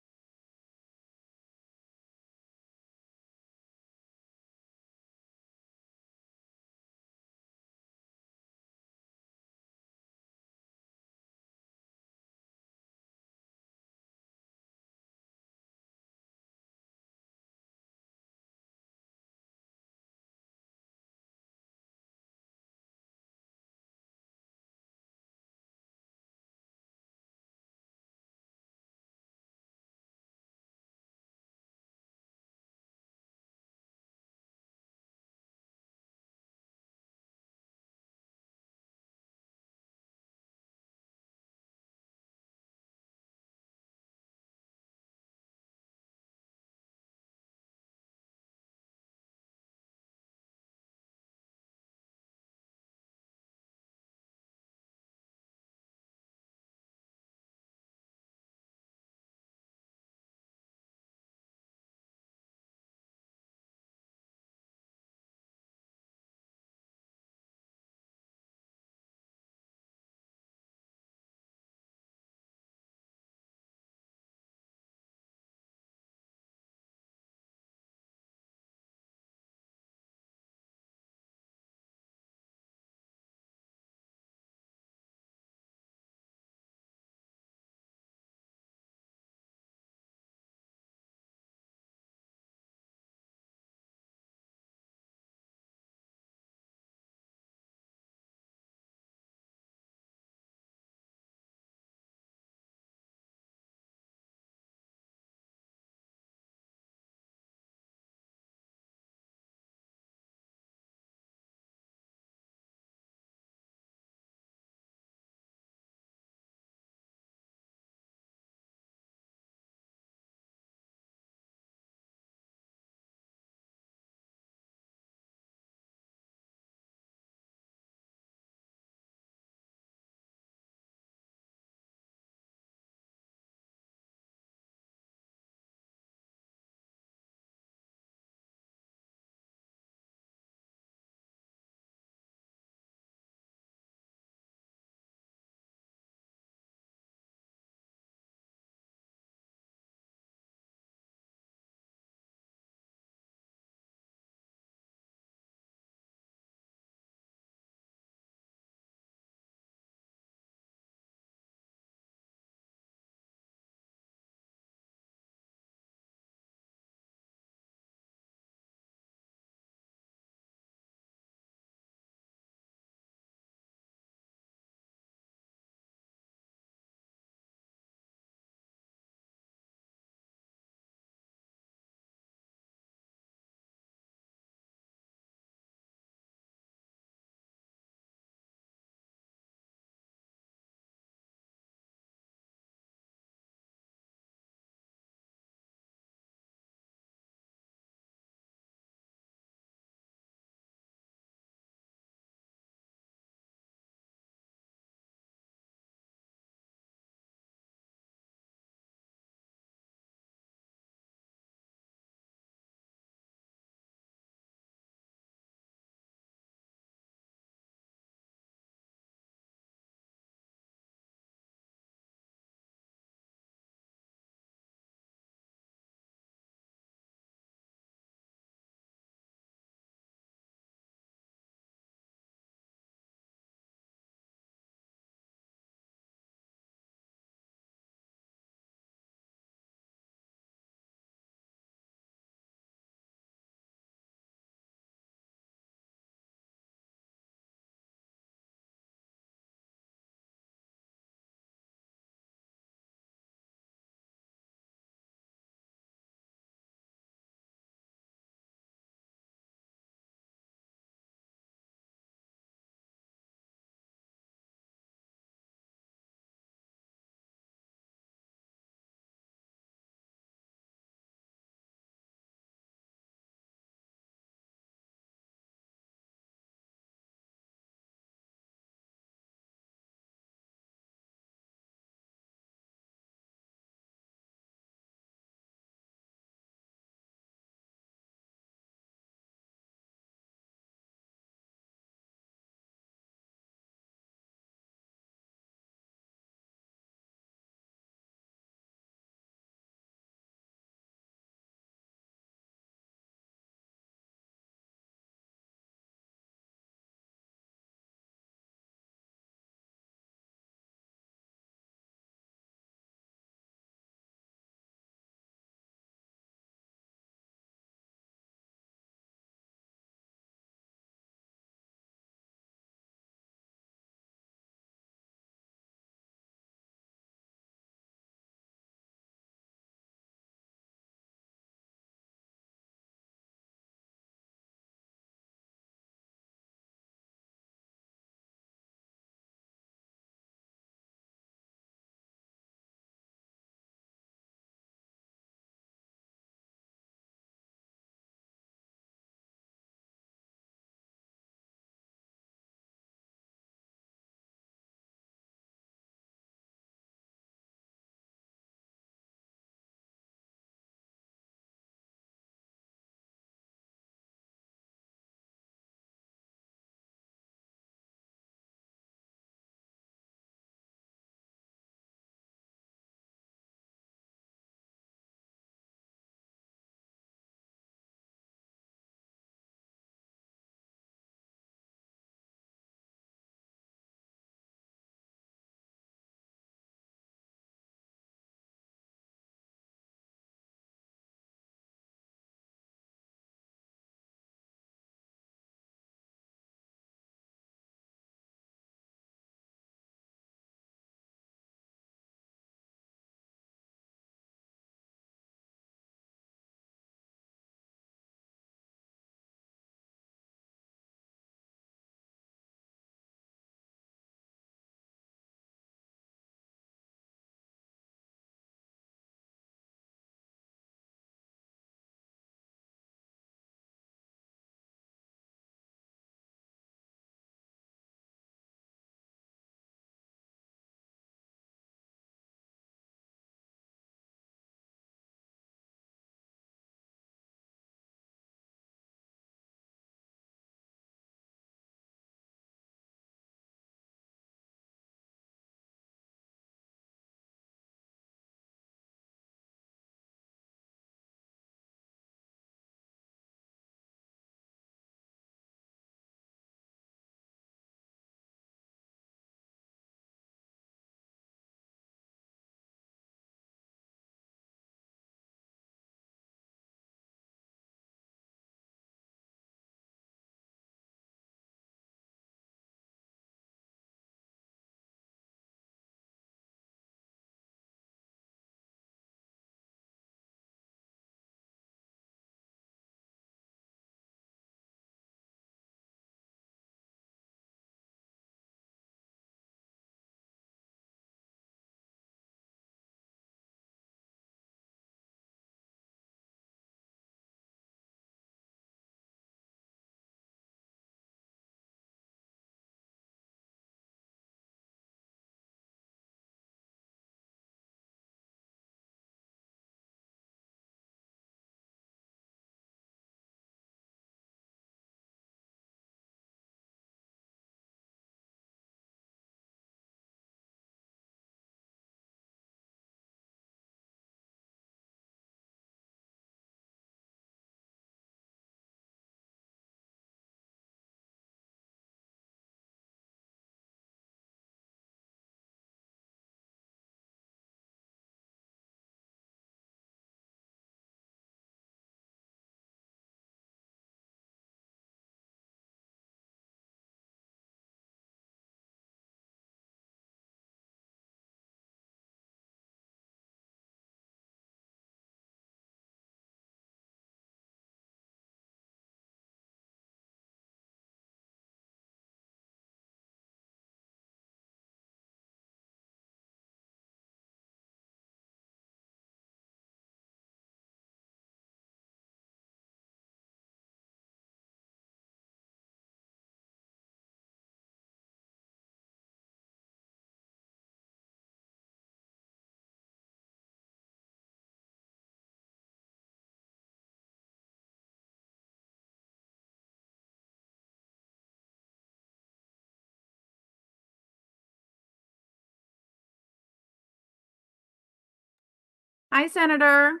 Hi, Senator.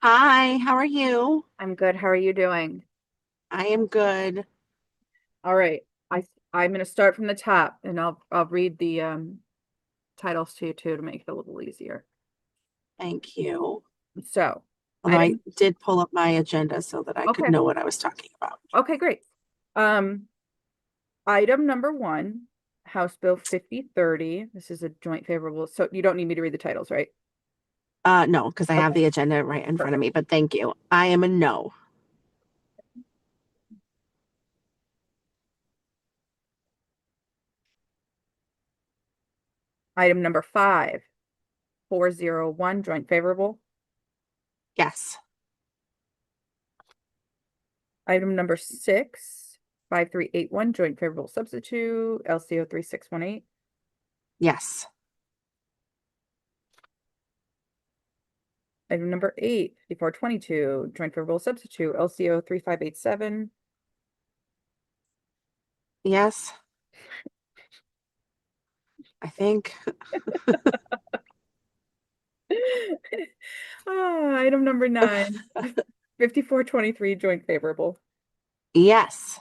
Hi, how are you? I'm good. How are you doing? I am good. All right. I'm going to start from the top and I'll read the titles to you too to make it a little easier. Thank you. So, Although I did pull up my agenda so that I could know what I was talking about. Okay, great. Item number 1, House Bill 5030. This is a joint favorable. So you don't need me to read the titles, right? No, because I have the agenda right in front of me, but thank you. I am a no. Item number 5, 401, joint favorable. Yes. Item number 6, 5381, joint favorable substitute, LCO 3618. Yes. Item number 8, 5422, joint favorable substitute, LCO 3587. Yes. I think. Item number 9, 5423, joint favorable. Yes.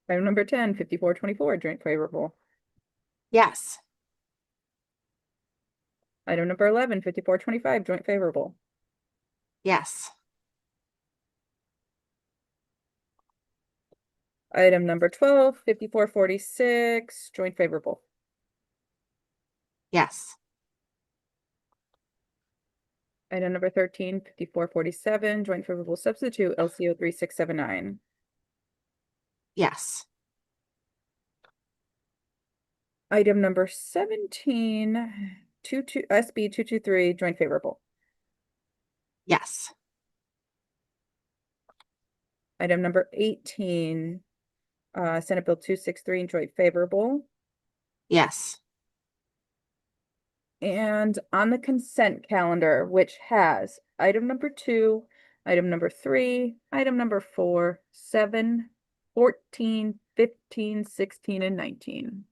Item number 10, 5424, joint favorable. Yes. Item number 11, 5425, joint favorable. Yes. Item number 12, 5446, joint favorable. Yes. Item number 13, 5447, joint favorable substitute, LCO 3679. Yes. Item number 17, 22, SB 223, joint favorable. Yes. Item number 18, Senate Bill 263, joint favorable. Yes. And on the consent calendar, which has item number 2, item number 3, item number 4, 7, 14, 15, 16, and 19.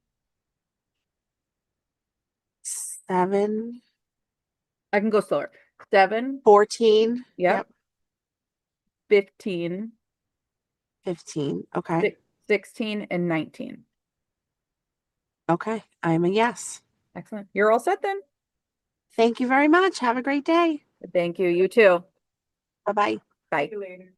7. I can go slower. 7. 14. Yep. 15. 15. Okay. 16 and 19. Okay. I'm a yes. Excellent. You're all set then. Thank you very much. Have a great day. Thank you. You too. Bye-bye. Bye. See you later.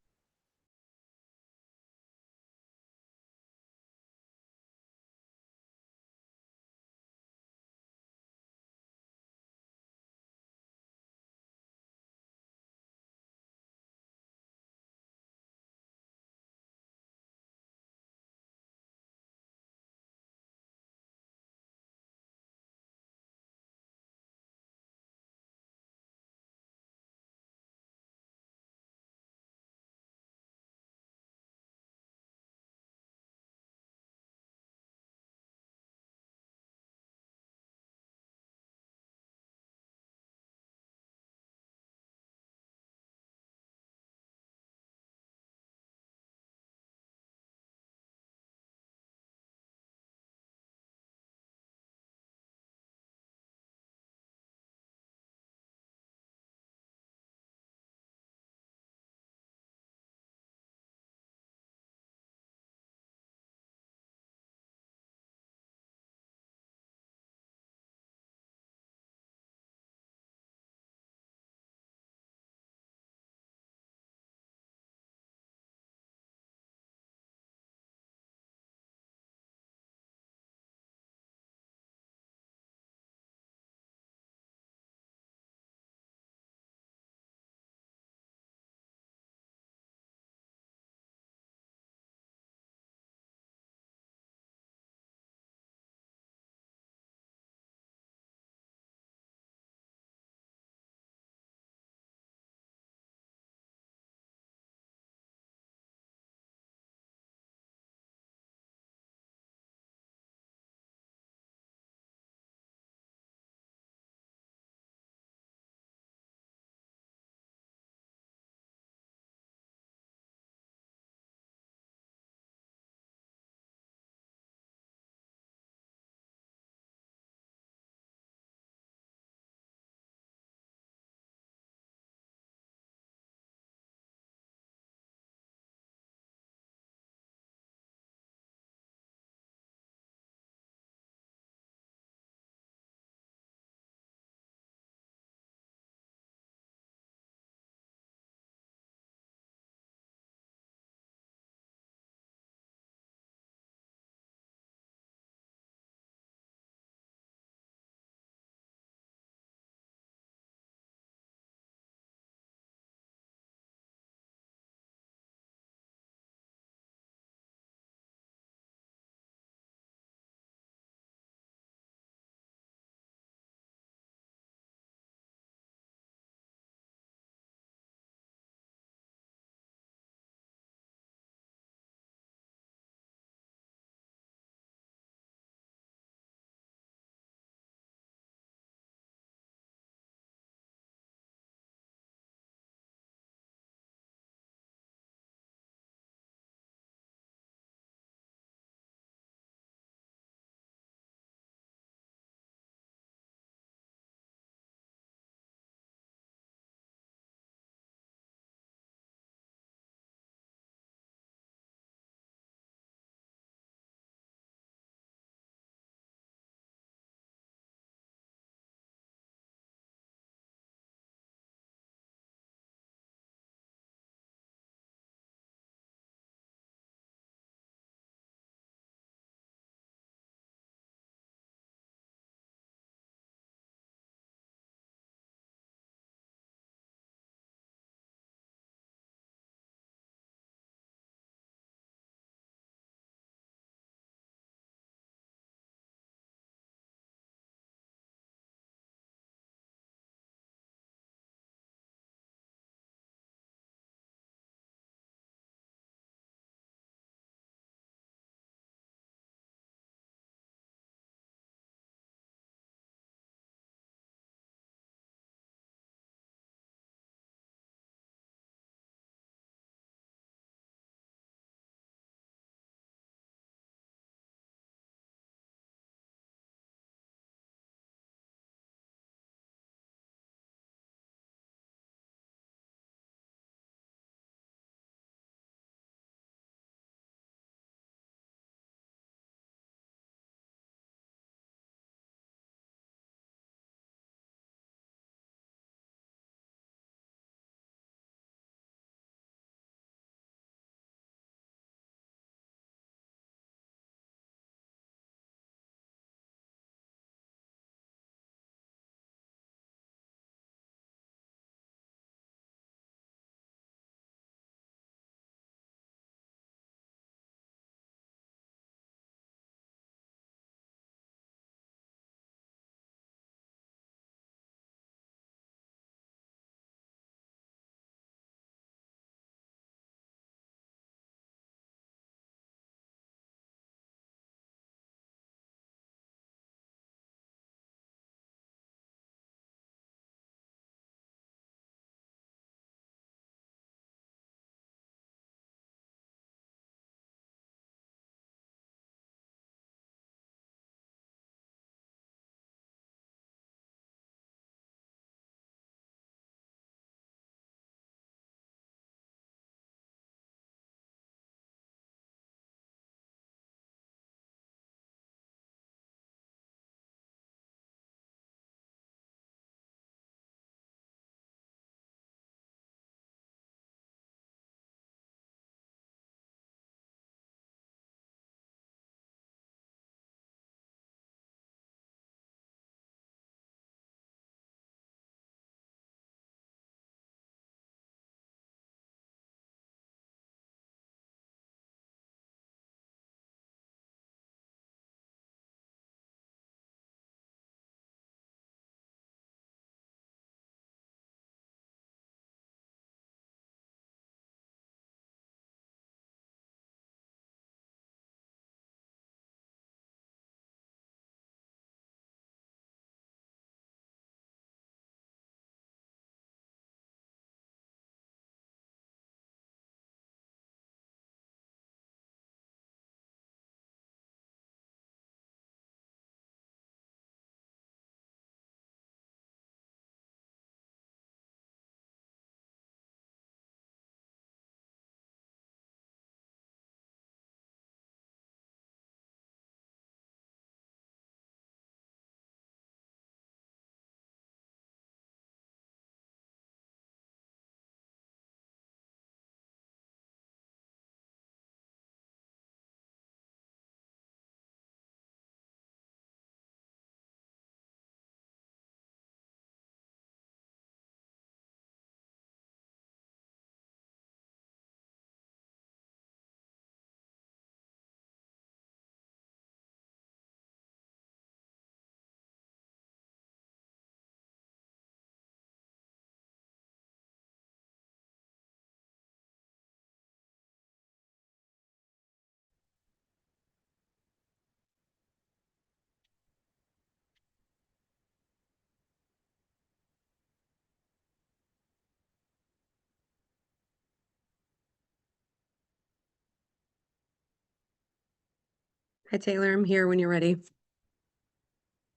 Hi, Taylor. I'm here when you're ready.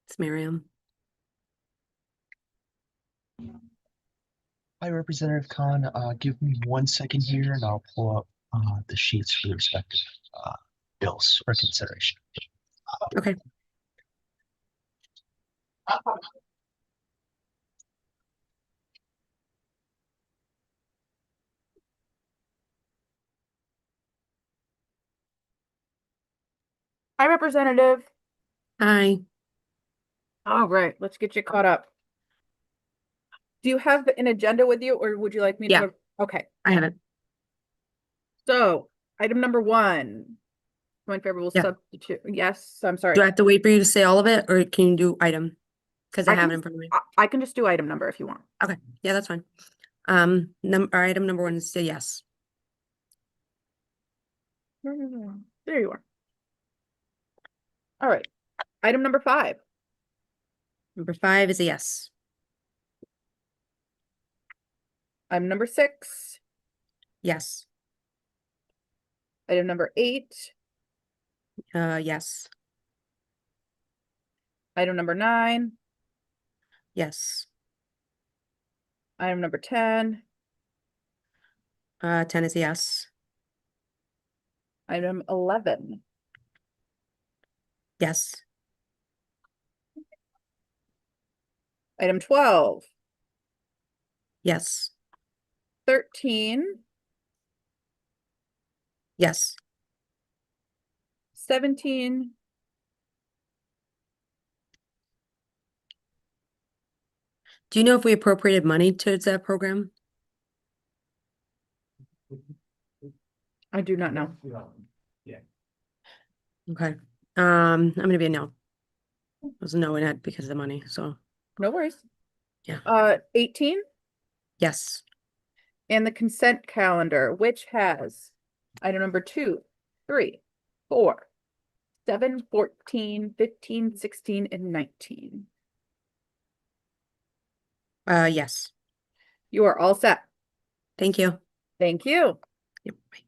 It's Miriam. Hi, Representative Khan. Give me 1 second here and I'll pull up the sheets for the respective bills for consideration. Okay. Hi, Representative. Hi. All right, let's get you caught up. Do you have an agenda with you, or would you like me Yeah. to? Okay, I have it. so item number 1, joint favorable Yeah. substitute. Yes, I'm sorry. Do I have to wait for you to say all of it, or can you do item? Because I have it in front of me. I can just do item number if you want. Okay. Yeah, that's fine. Item number 1 is a yes. There you are. All right. Item number 5. Number 5 is a yes. Item number 6. Yes. Item number 8. Yes. Item number 9. Yes. Item number 10. 10 is a yes. Item 11. Yes. Item 12. Yes. 13. Yes. 17. 'Do you know if we appropriated money towards that program? I do not know. Yeah. Okay. I'm gonna be a no. I was a no in it because of the money, so No worries. Yeah. 18. yes. And the consent calendar, which has item number 2, 3, 4, 7, 14, 15, 16, and 19. Yes. You are all set. Thank you. Thank you. Yep. Bye.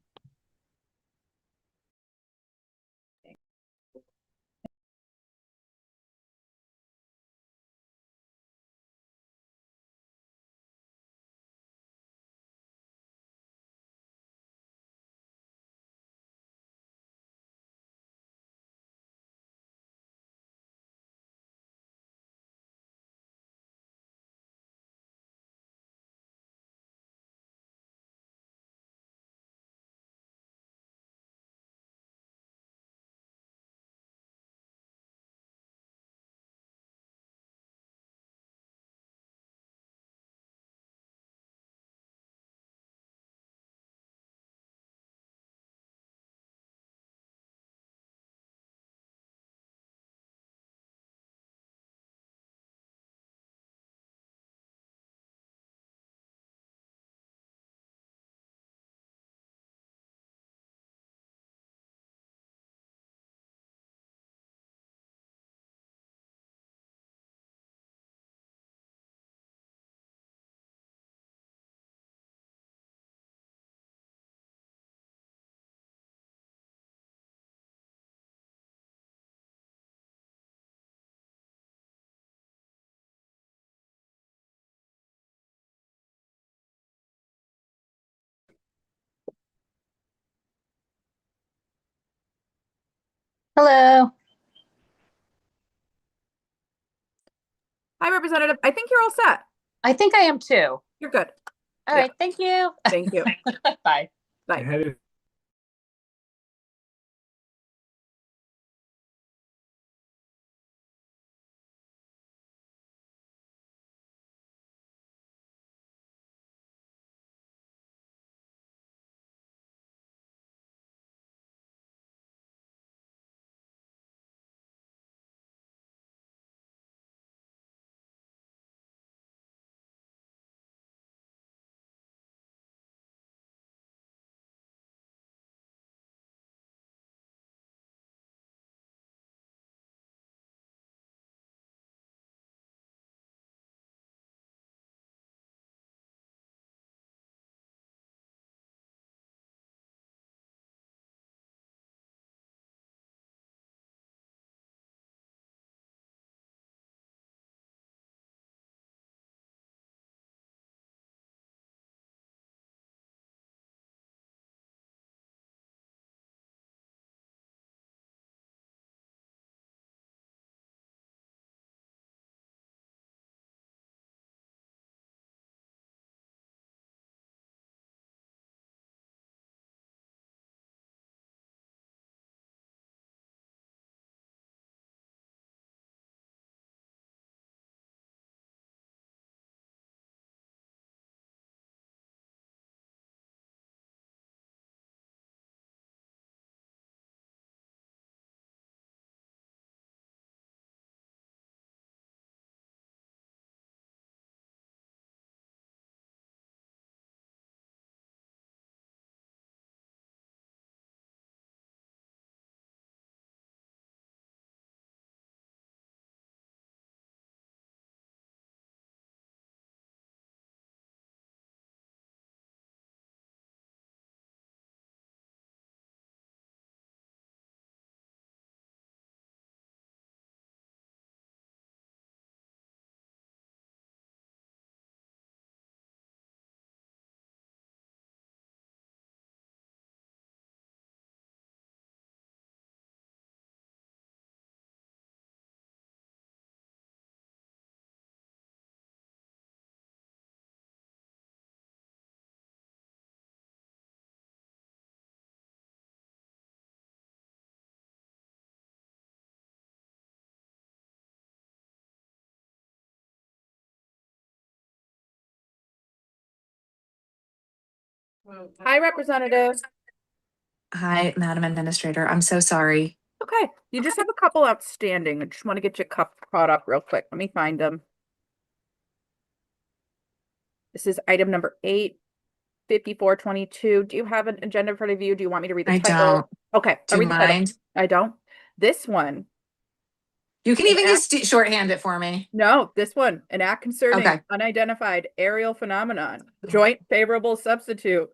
Hello. Hi, Representative. I think you're all set. I think I am too. You're good. All right. Thank you. Thank you. Bye. Bye. Hi, Representative. Hi, Madam Administrator. I'm so sorry. Okay, you just have a couple outstanding. I just want to get you caught up real quick. Let me find them. This is item number 8, 5422. Do you have an agenda for review? Do you want me to read the I title? don't. Okay, Do I'll you read the title. mind? I don't. This one. You can even An just shorthand it for me. No, this one, an act concerning Okay. unidentified aerial phenomenon, joint favorable substitute,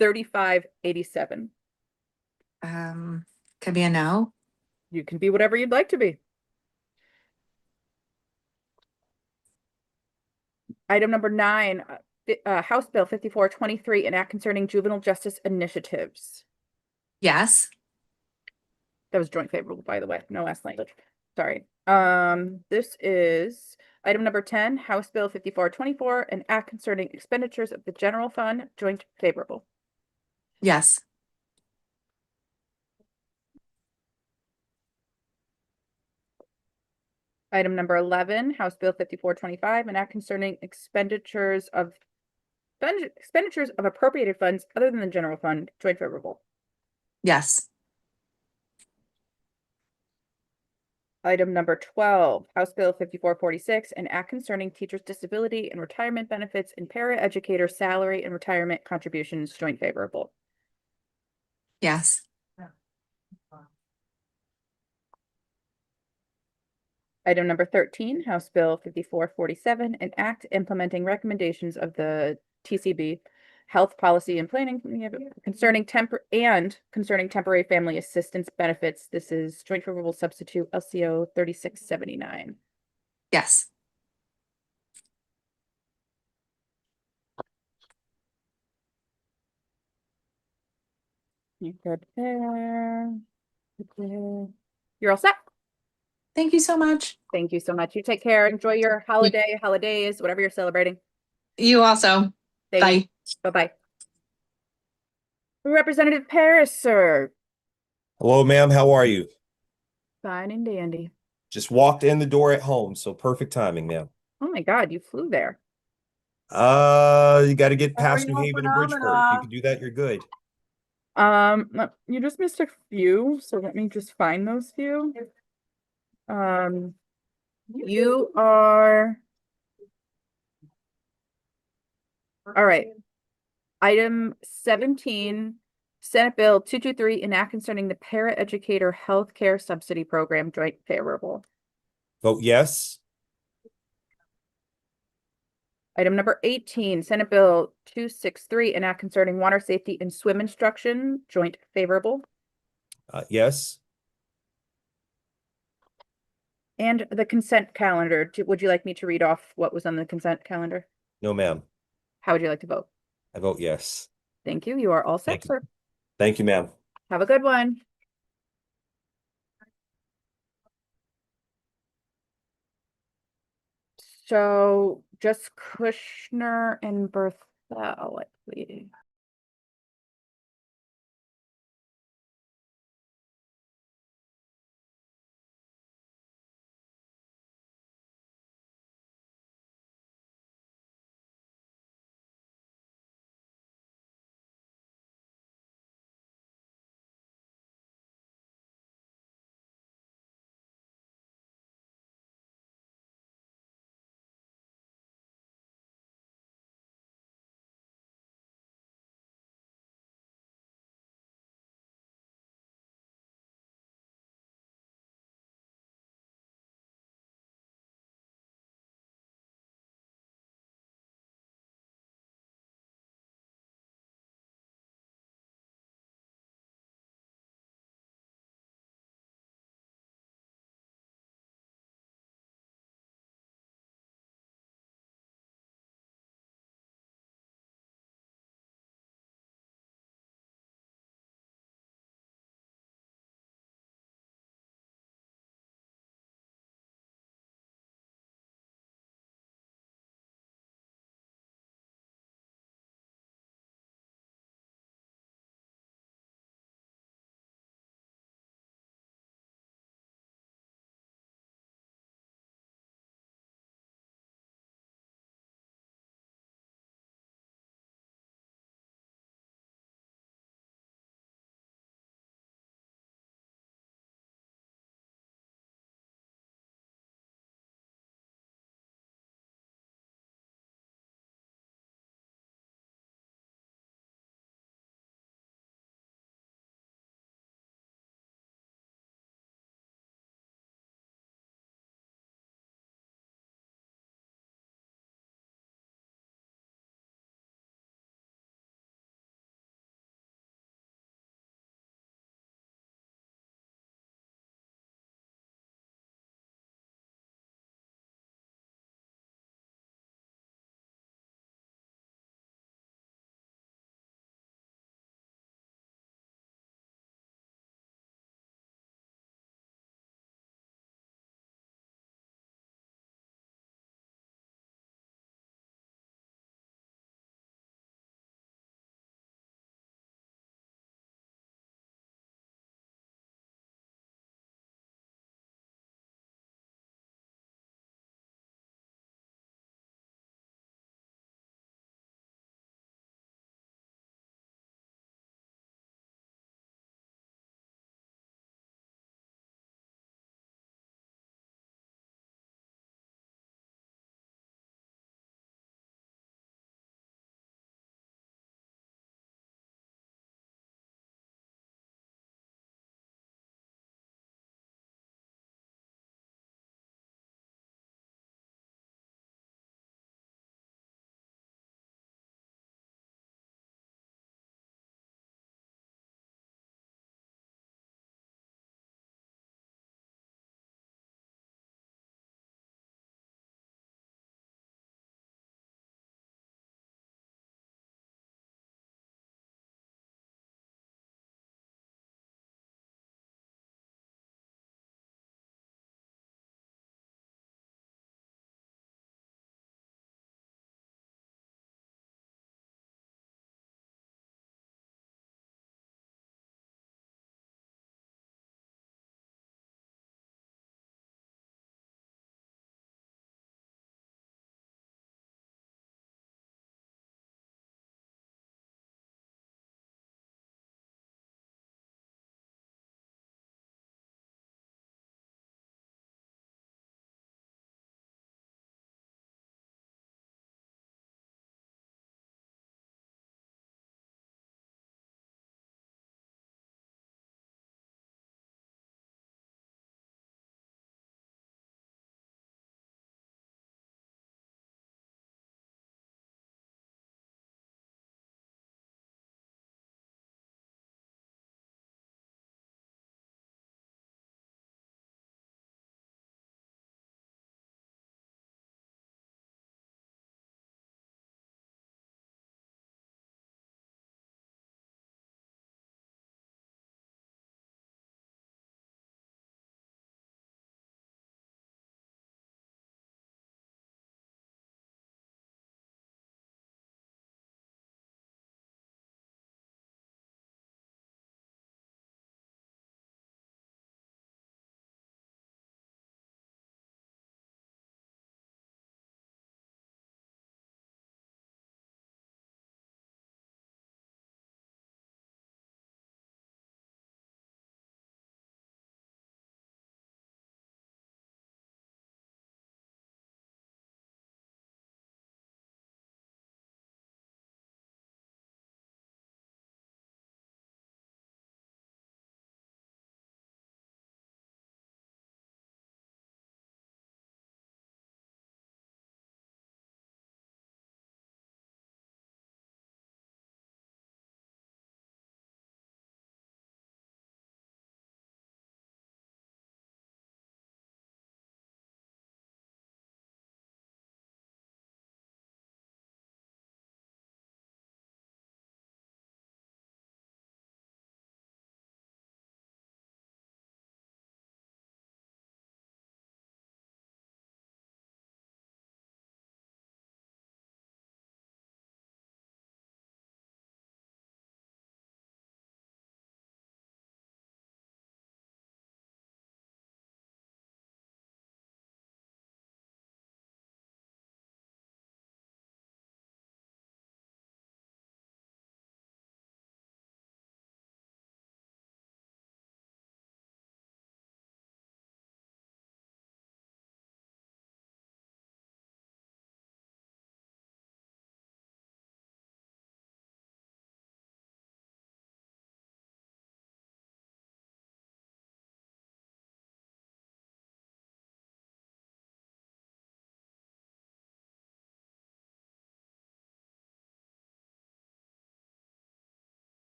3587. Could be a no. You can be whatever you'd like to be. Item number 9, House Bill 5423, an act concerning juvenile justice initiatives. Yes. That was joint favorable, by the way, no S language. Sorry. This is item number 10, House Bill 5424, an act concerning expenditures of the general fund, joint favorable. Yes. Item number 11, House Bill 5425, an act concerning expenditures of appropriated funds other than the general fund, joint favorable. Yes. Item number 12, House Bill 5446, an act concerning teachers' disability and retirement benefits and para-educator salary and retirement contributions, joint favorable. Yes. Item number 13, House Bill 5447, an act implementing recommendations of the TCB, Health Policy and Planning concerning temporary family assistance benefits. This is joint favorable substitute LCO 3679. Yes. You good there. Good there. You're all set. Thank you so much. Thank you so much. You take care. Enjoy your holidays, whatever you're celebrating. You also. Bye. Bye-bye. Representative Paris, sir. Hello, ma'am. How are you? Fine and dandy. Just walked in the door at home, so perfect timing, ma'am. Oh my God, you flew there. You got to get past New Haven and Bridgeport. If you can do that, you're good. You just missed a few, so let me just find those few. You are. All right. Item 17, Senate Bill 223, an act concerning the para-educator healthcare subsidy program, joint favorable. Vote yes. Item number 18, Senate Bill 263, an act concerning water safety and swim instruction, joint favorable. Yes. And the consent calendar. Would you like me to read off what was on the consent calendar? No, ma'am. How would you like to vote? I vote yes. Thank you. You are all set, Thank you. sir. Thank you, ma'am. Have a good one. So just Kushner and Berthel, I believe.